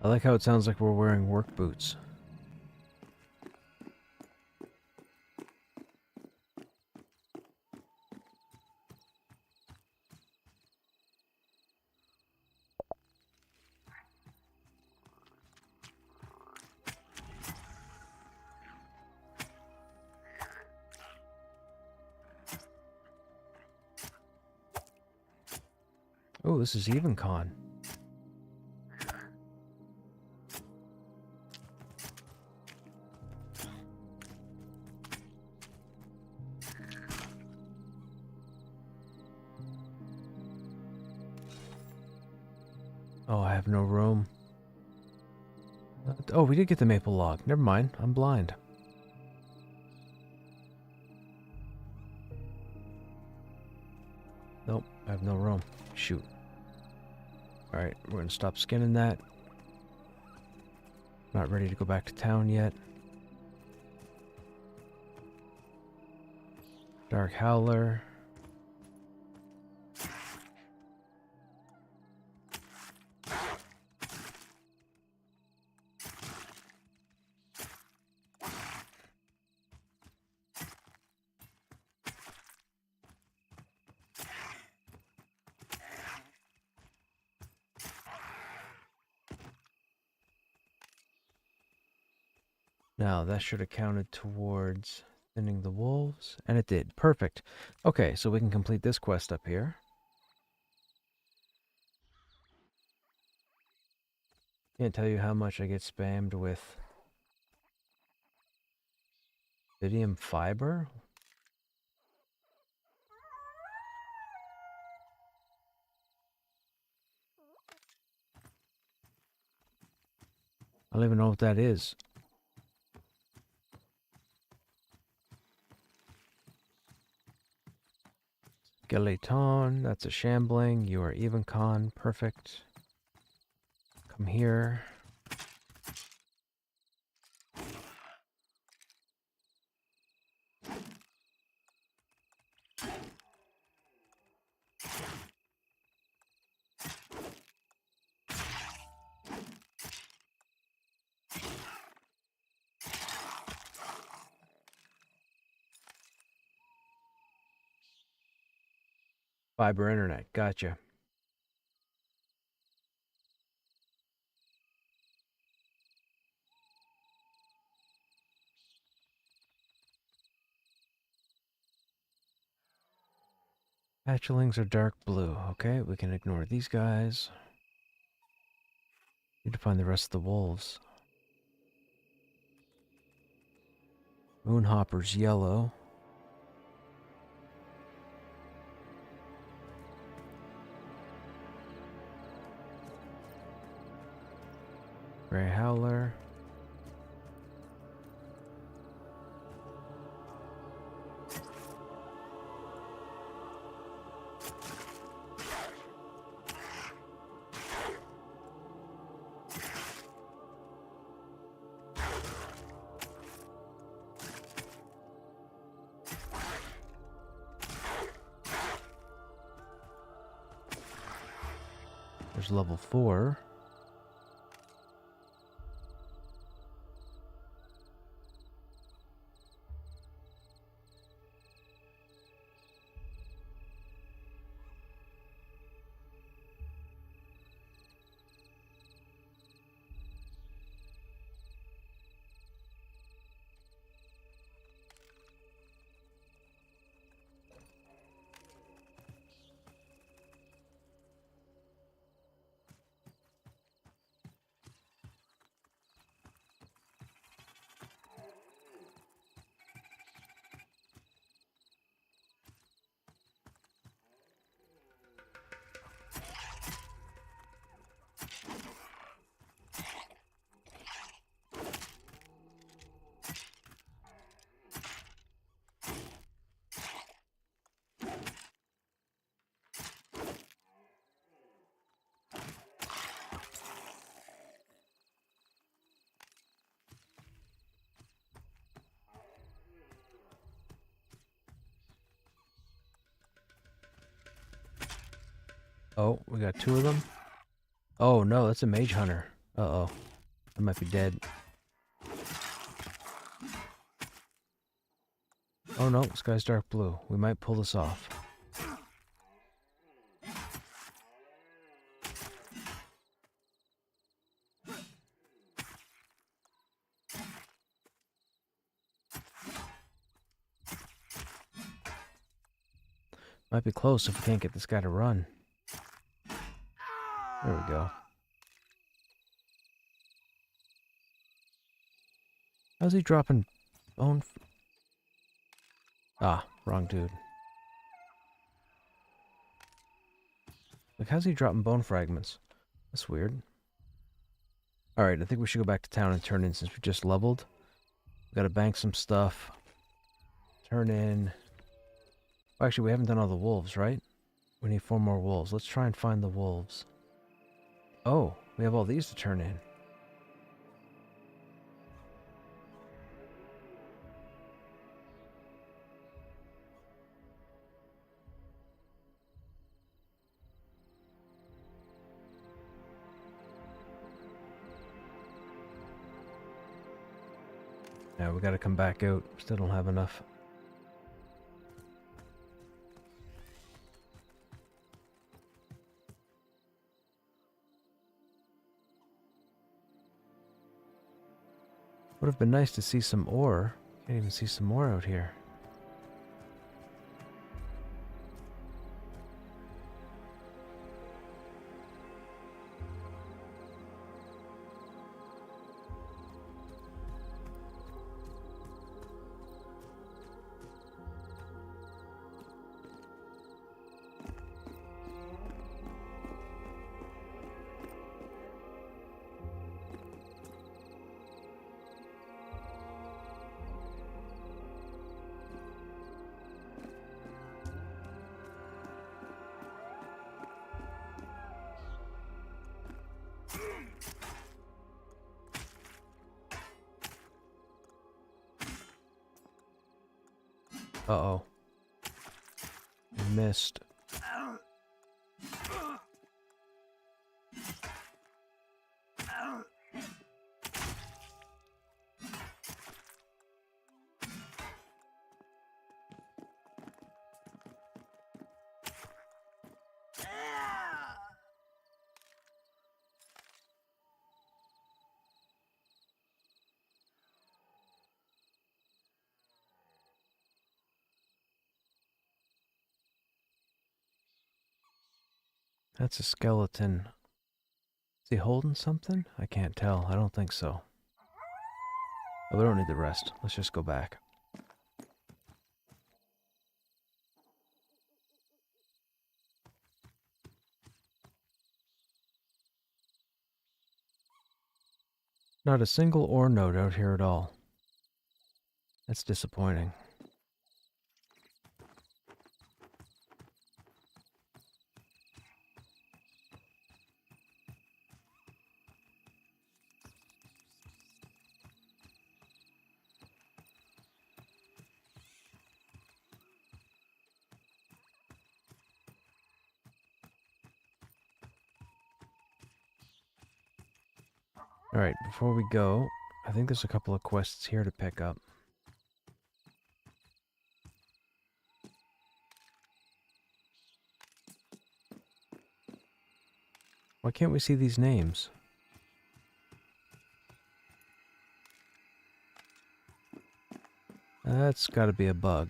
I like how it sounds like we're wearing work boots. Oh, this is EvenCon. Oh, I have no room. Oh, we did get the maple log. Never mind. I'm blind. Nope, I have no room. Shoot. Alright, we're gonna stop skinning that. Not ready to go back to town yet. Dark Howler. Now, that should have counted towards thinning the wolves, and it did. Perfect. Okay, so we can complete this quest up here. Can't tell you how much I get spammed with Vidium fiber. I don't even know what that is. Skeleton, that's a shambling. You are even con. Perfect. Come here. Fiber internet. Gotcha. Hatchlings are dark blue. Okay, we can ignore these guys. Need to find the rest of the wolves. Moonhopper's yellow. Grey Howler. There's level 4. Oh, we got 2 of them. Oh no, that's a mage hunter. Uh-oh. I might be dead. Oh no, this guy's dark blue. We might pull this off. Might be close if we can't get this guy to run. There we go. How's he dropping bone? Ah, wrong dude. Like, how's he dropping bone fragments? That's weird. Alright, I think we should go back to town and turn in since we just leveled. We gotta bank some stuff. Turn in. Oh, actually, we haven't done all the wolves, right? We need 4 more wolves. Let's try and find the wolves. Oh, we have all these to turn in. Yeah, we gotta come back out. Still don't have enough. Would have been nice to see some ore. Can't even see some ore out here. Uh-oh. Missed. That's a skeleton. Is he holding something? I can't tell. I don't think so. Oh, we don't need the rest. Let's just go back. Not a single ore node out here at all. That's disappointing. Alright, before we go, I think there's a couple of quests here to pick up. Why can't we see these names? That's gotta be a bug.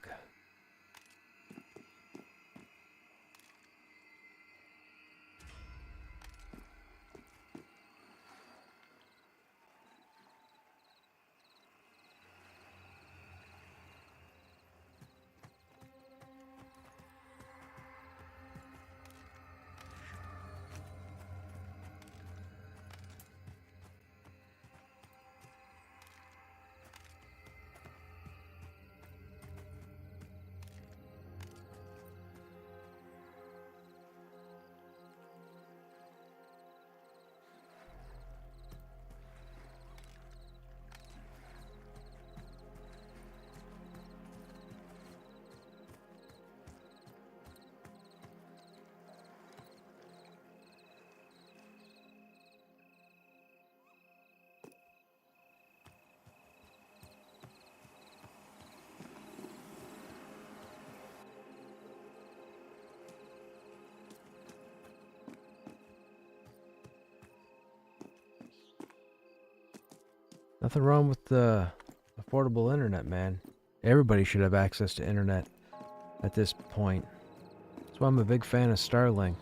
Nothing wrong with the affordable internet, man. Everybody should have access to internet at this point. That's why I'm a big fan of Starlink.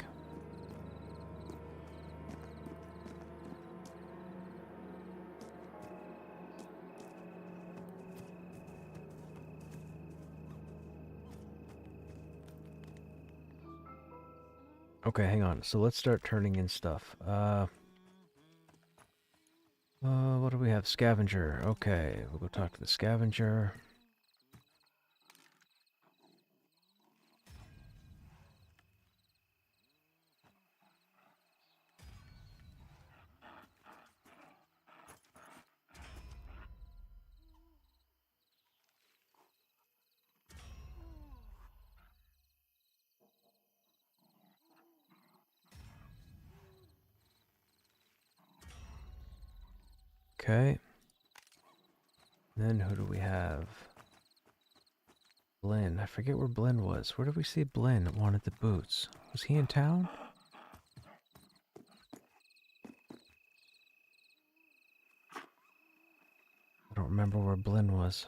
Okay, hang on. So let's start turning in stuff. we have? Scavenger. Okay, we'll go talk to the scavenger. Okay. Then who do we have? Blinn. I forget where Blinn was. Where did we see Blinn that wanted the boots? Was he in town? I don't remember where Blinn was.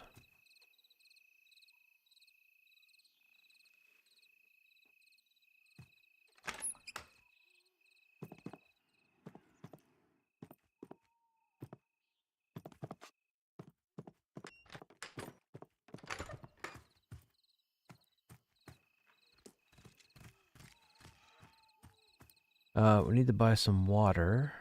We need to buy some water.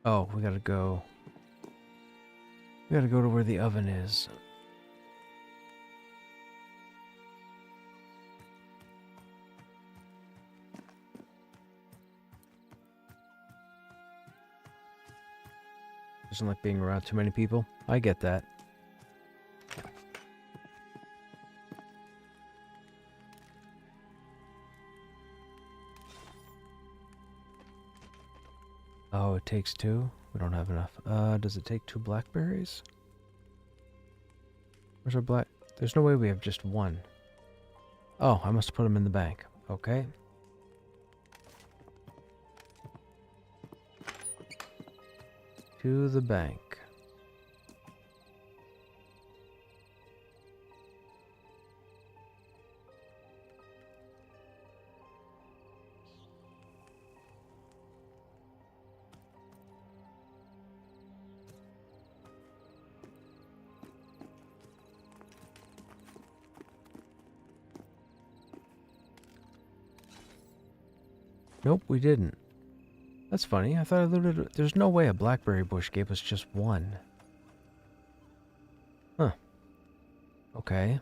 Oh, we gotta go. We gotta go to where the oven is. Doesn't like being around too many people. I get that. Oh, it takes two? We don't have enough. Does it take 2 blackberries? Where's our black? There's no way we have just one. Oh, I must put them in the bank. Okay. To the bank. Nope, we didn't. That's funny. I thought I looted. There's no way a blackberry bush gave us just one. Huh. Okay.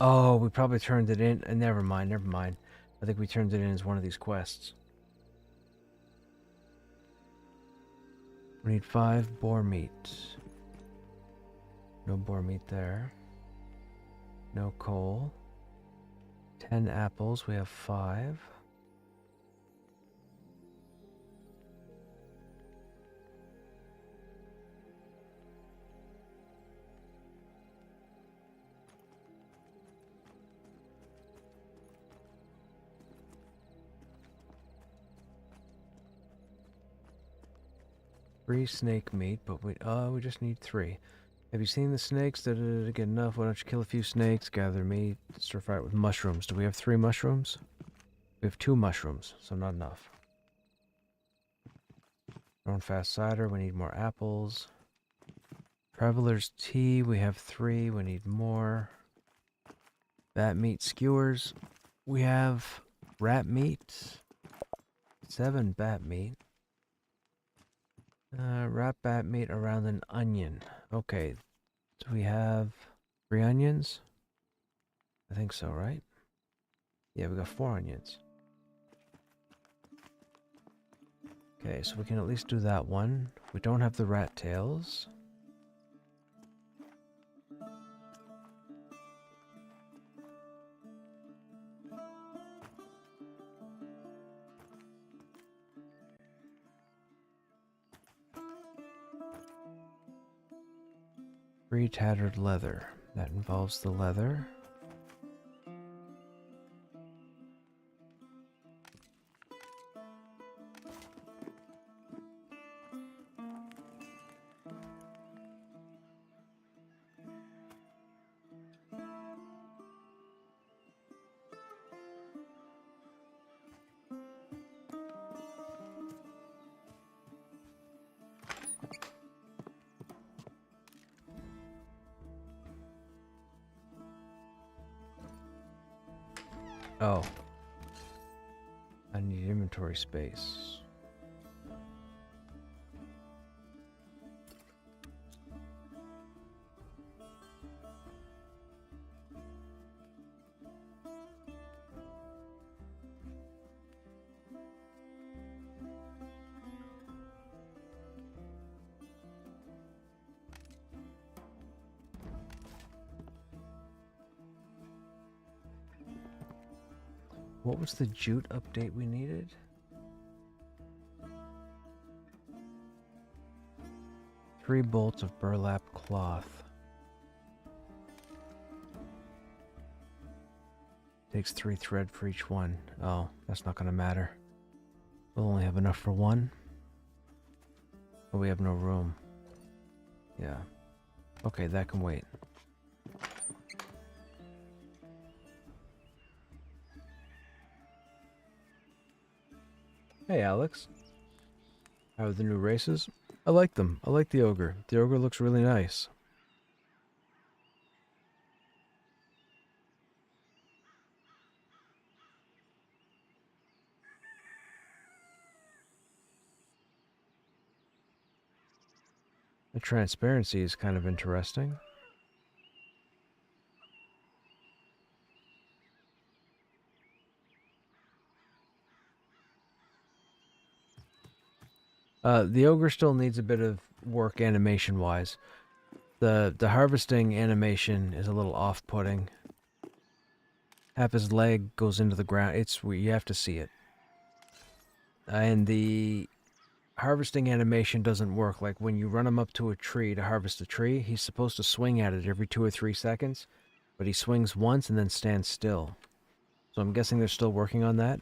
Oh, we probably turned it in. Never mind, never mind. I think we turned it in as one of these quests. We need 5 boar meat. No boar meat there. No coal. 10 apples. We have 5. Three snake meat, but we just need 3. Have you seen the snakes? Did it get enough? Why don't you kill a few snakes, gather meat, stir fry it with mushrooms? Do we have 3 mushrooms? We have 2 mushrooms, so not enough. Grown fast cider, we need more apples. Traveler's tea, we have 3, we need more. Bat meat skewers, we have rat meat. 7 bat meat. Wrap bat meat around an onion. Okay. Do we have 3 onions? I think so, right? Yeah, we got 4 onions. Okay, so we can at least do that one. We don't have the rat tails. Free tattered leather. That involves the leather. Oh. I need inventory space. What was the jute update we needed? Three bolts of burlap cloth. Takes 3 thread for each one. Oh, that's not gonna matter. We'll only have enough for one. But we have no room. Yeah. Okay, that can wait. Hey, Alex. How are the new races? I like them. I like the ogre. The ogre looks really nice. The transparency is kind of interesting. The ogre still needs a bit of work animation-wise. The harvesting animation is a little off-putting. Half his leg goes into the ground. You have to see it. And the harvesting animation doesn't work. Like when you run him up to a tree to harvest a tree, he's supposed to swing at it every 2 or 3 seconds, but he swings once and then stands still. So I'm guessing they're still working on that.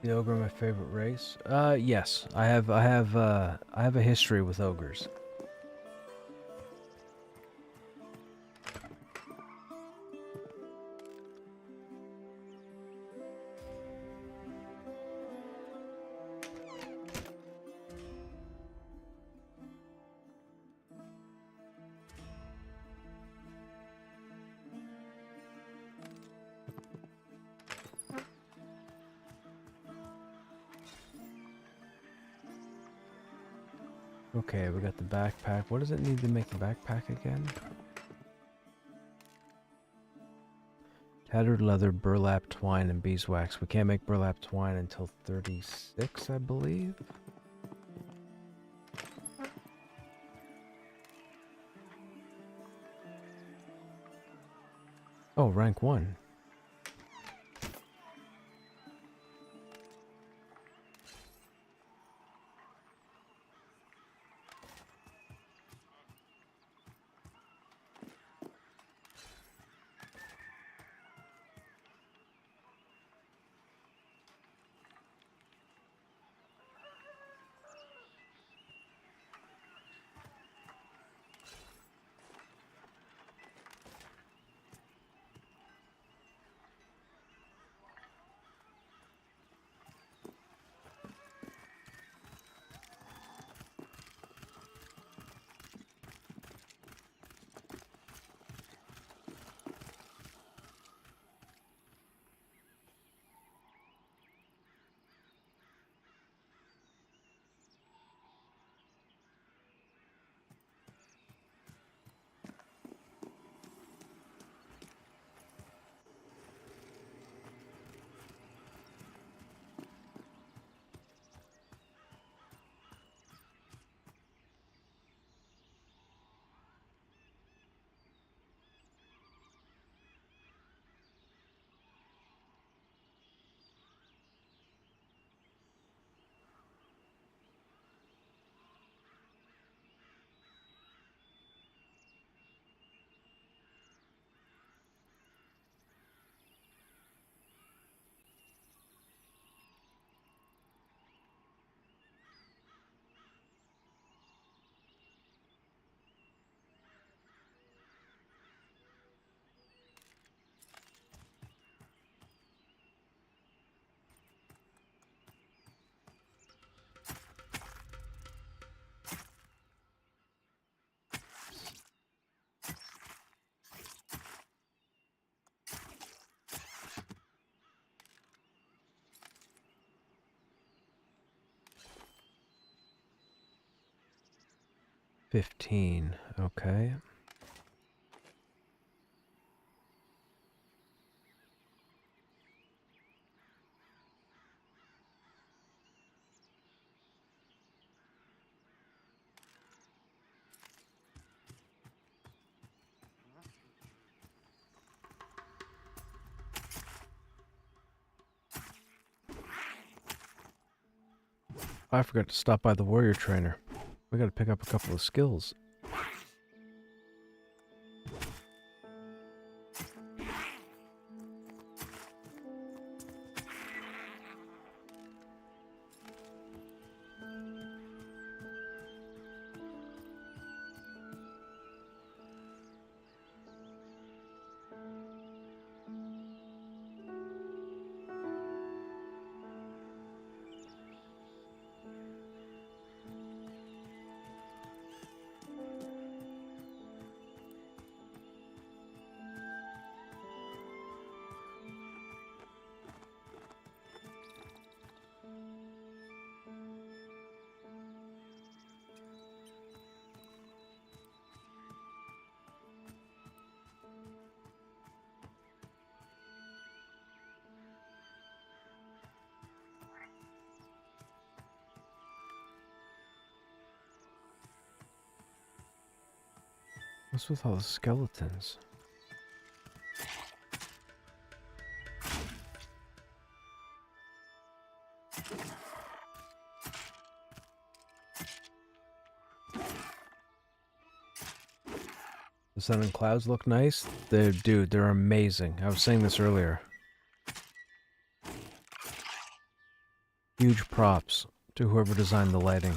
The ogre, my favorite race. Yes, I have a history with ogres. Okay, we got the backpack. What does it need to make the backpack again? Tattered leather, burlap twine, and beeswax. We can't make burlap twine until 36, I believe. Oh, rank 1. 15. Okay. I forgot to stop by the warrior trainer. We gotta pick up a couple of skills. What's with all the skeletons? The sun and clouds look nice. Dude, they're amazing. I was saying this earlier. Huge props to whoever designed the lighting.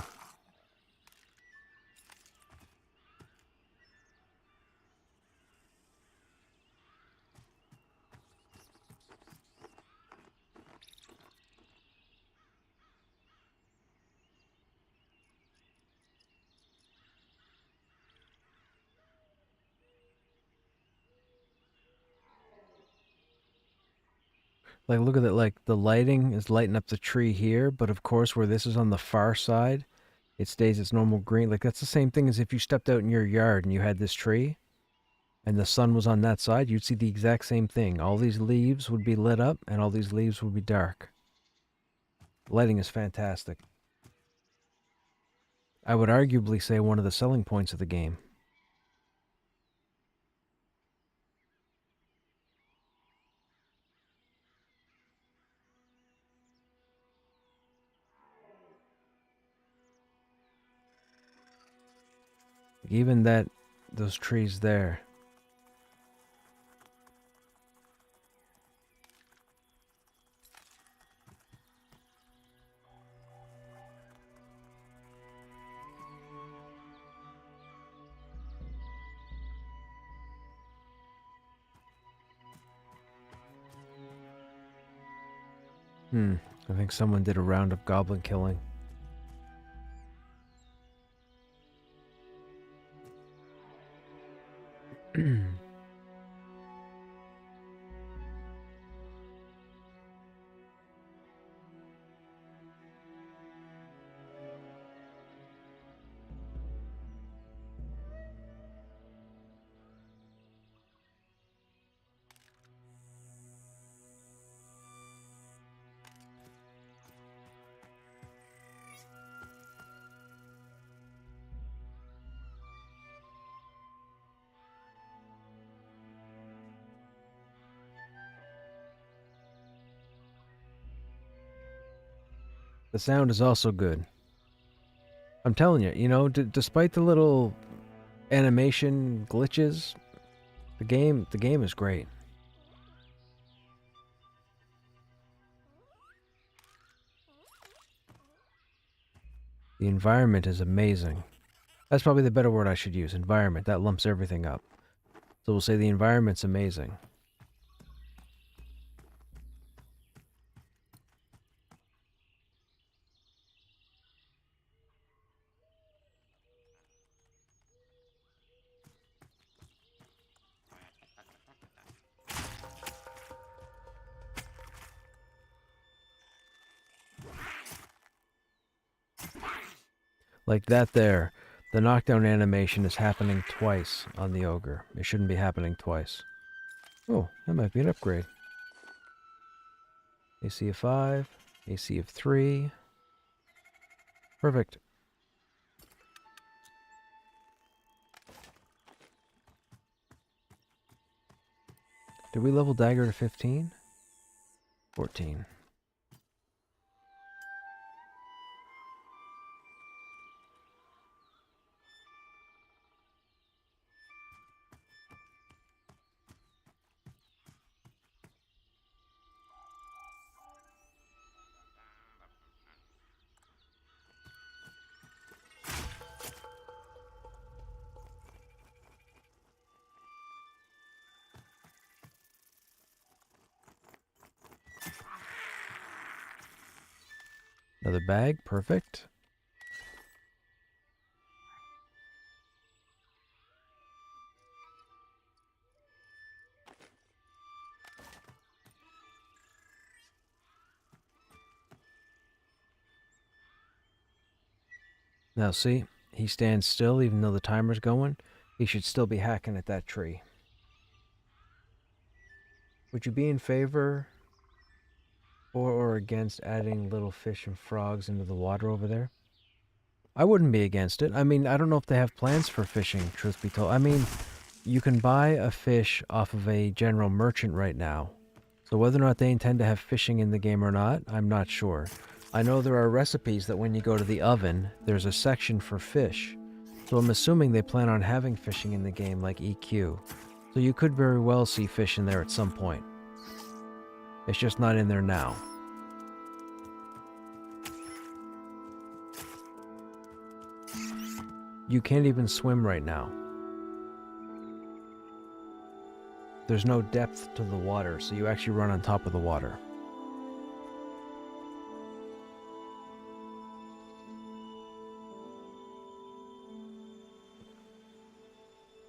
Like, look at it, like, the lighting is lighting up the tree here, but of course, where this is on the far side, it stays its normal green. Like, that's the same thing as if you stepped out in your yard and you had this tree, and the sun was on that side, you'd see the exact same thing. All these leaves would be lit up, and all these leaves would be dark. Lighting is fantastic. I would arguably say one of the selling points of the game. Even those trees there. I think someone did a round of goblin killing. The sound is also good. I'm telling you, you know, despite the little animation glitches, the game is great. The environment is amazing. That's probably the better word I should use, environment. That lumps everything up. So we'll say the environment's amazing. Like that there. The knockdown animation is happening twice on the ogre. It shouldn't be happening twice. Oh, that might be an upgrade. AC of 5, AC of 3. Perfect. Did we level dagger to 15? 14. Another bag, perfect. Now see, he stands still even though the timer's going. He should still be hacking at that tree. Would you be in favor or against adding little fish and frogs into the water over there? I wouldn't be against it. I mean, I don't know if they have plans for fishing, truth be told. I mean, you can buy a fish off of a general merchant right now. So whether or not they intend to have fishing in the game or not, I'm not sure. I know there are recipes that when you go to the oven, there's a section for fish. So I'm assuming they plan on having fishing in the game like EQ. So you could very well see fish in there at some point. It's just not in there now. You can't even swim right now. There's no depth to the water, so you actually run on top of the water.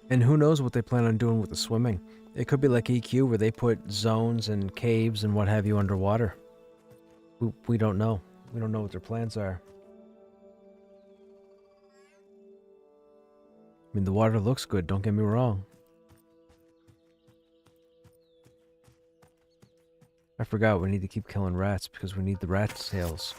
And who knows what they plan on doing with the swimming. It could be like EQ where they put zones and caves and what have you underwater. We don't know. We don't know what their plans are. I mean, the water looks good, don't get me wrong. I forgot we need to keep killing rats because we need the rat tails.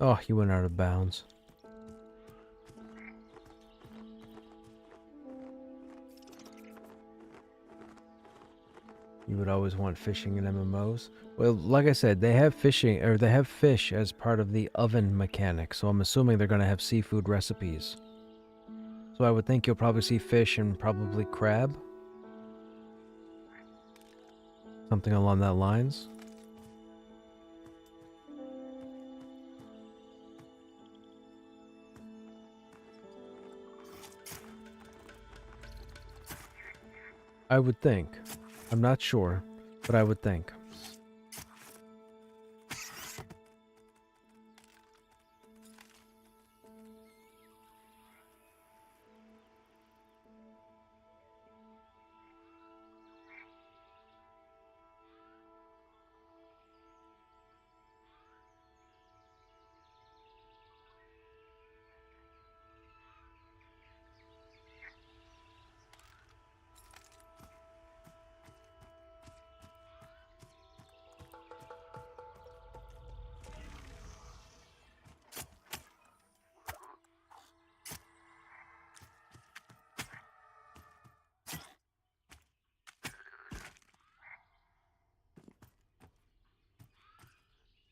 Oh, he went out of bounds. You would always want fishing in MMOs. Well, like I said, they have fishing, or they have fish as part of the oven mechanic, so I'm assuming they're going to have seafood recipes. So I would think you'll probably see fish and probably crab. Something along that lines. I would think. I'm not sure, but I would think.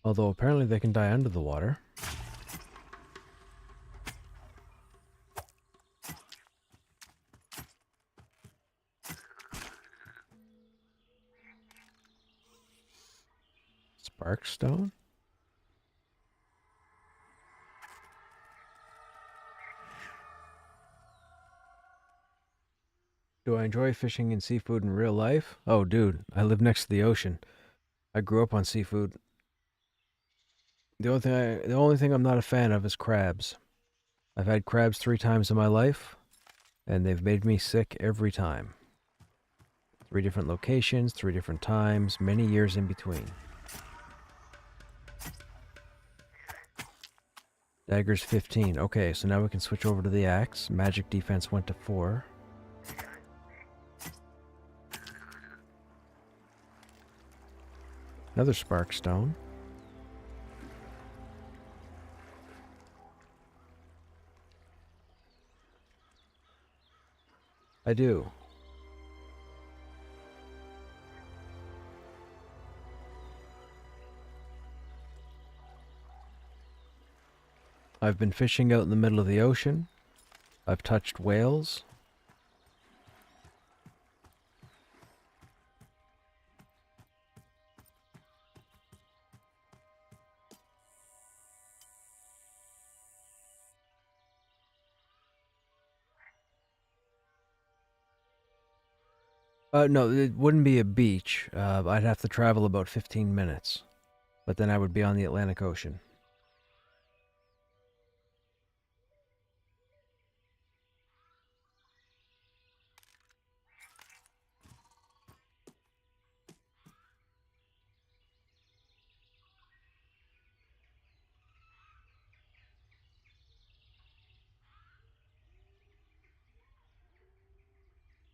Although apparently they can die under the water. Sparkstone? Do I enjoy fishing and seafood in real life? Oh, dude, I live next to the ocean. I grew up on seafood. The only thing I'm not a fan of is crabs. I've had crabs 3 times in my life, and they've made me sick every time. 3 different locations, 3 different times, many years in between. Dagger's 15. Okay, so now we can switch over to the axe. Magic defense went to 4. Another spark stone. I do. I've been fishing out in the middle of the ocean. I've touched whales. No, it wouldn't be a beach. I'd have to travel about 15 minutes. But then I would be on the Atlantic Ocean.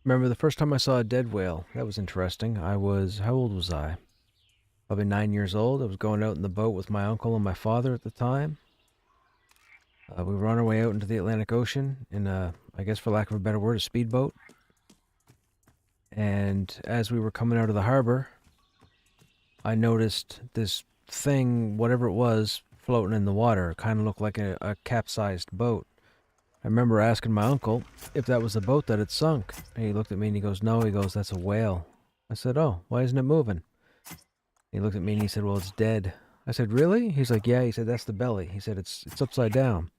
Remember the first time I saw a dead whale? That was interesting. How old was I? Probably 9 years old. I was going out in the boat with my uncle and my father at the time. We were on our way out into the Atlantic Ocean in I guess for lack of a better word, a speedboat. And as we were coming out of the harbor, I noticed this thing, whatever it was, floating in the water. It kind of looked like a capsized boat. I remember asking my uncle if that was the boat that had sunk. And he looked at me and he goes, no, he goes, that's a whale. I said, oh, why isn't it moving? He looked at me and he said, well, it's dead. I said, really? He's like, yeah. He said, that's the belly. He said, it's upside down.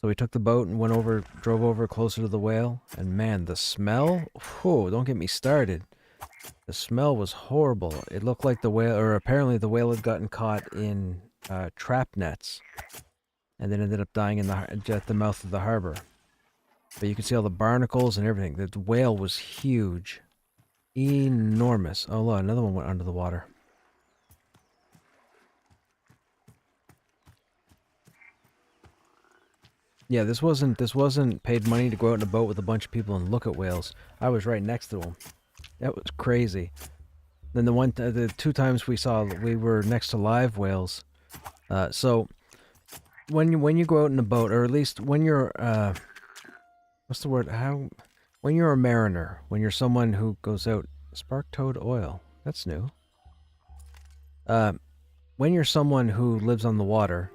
So we took the boat and drove over closer to the whale. And man, the smell, whew, don't get me started. The smell was horrible. It looked like the whale, or apparently the whale had gotten caught in trap nets. And then ended up dying at the mouth of the harbor. But you can see all the barnacles and everything. The whale was huge. Enormous. Oh look, another one went under the water. Yeah, this wasn't paid money to go out in a boat with a bunch of people and look at whales. I was right next to them. That was crazy. Then the 2 times we were next to live whales. So when you go out in a boat, or at least when you're what's the word? When you're a mariner, when you're someone who goes out, spark toad oil. That's new. When you're someone who lives on the water,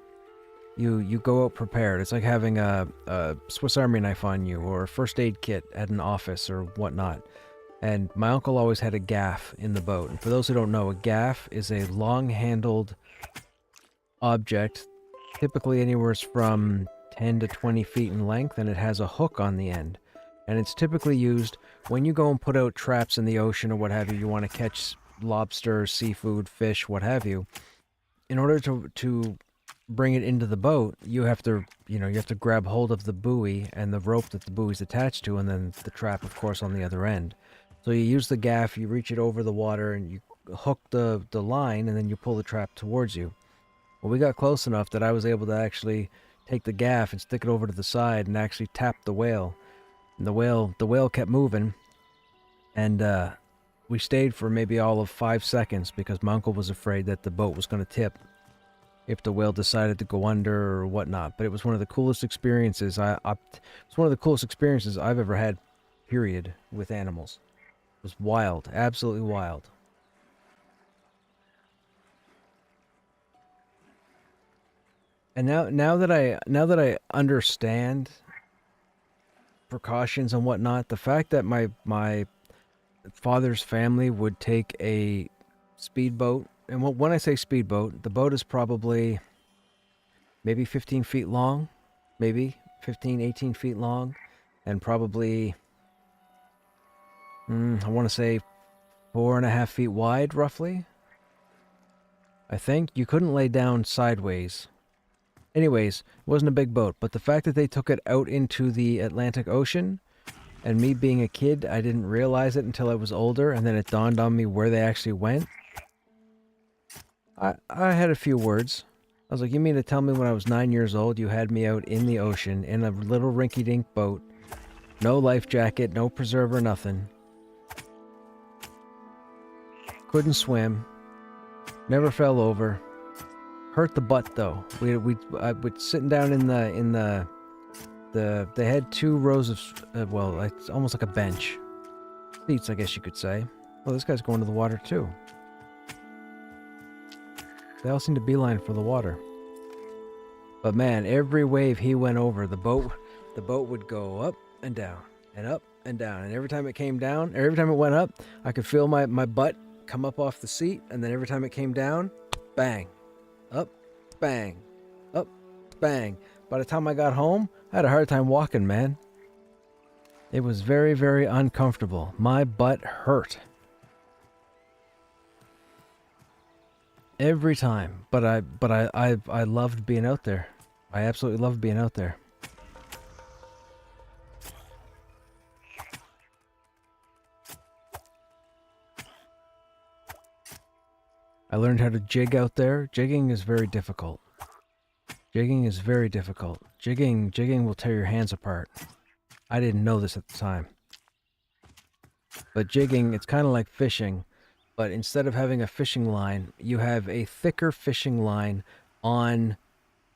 you go out prepared. It's like having a Swiss Army knife on you, or a first aid kit at an office or whatnot. And my uncle always had a gaff in the boat. And for those who don't know, a gaff is a long-handled object, typically anywhere from 10 to 20 feet in length, and it has a hook on the end. And it's typically used when you go and put out traps in the ocean or what have you. You want to catch lobster, seafood, fish, what have you. In order to bring it into the boat, you have to grab hold of the buoy and the rope that the buoy's attached to, and then the trap, of course, on the other end. So you use the gaff, you reach it over the water, and you hook the line, and then you pull the trap towards you. Well, we got close enough that I was able to actually take the gaff and stick it over to the side and actually tap the whale. And the whale kept moving, and we stayed for maybe all of 5 seconds because my uncle was afraid that the boat was going to tip if the whale decided to go under or whatnot. But it was one of the coolest experiences. It's one of the coolest experiences I've ever had, period, with animals. It was wild, absolutely wild. And now that I understand precautions and whatnot, the fact that my father's family would take a speedboat, and when I say speedboat, the boat is probably maybe 15 feet long, maybe 15, 18 feet long, and probably, I want to say 4.5 feet wide, roughly. I think you couldn't lay down sideways. Anyways, it wasn't a big boat, but the fact that they took it out into the Atlantic Ocean, and me being a kid, I didn't realize it until I was older, and then it dawned on me where they actually went. I had a few words. I was like, you mean to tell me when I was 9 years old you had me out in the ocean in a little rinky-dink boat, no life jacket, no preserver, nothing. Couldn't swim, never fell over. Hurt the butt though. I would sitting down in the they had 2 rows of well, like almost like a bench, seats, I guess you could say. Well, this guy's going to the water too. They all seem to beeline for the water. But man, every wave he went over, the boat would go up and down and up and down. And every time it came down, or every time it went up, I could feel my butt come up off the seat. And then every time it came down, bang, up, bang, up, bang. By the time I got home, I had a hard time walking, man. It was very, very uncomfortable. My butt hurt. Every time, but I loved being out there. I absolutely loved being out there. I learned how to jig out there. Jigging is very difficult. Jigging is very difficult. Jigging will tear your hands apart. I didn't know this at the time. But jigging, it's kind of like fishing. But instead of having a fishing line, you have a thicker fishing line on...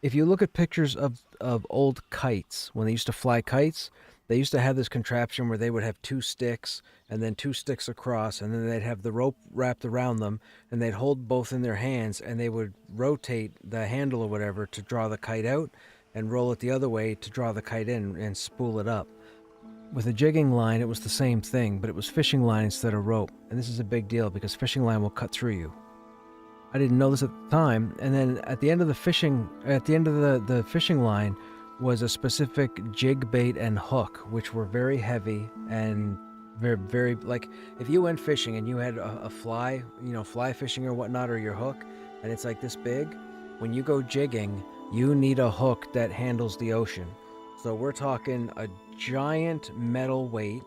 If you look at pictures of old kites, when they used to fly kites, they used to have this contraption where they would have 2 sticks, and then 2 sticks across, and then they'd have the rope wrapped around them, and they'd hold both in their hands, and they would rotate the handle or whatever to draw the kite out, and roll it the other way to draw the kite in and spool it up. With a jigging line, it was the same thing, but it was fishing line instead of rope. And this is a big deal because fishing line will cut through you. I didn't know this at the time, and then at the end of the fishing line was a specific jig bait and hook, which were very heavy and very, very, like, if you went fishing and you had a fly, fly fishing or whatnot, or your hook, and it's like this big, when you go jigging, you need a hook that handles the ocean. So we're talking a giant metal weight,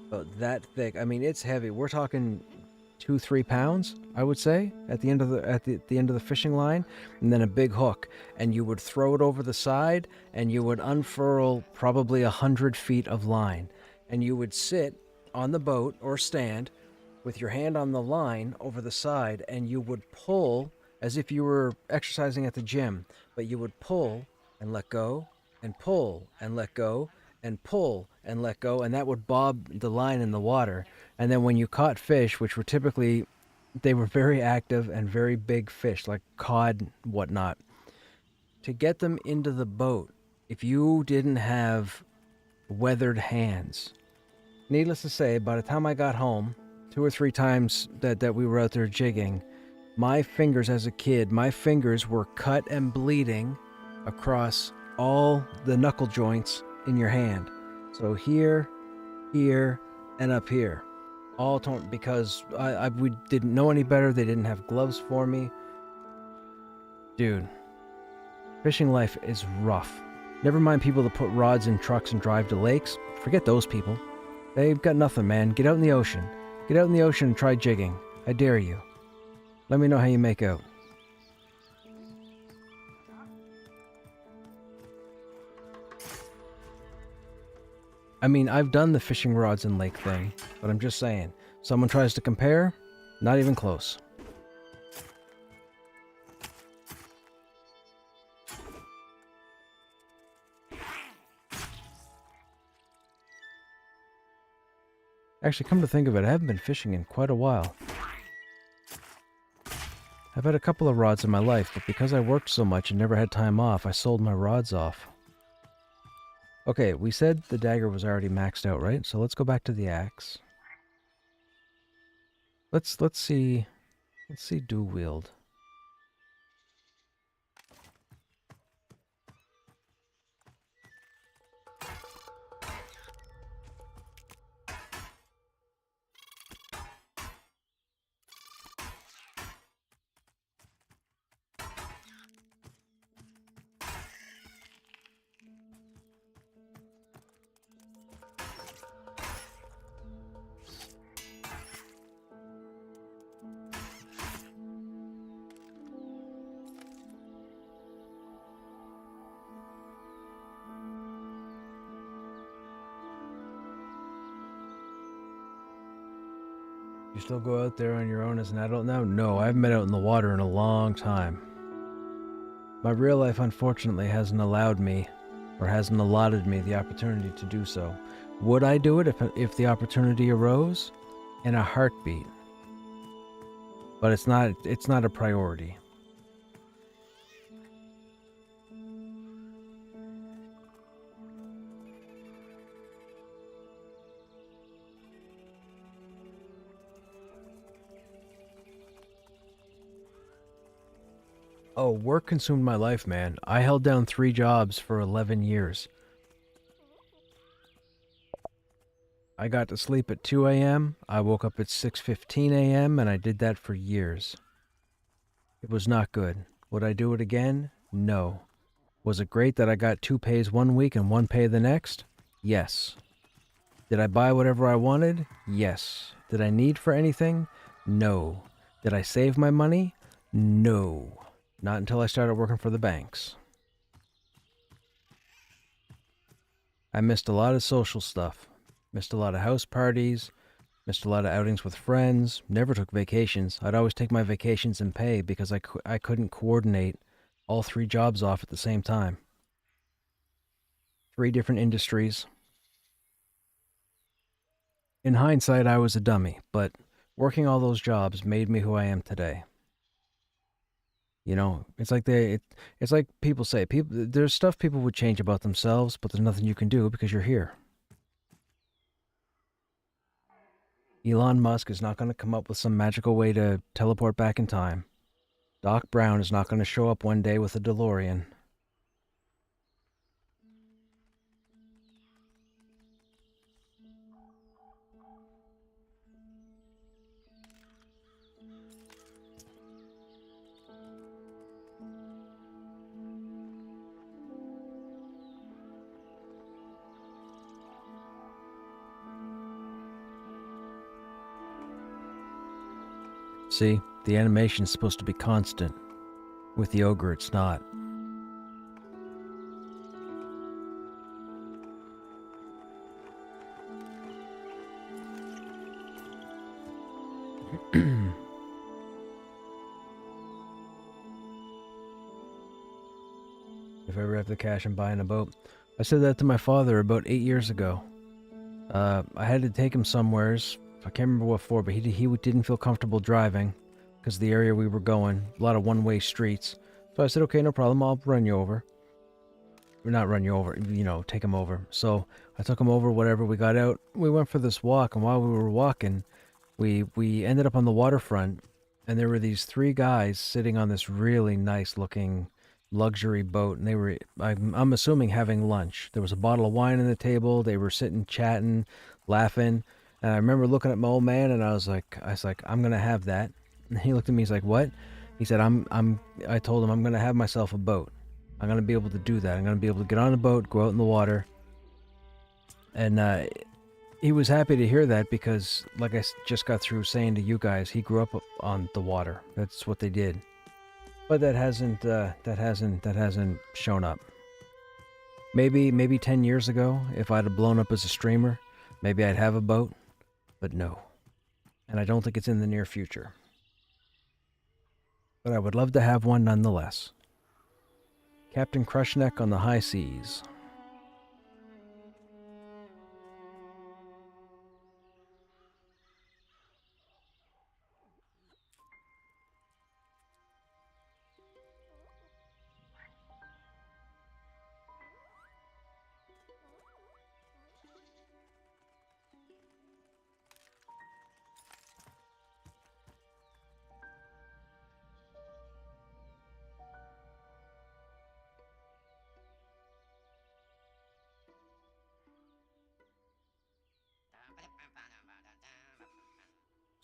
about that thick. I mean, it's heavy. We're talking 2-3 pounds, I would say, at the end of the fishing line, and then a big hook, and you would throw it over the side, and you would unfurl probably 100 feet of line, and you would sit on the boat or stand with your hand on the line over the side, and you would pull as if you were exercising at the gym, but you would pull and let go and pull and let go and pull and let go, and that would bob the line in the water. And then when you caught fish, which were typically, they were very active and very big fish, like cod, whatnot, to get them into the boat, if you didn't have weathered hands, needless to say, by the time I got home, 2 or 3 times that we were out there jigging, my fingers as a kid, my fingers were cut and bleeding across all the knuckle joints in your hand. So here, here, and up here. All torn because we didn't know any better. They didn't have gloves for me. Dude, fishing life is rough. Never mind people that put rods in trucks and drive to lakes. Forget those people. They've got nothing, man. Get out in the ocean. Get out in the ocean and try jigging. I dare you. Let me know how you make out. I mean, I've done the fishing rods and lake thing, but I'm just saying, someone tries to compare, not even close. Actually, come to think of it, I haven't been fishing in quite a while. I've had a couple of rods in my life, but because I worked so much and never had time off, I sold my rods off. Okay, we said the dagger was already maxed out, right? So let's go back to the axe. Let's see dual wield. You still go out there on your own as an adult now? No, I haven't been out in the water in a long time. My real life, unfortunately, hasn't allowed me, or hasn't allotted me the opportunity to do so. Would I do it if the opportunity arose? In a heartbeat. But it's not a priority. Oh, work consumed my life, man. I held down 3 jobs for 11 years. I got to sleep at 2 a.m., I woke up at 6:15 a.m., and I did that for years. It was not good. Would I do it again? No. Was it great that I got 2 pays one week and 1 pay the next? Yes. Did I buy whatever I wanted? Yes. Did I need for anything? No. Did I save my money? No. Not until I started working for the banks. I missed a lot of social stuff. Missed a lot of house parties. Missed a lot of outings with friends. Never took vacations. I'd always take my vacations and pay because I couldn't coordinate all 3 jobs off at the same time. 3 different industries. In hindsight, I was a dummy, but working all those jobs made me who I am today. You know, it's like it's like people say, there's stuff people would change about themselves, but there's nothing you can do because you're here. Elon Musk is not going to come up with some magical way to teleport back in time. Doc Brown is not going to show up one day with a DeLorean. See, the animation's supposed to be constant. With the ogre, it's not. If I ever have the cash, I'm buying a boat. I said that to my father about 8 years ago. I had to take him somewheres. I can't remember what for, but he didn't feel comfortable driving because the area we were going, a lot of one-way streets. So I said, okay, no problem, I'll run you over. Or not run you over, you know, take him over. So I took him over, whatever, we got out, we went for this walk, and while we were walking, we ended up on the waterfront, and there were these 3 guys sitting on this really nice-looking luxury boat, and they were, I'm assuming, having lunch. There was a bottle of wine on the table, they were sitting, chatting, laughing. And I remember looking at my old man, and I was like, I'm gonna have that. And he looked at me, he's like, what? He said, I told him I'm gonna have myself a boat. I'm gonna be able to do that. I'm gonna be able to get on a boat, go out in the water. And he was happy to hear that because, like I just got through saying to you guys, he grew up on the water. That's what they did. But that hasn't shown up. Maybe 10 years ago, if I'd have blown up as a streamer, maybe I'd have a boat. But no. And I don't think it's in the near future. But I would love to have one nonetheless. Captain Krushnek on the high seas.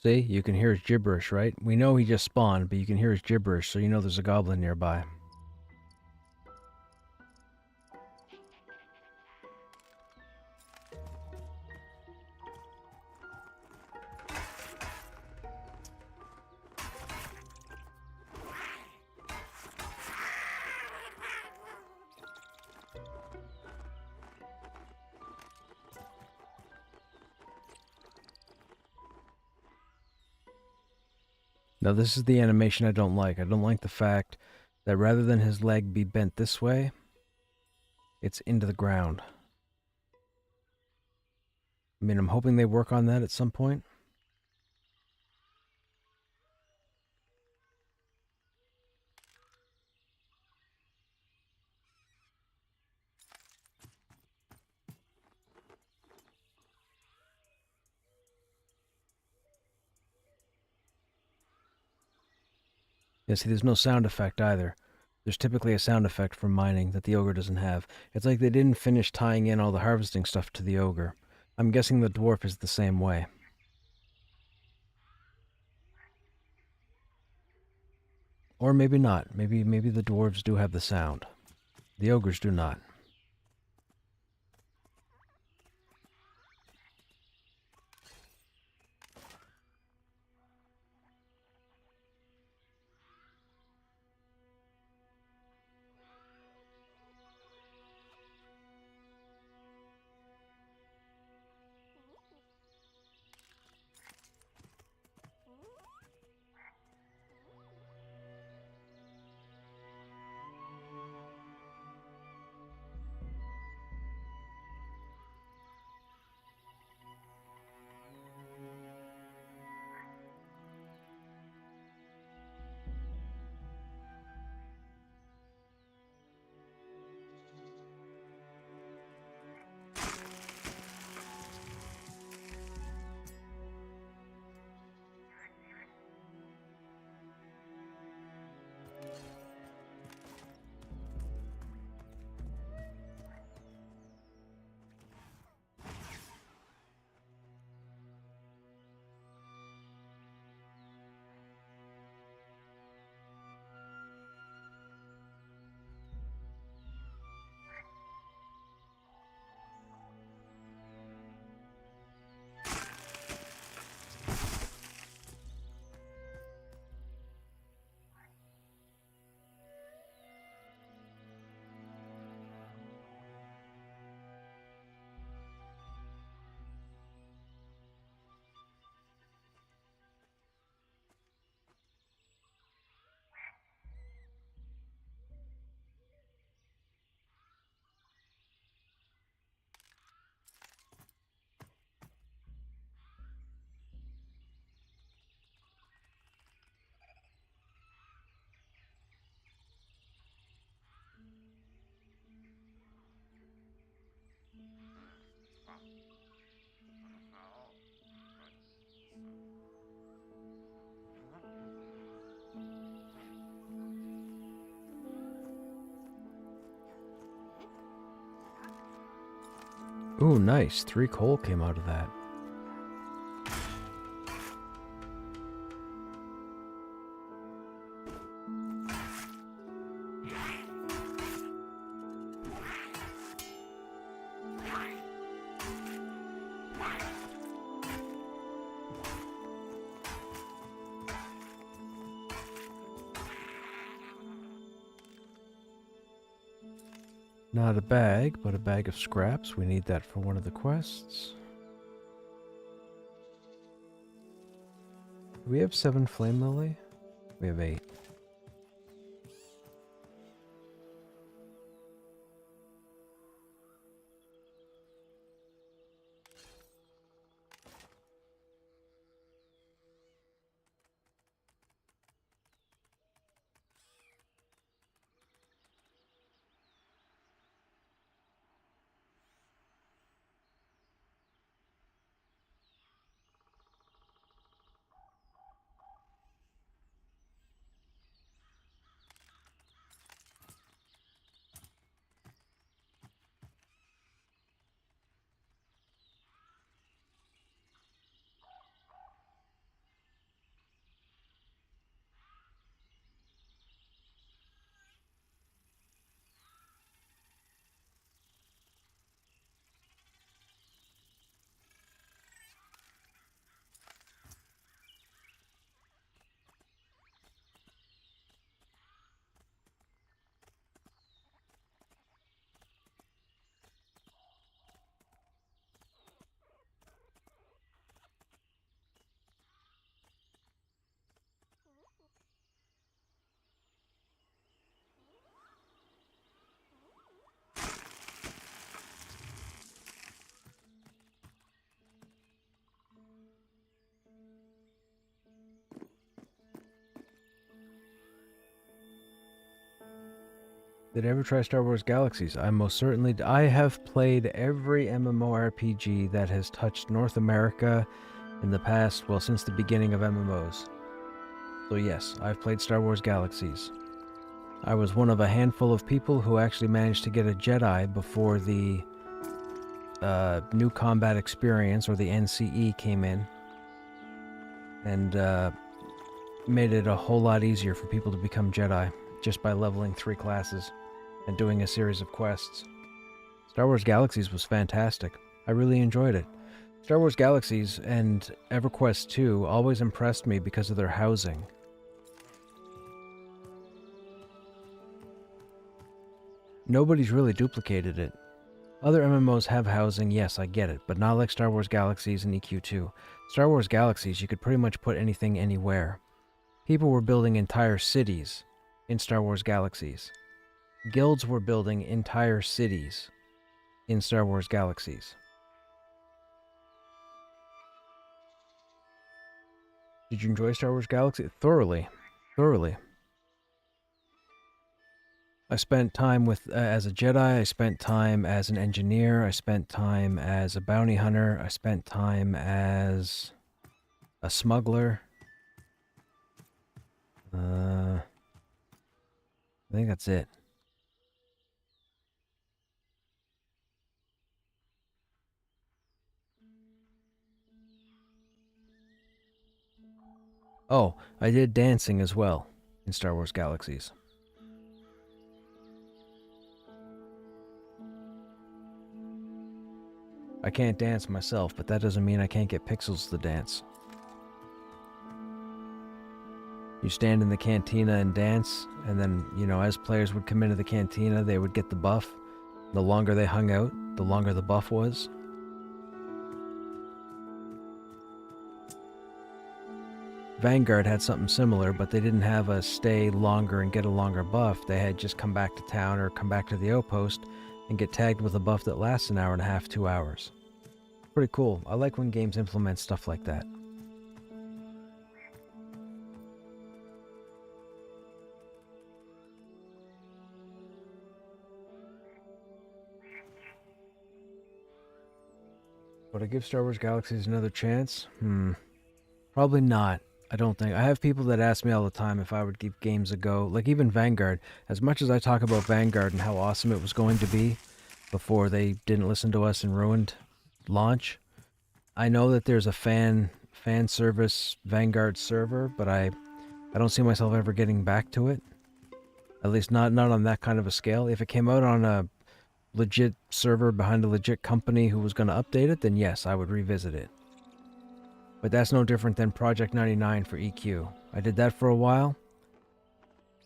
See, you can hear his gibberish, right? We know he just spawned, but you can hear his gibberish, so you know there's a goblin nearby. Now this is the animation I don't like. I don't like the fact that rather than his leg be bent this way, it's into the ground. I mean, I'm hoping they work on that at some point. Yeah, see, there's no sound effect either. There's typically a sound effect from mining that the ogre doesn't have. It's like they didn't finish tying in all the harvesting stuff to the ogre. I'm guessing the dwarf is the same way. Or maybe not. Maybe the dwarves do have the sound. The ogres do not. Ooh, nice. 3 coal came out of that. Not a bag, but a bag of scraps. We need that for one of the quests. Do we have 7 flame lily? We have 8. Did I ever try Star Wars Galaxies? I most certainly I have played every MMORPG that has touched North America in the past, well, since the beginning of MMOs. So yes, I've played Star Wars Galaxies. I was one of a handful of people who actually managed to get a Jedi before the New Combat Experience, or the NCE, came in. And made it a whole lot easier for people to become Jedi, just by leveling 3 classes and doing a series of quests. Star Wars Galaxies was fantastic. I really enjoyed it. Star Wars Galaxies and EverQuest 2 always impressed me because of their housing. Nobody's really duplicated it. Other MMOs have housing, yes, I get it, but not like Star Wars Galaxies and EQ2. Star Wars Galaxies, you could pretty much put anything anywhere. People were building entire cities in Star Wars Galaxies. Guilds were building entire cities in Star Wars Galaxies. Did you enjoy Star Wars Galaxy? Thoroughly. Thoroughly. I spent time with as a Jedi, I spent time as an engineer, I spent time as a bounty hunter, I spent time as a smuggler. I think that's it. Oh, I did dancing as well in Star Wars Galaxies. I can't dance myself, but that doesn't mean I can't get pixels to dance. You stand in the cantina and dance, and then, you know, as players would come into the cantina, they would get the buff. The longer they hung out, the longer the buff was. Vanguard had something similar, but they didn't have a stay longer and get a longer buff. They had just come back to town or come back to the outpost and get tagged with a buff that lasts an hour and a half, 2 hours. Pretty cool. I like when games implement stuff like that. Would I give Star Wars Galaxies another chance? Probably not. I don't think. I have people that ask me all the time if I would give games a go. Like even Vanguard. As much as I talk about Vanguard and how awesome it was going to be before they didn't listen to us and ruined launch, I know that there's a fan service Vanguard server, but I don't see myself ever getting back to it. At least not on that kind of a scale. If it came out on a legit server behind a legit company who was going to update it, then yes, I would revisit it. But that's no different than Project 99 for EQ. I did that for a while.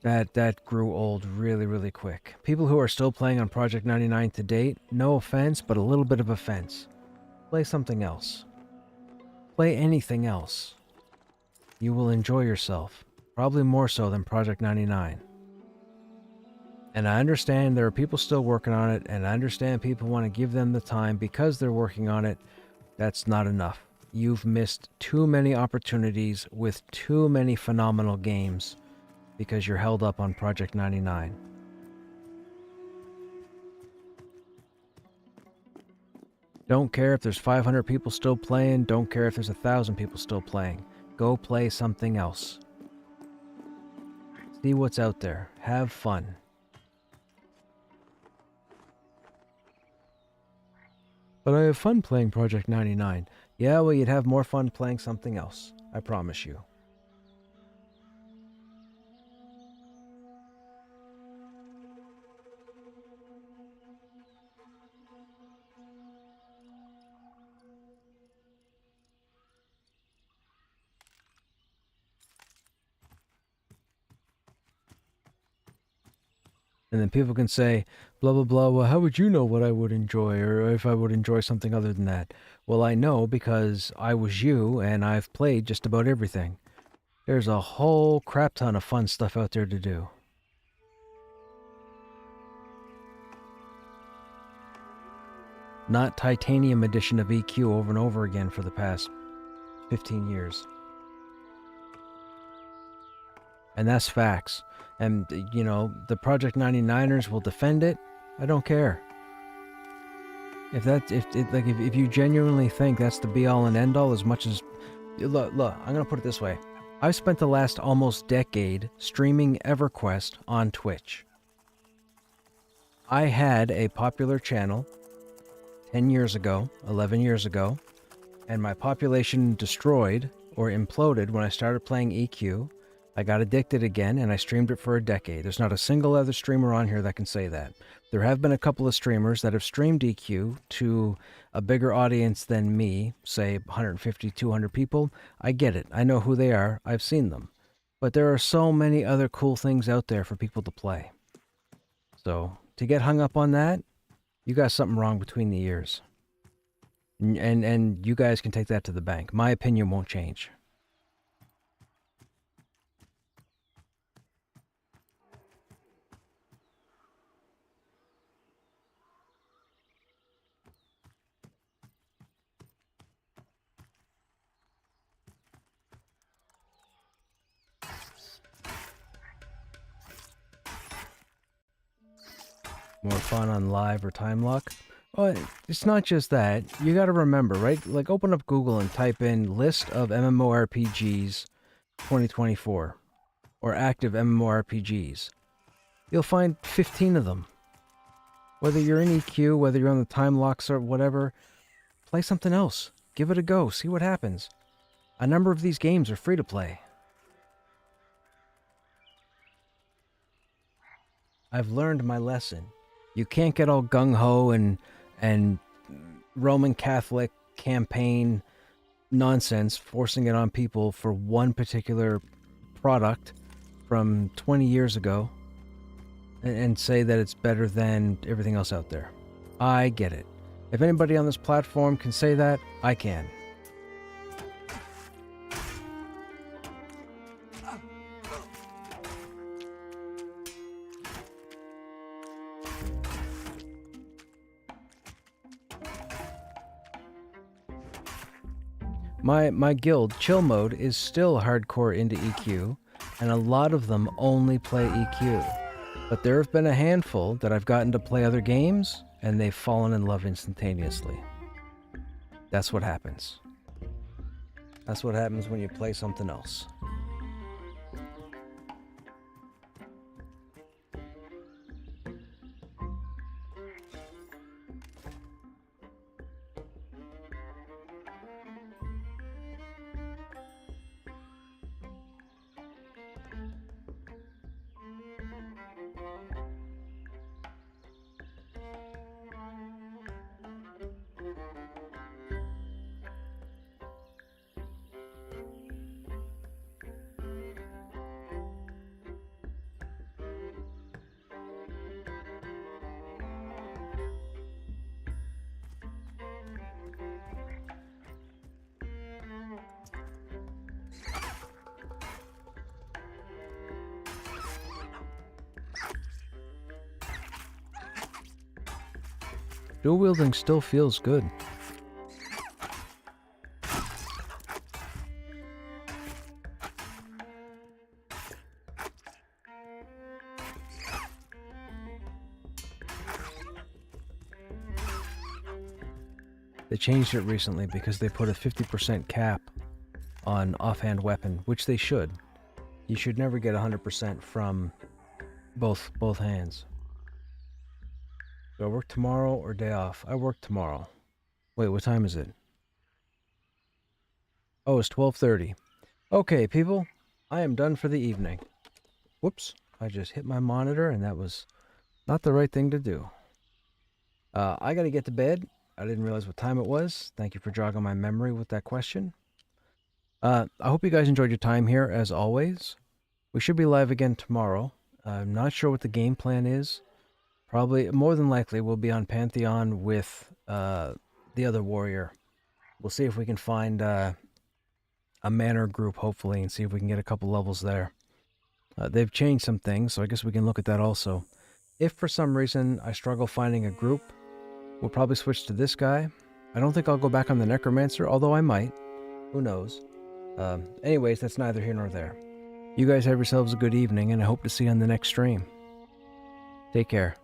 That grew old really, really quick. People who are still playing on Project 99 to date, no offense, but a little bit of offense. Play something else. Play anything else. You will enjoy yourself. Probably more so than Project 99. And I understand there are people still working on it, and I understand people want to give them the time because they're working on it. That's not enough. You've missed too many opportunities with too many phenomenal games because you're held up on Project 99. Don't care if there's 500 people still playing. Don't care if there's 1,000 people still playing. Go play something else. See what's out there. Have fun. But I have fun playing Project 99. Yeah, well, you'd have more fun playing something else. I promise you. And then people can say, blah, blah, blah, well, how would you know what I would enjoy, or if I would enjoy something other than that? Well, I know because I was you, and I've played just about everything. There's a whole crap ton of fun stuff out there to do. Not Titanium edition of EQ over and over again for the past 15 years. And that's facts. And, you know, the Project 99ers will defend it. I don't care. If you genuinely think that's the be all and end all, as much as look, I'm gonna put it this way: I've spent the last almost decade streaming EverQuest on Twitch. I had a popular channel 10 years ago, 11 years ago, and my population destroyed or imploded when I started playing EQ. I got addicted again, and I streamed it for a decade. There's not a single other streamer on here that can say that. There have been a couple of streamers that have streamed EQ to a bigger audience than me, say 150, 200 people. I get it. I know who they are. I've seen them. But there are so many other cool things out there for people to play. So, to get hung up on that, you got something wrong between the ears. And you guys can take that to the bank. My opinion won't change. More fun on live or time lock. Oh, it's not just that. You got to remember, right? Like, open up Google and type in list of MMORPGs 2024 or active MMORPGs. You'll find 15 of them. Whether you're in EQ, whether you're on the time locks or whatever, play something else. Give it a go. See what happens. A number of these games are free to play. I've learned my lesson. You can't get all gung-ho and Roman Catholic campaign nonsense, forcing it on people for one particular product from 20 years ago and say that it's better than everything else out there. I get it. If anybody on this platform can say that, I can. My guild, Chill Mode, is still hardcore into EQ, and a lot of them only play EQ. But there have been a handful that I've gotten to play other games, and they've fallen in love instantaneously. That's what happens. That's what happens when you play something else. Dual wielding still feels good. They changed it recently because they put a 50% cap on offhand weapon, which they should. You should never get 100% from both hands. Do I work tomorrow or day off? I work tomorrow. Wait, what time is it? Oh, it's 12:30. Okay, people, I am done for the evening. Whoops, I just hit my monitor and that was not the right thing to do. I gotta get to bed. I didn't realize what time it was. Thank you for jogging my memory with that question. I hope you guys enjoyed your time here, as always. We should be live again tomorrow. I'm not sure what the game plan is. Probably, more than likely, we'll be on Pantheon with the other warrior. We'll see if we can find a manor group, hopefully, and see if we can get a couple levels there. They've changed some things, so I guess we can look at that also. If for some reason I struggle finding a group, we'll probably switch to this guy. I don't think I'll go back on the Necromancer, although I might. Who knows? Anyways, that's neither here nor there. You guys have yourselves a good evening, and I hope to see you on the next stream. Take care.